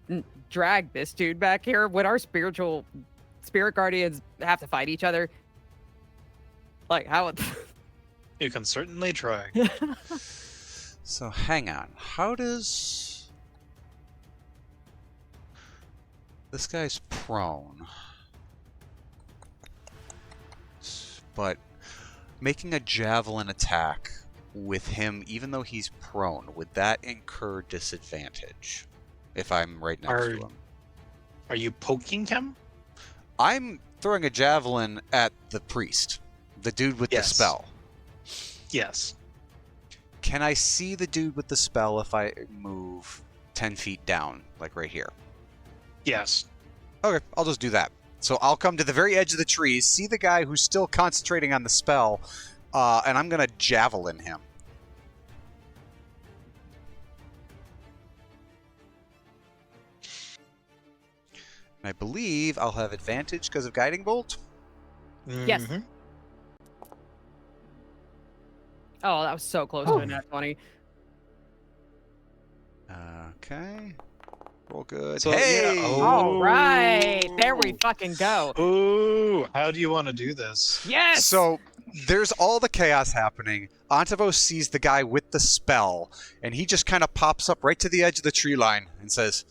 drag this dude back here, would our spirit guardians have to fight each other? Like, how would... You can certainly try. So hang on. How does this guy's prone? But making a javelin attack with him, even though he's prone, would that incur disadvantage? If I'm right next to him. Are you poking him? I'm throwing a javelin at the priest, the dude with the spell. Yes. Can I see the dude with the spell if I move 10 feet down, like right here? Yes. Okay, I'll just do that. So I'll come to the very edge of the trees, see the guy who's still concentrating on the spell, and I'm going to javelin him. And I believe I'll have advantage because of Guiding Bolt. Yes. Mhm. Oh, that was so close to a nat 20. Okay. Roll good. So, hey! yeah, All right. There we fucking go. Ooh, how do you want to do this? Yes! So there's all the chaos happening. Antavos sees the guy with the spell, and he just kind of pops up right to the edge of the tree line and says,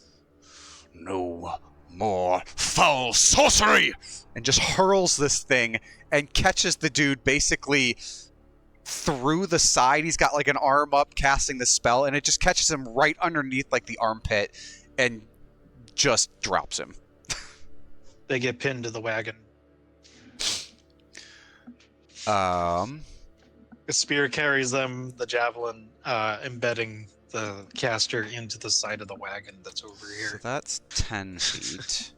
"No more foul sorcery!" and just hurls this thing and catches the dude basically through the side. He's got like an arm up casting the spell, and it just catches him right underneath like the armpit and just drops him. They get pinned to the wagon. The spear carries them, the javelin embedding the caster into the side of the wagon that's over So here. that's 10 feet.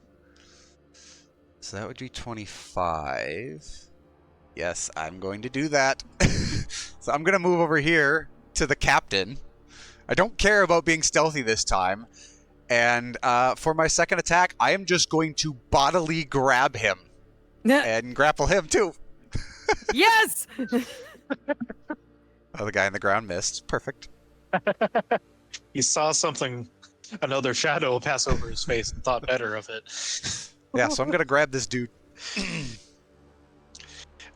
So that would be 25. Yes, I'm going to do that. So I'm going to move over here to the captain. I don't care about being stealthy this time. And for my second attack, I am just going to bodily grab him. And grapple him too. Yes! Oh, the guy on the ground missed. Perfect. He saw something, another shadow pass over his face and thought better of it. Yeah, so I'm going to grab this dude.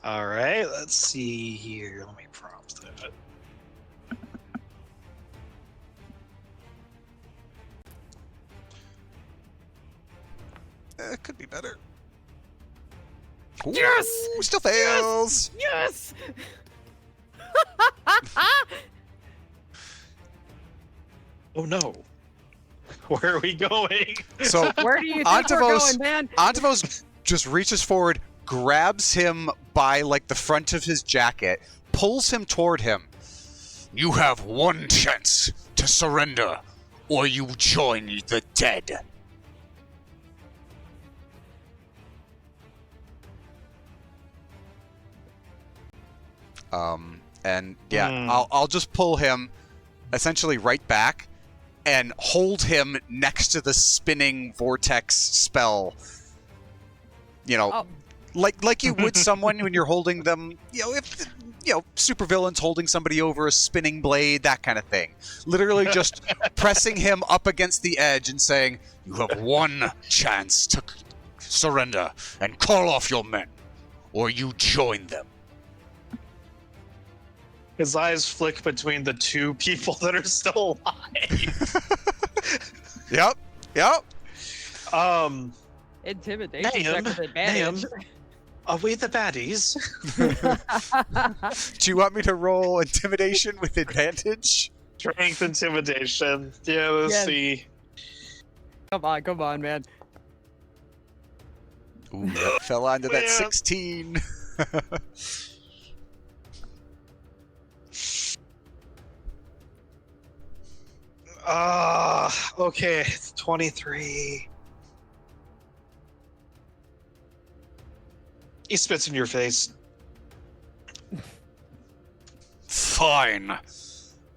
All right, let's see here. Let me prompt that. It could be better. Ooh, Yes! Still fails! Yes! Oh no. Where are we going? So Where do you think we're going, man? Antavos just reaches forward, grabs him by like the front of his jacket, pulls him toward him. You have one chance to surrender, or you join the dead. And yeah, I'll just pull him essentially right back and hold him next to the spinning vortex spell. You know, Oh. like you would someone when you're holding them. You know, if supervillains holding somebody over a spinning blade, that kind of thing. Literally just pressing him up against the edge and saying, "You have one chance to surrender and call off your men, or you join them." His eyes flick between the two people that are still alive. Yep. Intimidation check Ma'am, with advantage. Are we the baddies? Do you want me to roll intimidation with advantage? Strength intimidation. Yeah, let's Yes. see. Come on, man. Ooh, that fell onto that Man. 16. Okay, 23. He spits in your face. Fine.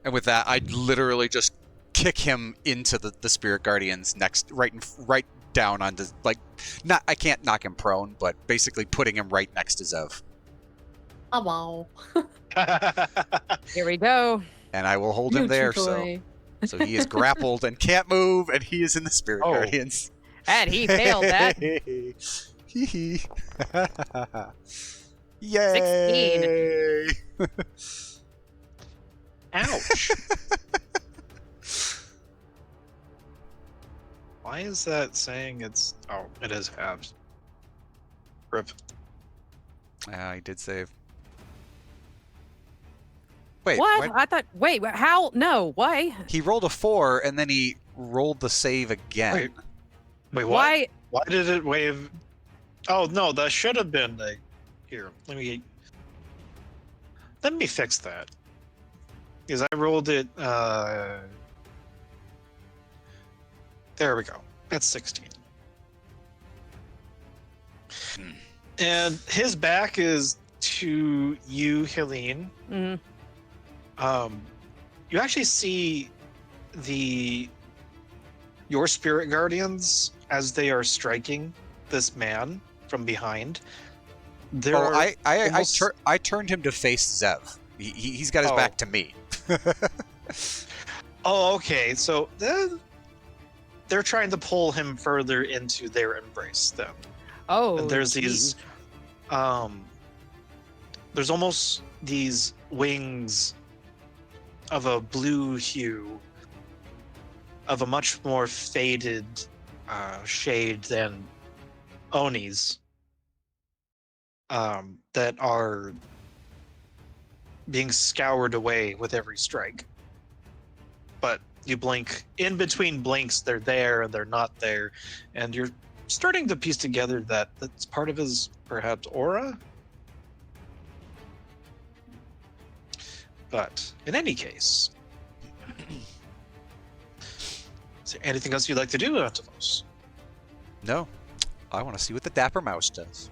And with that, I'd literally just kick him into the Spirit Guardian's next, right down onto, like, not, I can't knock him prone, but basically putting him right next to Zev. Oh, wow. Here we go. And I will hold him there, so he is grappled and can't move, and he is in the Spirit Oh. Guardians. And he failed that. Hee. Yay! 16. Ouch. Why is that saying it's... Oh, it is halves. Rip. He did save. Wait, What? I thought. Wait. How? No. Why? He rolled a 4, and then he rolled the save again. Wait, what? Why? Why did it wave? Oh no, that should have been like. Here, let me fix that. Because I rolled it. There we go. That's 16. And his back is to you, Helene. Mhm. You actually see your spirit guardians as they are striking this man from behind. I turned him to face Zev. He's got his Oh. back to me. Oh, okay. So they're trying to pull him further into their embrace. Then Oh. and there's geez. these, there's almost these wings of a blue hue, of a much more faded shade than Oni's, that are being scoured away with every strike. But you blink, in between blinks, they're there and they're not there, and you're starting to piece together that that's part of his, perhaps, aura? But, in any case, is there anything else you'd like to do, Antivos? No, I want to see what the Dapper Mouse does.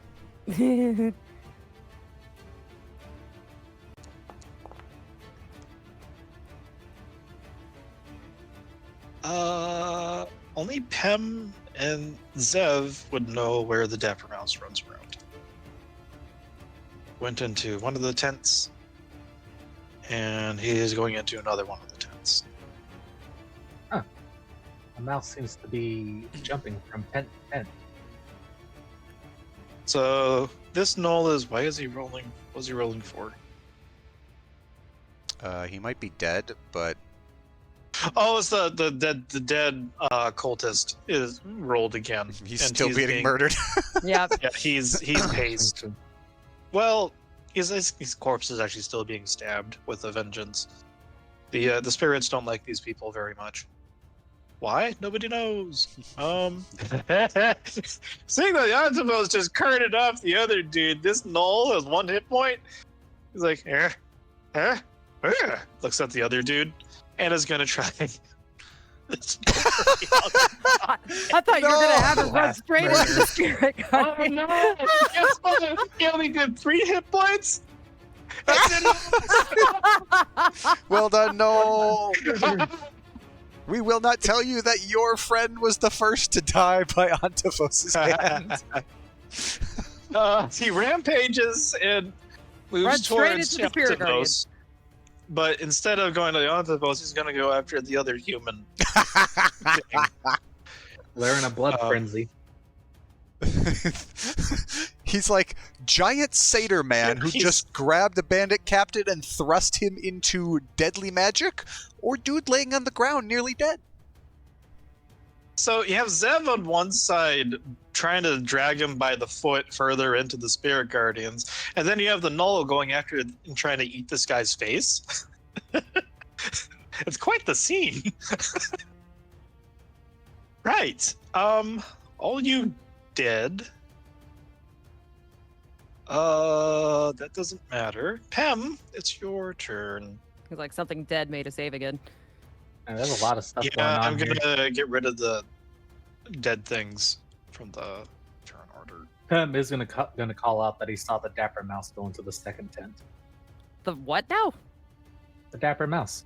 Only Pem and Zev would know where the Dapper Mouse runs around. Went into one of the tents, and he is going into another one of the tents. The mouse seems to be jumping from tent to tent. So this Knoll is, why is he rolling? What was he rolling for? He might be dead, but Oh, it's the dead cultist is rolled again. he's and still being murdered. Yeah. Yeah, he's paced. Well, his corpse is actually still being stabbed with a vengeance. The spirits don't like these people very much. Why? Nobody knows. Seeing that the Antivos just curted off the other dude, this Knoll has 1 hit point. He's like, looks at the other dude and is gonna try. I thought you were gonna have it run straight into the spirit guardian. Guess what? He only did 3 hit points. Well done, no. We will not tell you that your friend was the first to die by Antivos' hand. He rampages and moves Run straight towards into the Spirit Guardian. Antivos, but instead of going to Antivos, he's going to go after the other human. They're in a blood frenzy. He's like giant satyr man who He's- just grabbed a bandit captain and thrust him into deadly magic, or dude laying on the ground nearly dead. So you have Zev on one side trying to drag him by the foot further into the Spirit Guardians, and then you have the Null going after it and trying to eat this guy's face. It's quite the scene. Right. All you did. That doesn't matter. Pem, it's your turn. He's like, something dead made a save again. And there's a lot of stuff going Yeah, on I'm here. gonna get rid of the dead things from the turn order. Pem is gonna call out that he saw the Dapper Mouse go into the second tent. The what now? The Dapper Mouse.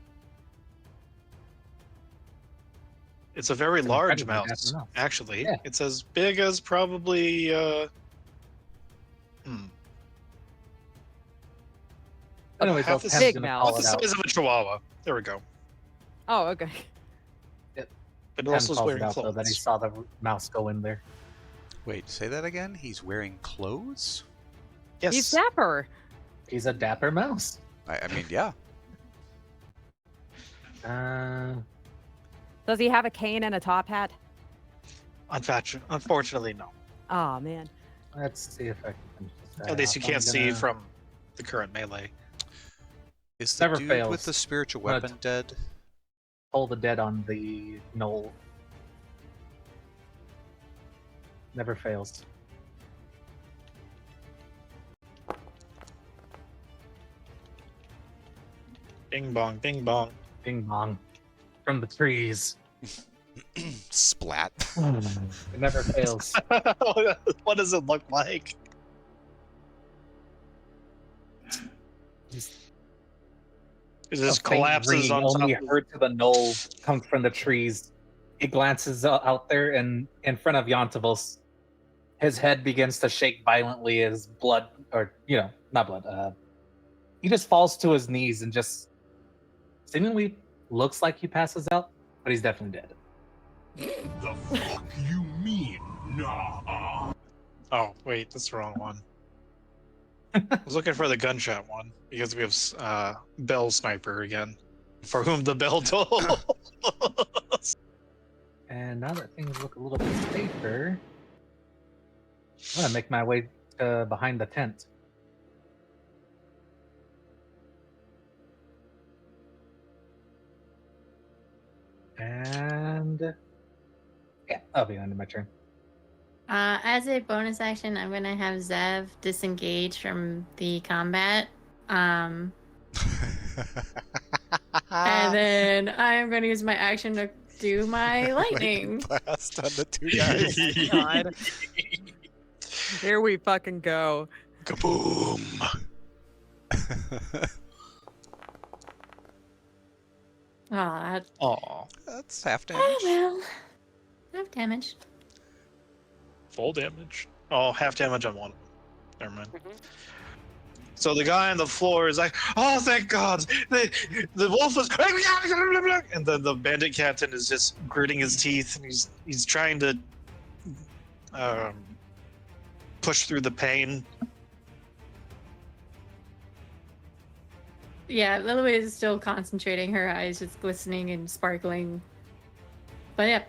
It's a very It's an large incredibly mouse, dapper mouse. actually. Yeah. It's as big as probably Anyways, half though, the Pem's big gonna mouse. call about the it out. size of a chihuahua. There we go. Oh, okay. But Pem also is calls it wearing out, though, that he clothes. saw the mouse go in there. Wait, say that again? He's wearing clothes? Yes. He's dapper. He's a Dapper Mouse. I mean, yeah. Does he have a cane and a top hat? Unfortunately, no. Oh man. Let's see if I can finish this guy At least you off. can't I'm see gonna from the current melee. Is the Never dude fails. with the spiritual But- weapon dead? pull the dead on the knoll. Never fails. Bing bong, bing bong. Bing bong. From the trees. Splat. It never fails. What does it look like? It just A faint collapses ringing on top only of heard to the knoll comes from the trees. He glances out there and in front of Yontavos. His head begins to shake violently as blood, or, not blood. He just falls to his knees and just seemingly looks like he passes out, but he's definitely dead. The fuck you mean, nah? Oh, wait, that's the wrong one. I was looking for the gunshot one because we have Bell Sniper again, for whom the bell tolls. And now that things look a little bit safer, I'm gonna make my way behind the tent. And yeah, that'll be the end of my turn. As a bonus action, I'm gonna have Zev disengage from the combat. And then I'm gonna use my action to do my lightning. Blast on the two guys. God. Here we fucking go. Kaboom! Aw, Aw, That's half damage. oh well. Enough damage. full damage. Oh, half damage on one. Never mind. So the guy on the floor is like, "Oh, thank God!" The wolf was, and then the bandit captain is just gritting his teeth, and he's trying to push through the pain. Yeah, Lily is still concentrating, her eyes just glistening and sparkling. But yeah.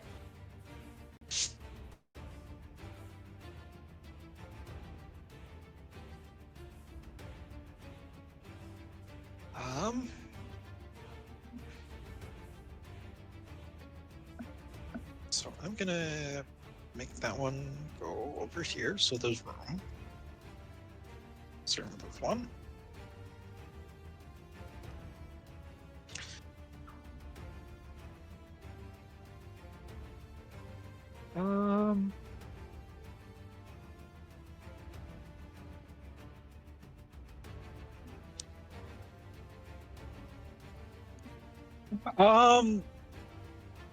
So I'm gonna make that one go over here, so there's room. Start with this one.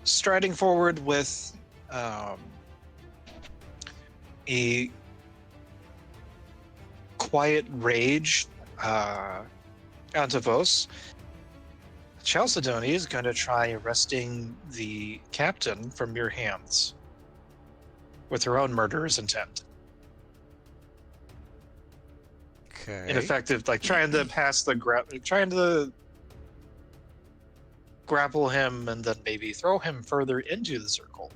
Striding forward with a quiet rage, Antavos, Chalcedony is going to try arresting the captain from your hands with her own murderous intent. Okay. Ineffective, like trying to pass the trying to grapple him and then maybe throw him further into the circle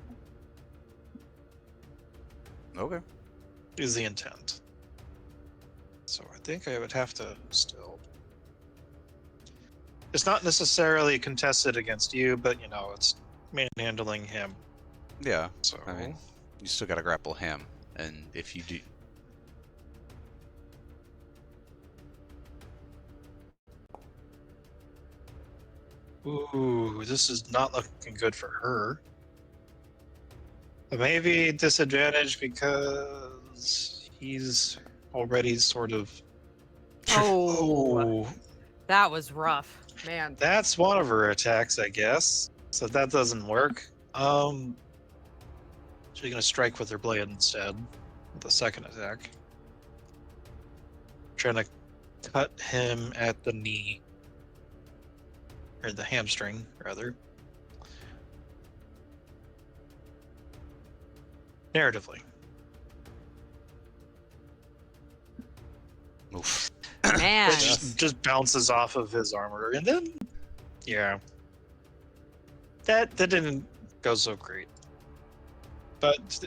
Okay. is the intent. So I think I would have to still. It's not necessarily contested against you, but you know, it's manhandling him. Yeah. So I mean, you still got to grapple him, and if you do, ooh, this is not looking good for her. Maybe disadvantage because he's already sort of. Oh, that was rough, man. That's one of her attacks, I guess. So that doesn't work. She's gonna strike with her blade instead. The second attack. Trying to cut him at the knee. Or the hamstring, rather. Narratively. oof. Man. Which just bounces off of his armor. And then, yeah. That didn't go so great. But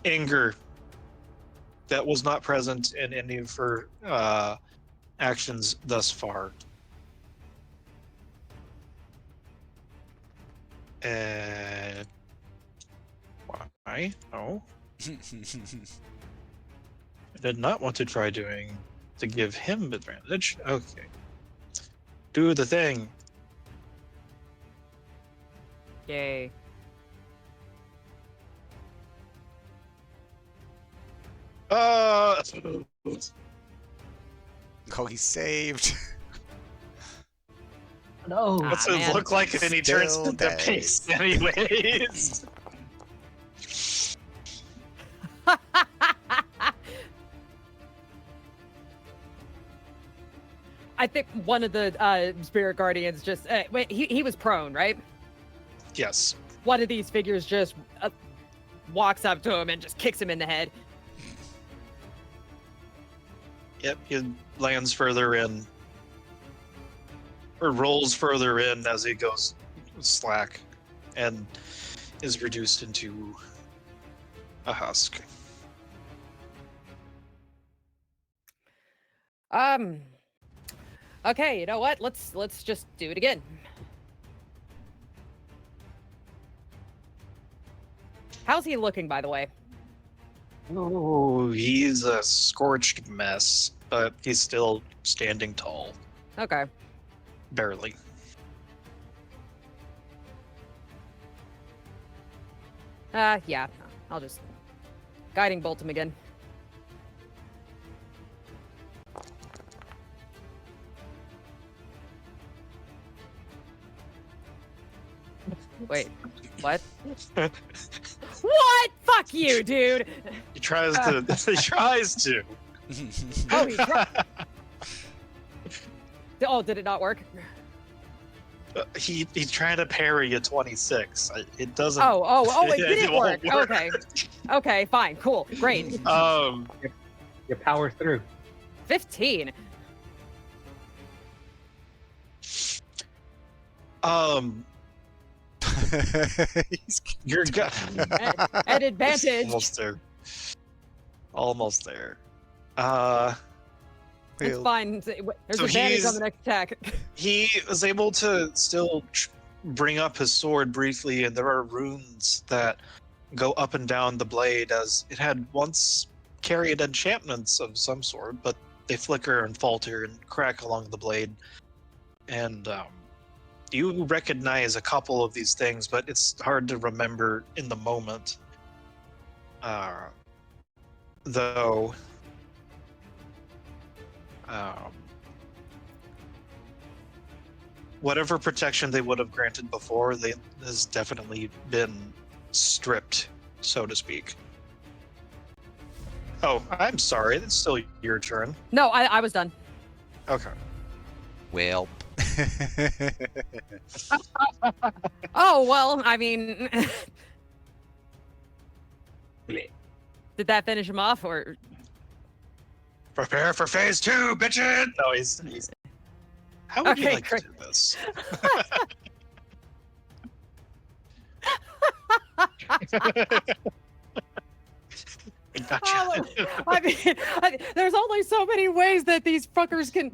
anger that was not present in any of her actions thus far. And why? No. I did not want to try to give him advantage. Okay. Do the thing. Yay. Uh Oh, he's saved. No. What's it man. look like? And he turns Still to the dead. pace anyways. I think one of the spirit guardians just wait. He was prone, right? Yes. One of these figures just walks up to him and just kicks him in the head. Yep, he lands further in. Or rolls further in as he goes slack. And is reduced into a husk. Okay, you know what? Let's just do it again. How's he looking, by the way? Oh, he's a scorched mess, but he's still standing tall. Okay. Barely. Yeah. I'll just guiding bolt him again. Wait, what? What? Fuck you, dude. He tries to. He tries to. Oh, he tried. Oh, did it not work? He's trying to parry a 26. It doesn't. Oh, it it didn't won't work. work. Okay, fine, cool, great. You power through. 15. He's You're good. At advantage. Almost there. Almost there. It's Well, fine. There's so advantage on he's- the next attack. He was able to still bring up his sword briefly, and there are runes that go up and down the blade as it had once carried enchantments of some sort, but they flicker and falter and crack along the blade. And you recognize a couple of these things, but it's hard to remember in the moment. Though whatever protection they would have granted before, they has definitely been stripped, so to speak. Oh, I'm sorry. It's still your turn. No, I was done. Okay. Well. Oh, well, I mean... Did that finish him off, or... Prepare for phase 2, bitchin'! No, he's... How would you Okay, like great. to do this? Gotcha. Oh, I mean, there's only so many ways that these fuckers can...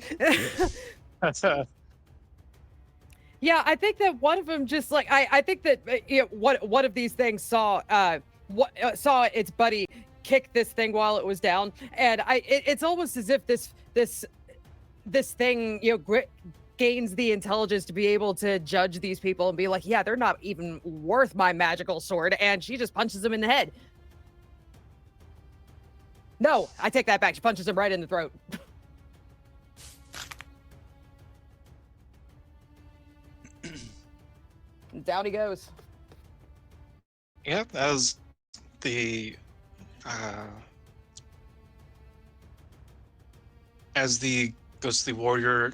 Yeah, I think that one of them just like I think that one of these things saw saw its buddy kick this thing while it was down, and it's almost as if this thing gains the intelligence to be able to judge these people and be like, yeah, they're not even worth my magical sword, and she just punches them in the head. No, I take that back. She punches him right in the throat. Down he goes. Yeah, as the ghostly warrior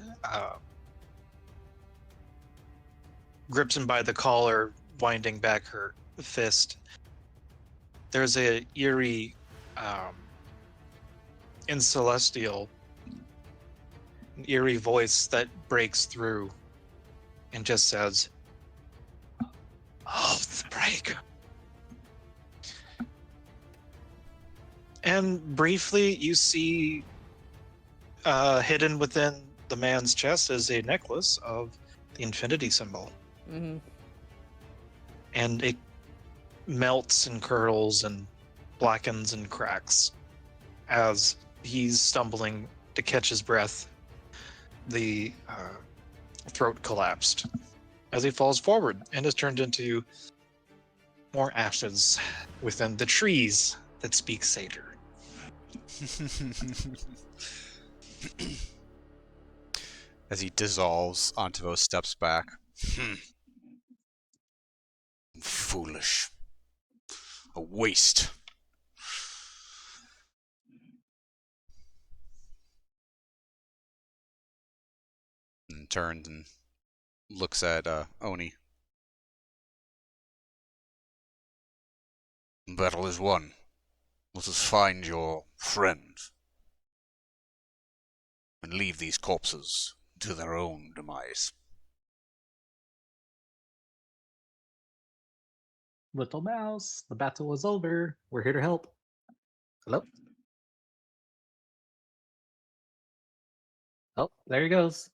grips him by the collar, winding back her fist, there's a eerie in Celestial, an eerie voice that breaks through and just says, "Oh, the break." And briefly, you see hidden within the man's chest is a necklace of the infinity symbol. Mm-hmm. And it melts and curdles and blackens and cracks as he's stumbling to catch his breath. The throat collapsed as he falls forward and is turned into more ashes within the trees that speak Seder. As he dissolves, Antivos steps back. Foolish. A waste. And turns and looks at Oni. Battle is won. Let us find your friend and leave these corpses to their own demise. Little mouse, the battle is over. We're here to help. Hello? Oh, there he goes.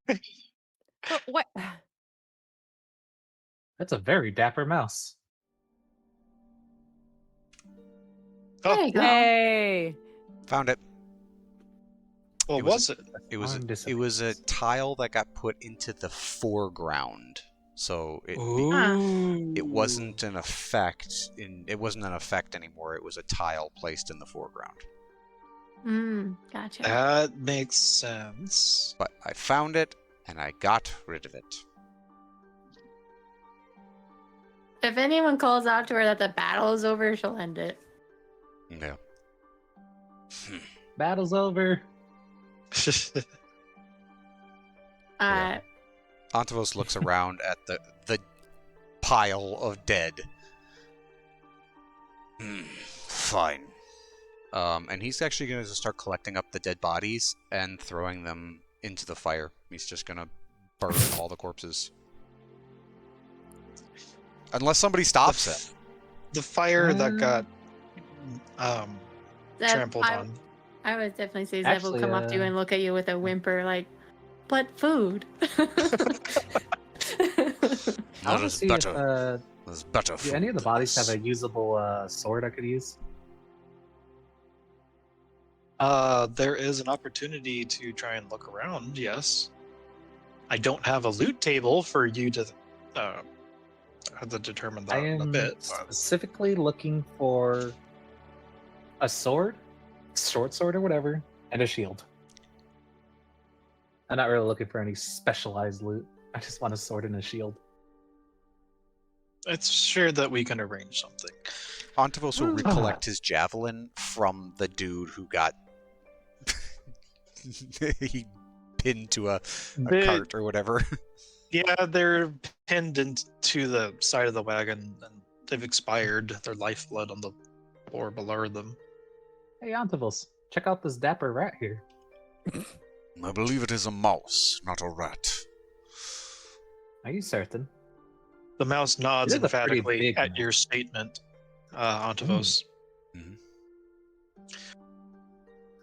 But what? That's a very dapper mouse. Oh, There you go. Hey. Found it. what It was was- it? It was a tile that got put into the foreground. So it wasn't an effect it wasn't an effect anymore. It was a tile placed in the foreground. Gotcha. That makes sense. But I found it and I got rid of it. If anyone calls out to her that the battle is over, she'll end it. Yeah. Battle's over. Yeah. Antivos looks around at the pile of dead. Fine. And he's actually going to start collecting up the dead bodies and throwing them into the fire. He's just going to burn all the corpses. Unless somebody stops it. The fire that got Zeb, trampled on. I would definitely say Zeb will Actually, come up to you and look at you with a whimper like, but food. I That want to is see better. if That is better. do any of the bodies have a usable sword I could use? There is an opportunity to try and look around, yes. I don't have a loot table for you to have to determine that I in a am bit. But specifically looking for a sword, short sword or whatever, and a shield. I'm not really looking for any specialized loot. I just want a sword and a shield. It's sure that we can arrange something. Ontivos will recollect his javelin from the dude who got he pinned to a cart or whatever. Yeah, they're pinned into the side of the wagon, and they've expired. Their lifeblood on the floor below them. Hey, Antivos, check out this dapper rat here. I believe it is a mouse, not a rat. Are you certain? The mouse nods It is a pretty emphatically big at mouse. your statement, Ontivos. Mhm.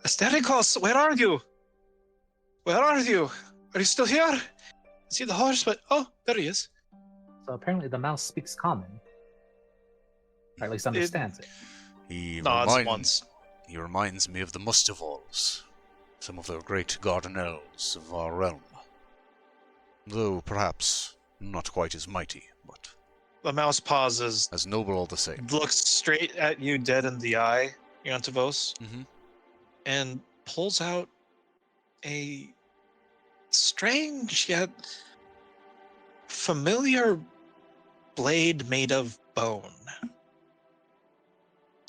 Asterikos, where are you? Where are you? Are you still here? I see the horse, but oh, there he is. So apparently the mouse speaks common. Or at least understands it. He Nods once. He reminds me of the Mustivols, some of the great garden elves of our realm. Though perhaps not quite as mighty, but The mouse pauses, as noble all the same. looks straight at you dead in the eye, Ontivos, Mhm. and pulls out a strange yet familiar blade made of bone.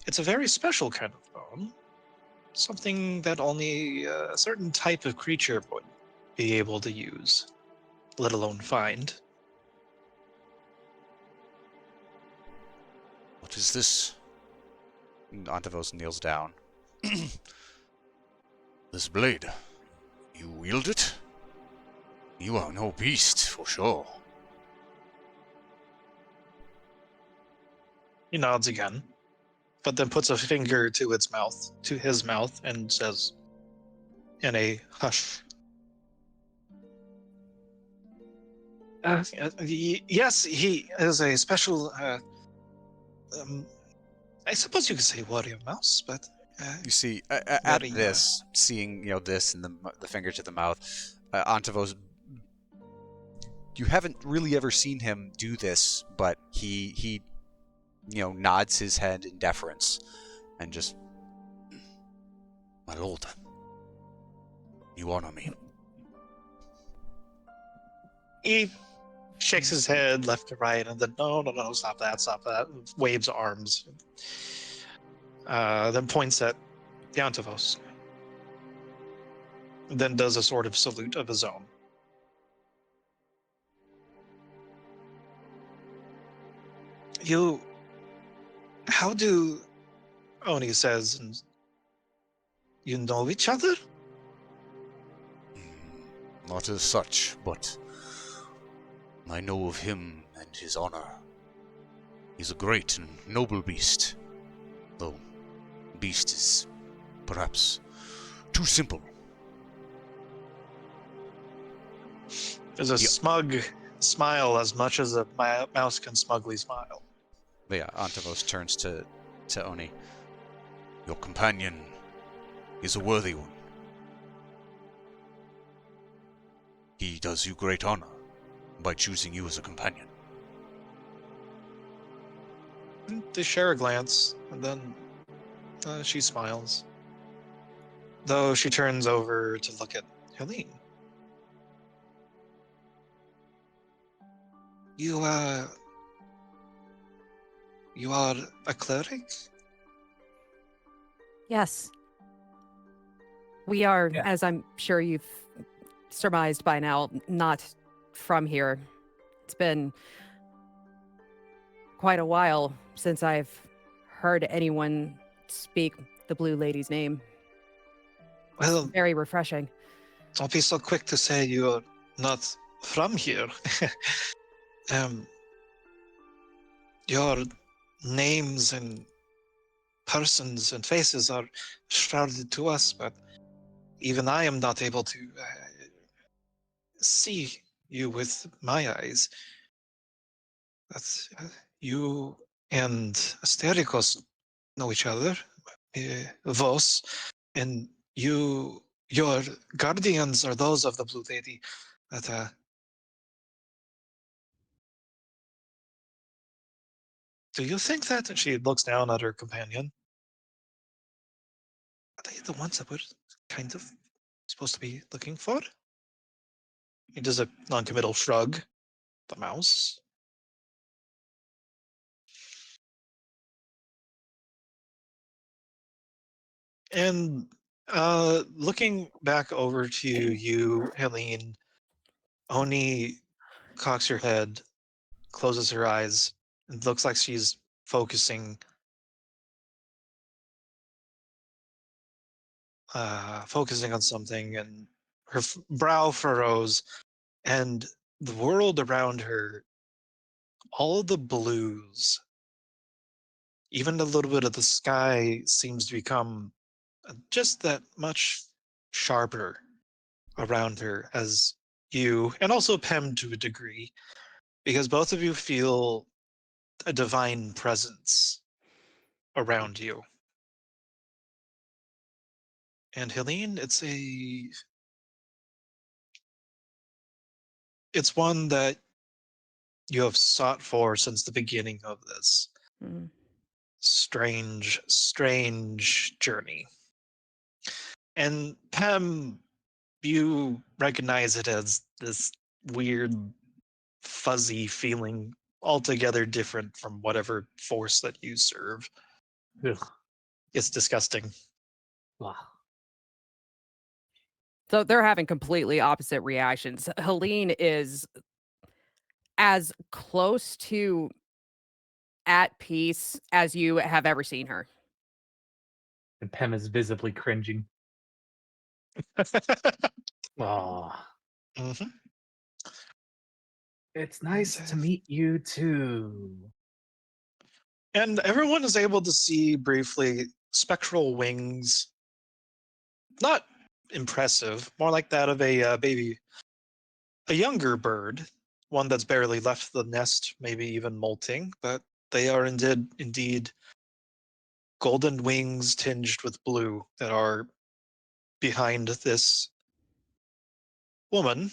It's a very special kind of bone, something that only a certain type of creature would be able to use, let alone find. What is this? Ontivos kneels down. This blade. You wield it? You are no beast, for sure. He nods again, but then puts a finger to its mouth, to his mouth, and says, in a hush, yes, he is a special, I suppose you could say warrior mouse, but You see, at Very, this, seeing this and the finger to the mouth, Ontivos, you haven't really ever seen him do this, but he nods his head in deference and just, My lord, you honor me. he shakes his head left to right, and then no, stop that, waves arms, then points at Yantivos, then does a sort of salute of his own. How do, Oni says, and you know each other? Not as such, but I know of him and his honor. He's a great and noble beast, though beast is perhaps too simple. There's a smug smile, as much as a mouse can smugly smile. but yeah, Ontivos turns to Oni. Your companion is a worthy one. He does you great honor by choosing you as a companion. They share a glance, and then she smiles. Though she turns over to look at Helene. You are a cleric? Yes. We are, Yeah. as I'm sure you've surmised by now, not from here. It's been quite a while since I've heard anyone speak the Blue Lady's name. Well, Very refreshing. don't be so quick to say you're not from here. Your names and persons and faces are shrouded to us, but even I am not able to see you with my eyes. That's you and Asterikos know each other, Vos, and your guardians are those of the Blue Lady. But do you think that? And she looks down at her companion. Are they the ones that we're kind of supposed to be looking for? He does a non-committal shrug. The mouse. And looking back over to you, Helene, Oni cocks her head, closes her eyes, and looks like she's focusing on something, and her brow furrows, and the world around her, all of the blues, even a little bit of the sky seems to become just that much sharper around her as you, and also Pem to a degree, because both of you feel a divine presence around you. And Helene, it's one that you have sought for since the beginning of this Mm. strange journey. And Pem, you recognize it as this weird, fuzzy feeling altogether different from whatever force that you serve. Ugh. It's disgusting. Wow. So they're having completely opposite reactions. Helene is as close to at peace as you have ever seen her. And Pem is visibly cringing. Oh, Mhm. it's nice to meet you too. And everyone is able to see briefly spectral wings. Not impressive, more like that of a a younger bird, one that's barely left the nest, maybe even molting, but they are indeed golden wings tinged with blue that are behind this woman,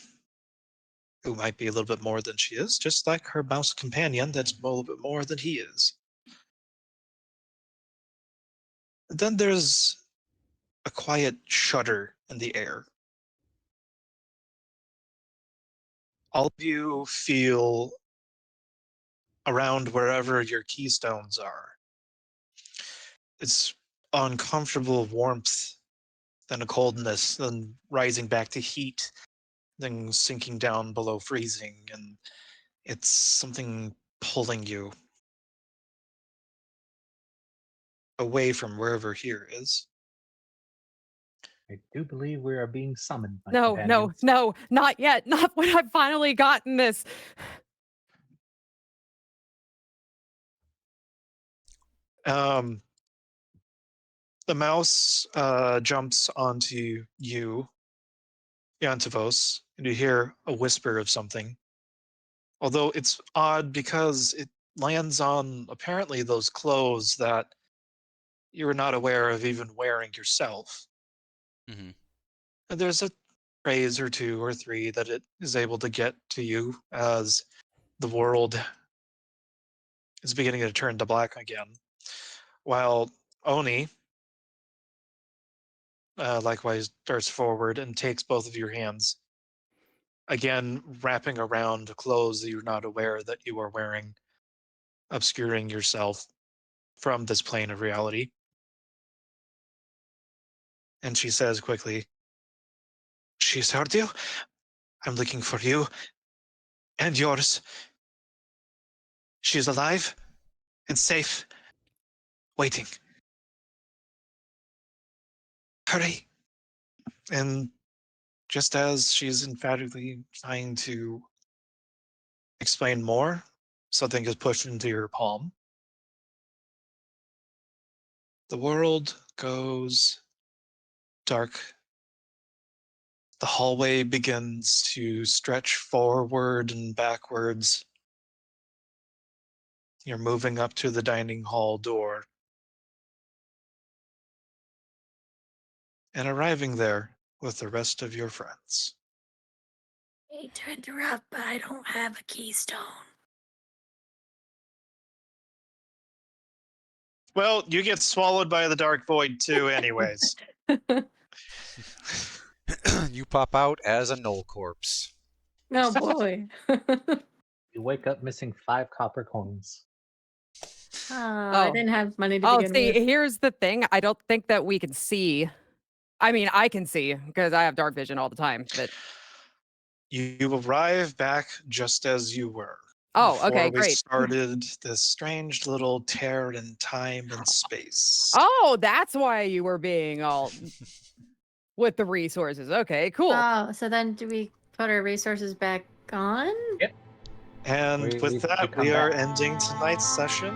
who might be a little bit more than she is, just like her mouse companion that's a little bit more than he is. Then there's a quiet shudder in the air. All of you feel around wherever your keystones are. It's uncomfortable warmth, then a coldness, then rising back to heat, then sinking down below freezing, and it's something pulling you away from wherever here is. I do believe we are being summoned, my No, no, companions. no, not yet. Not when I've finally gotten this. Um, the mouse jumps onto you, Yantivos, and you hear a whisper of something. Although it's odd because it lands on apparently those clothes that you were not aware of even wearing yourself. Mm-hmm. And there's a phrase or two or three that it is able to get to you as the world is beginning to turn to black again. While Oni likewise darts forward and takes both of your hands, again wrapping around clothes that you're not aware that you are wearing, obscuring yourself from this plane of reality. And she says quickly, "She's heard you. I'm looking for you and yours. She's alive and safe, waiting. Hurry." And just as she's emphatically trying to explain more, something is pushed into your palm. The world goes dark. The hallway begins to stretch forward and backwards. You're moving up to the dining hall door and arriving there with the rest of your friends. Hate to interrupt, but I don't have a keystone. Well, you get swallowed by the dark void too, anyways. You pop out as a knoll corpse. Oh boy. You wake up missing 5 copper coins. I Oh. didn't have money to Oh, begin see, with. here's the thing. I don't think that we can see. I mean, I can see because I have dark vision all the time. But You arrive back just as you were. oh, Before okay, we great. started this strange little tear in time and space. Oh, that's why you were being all with the resources. Okay, cool. Oh, so then do we put our resources back on? And We with that, come we are back. ending tonight's session,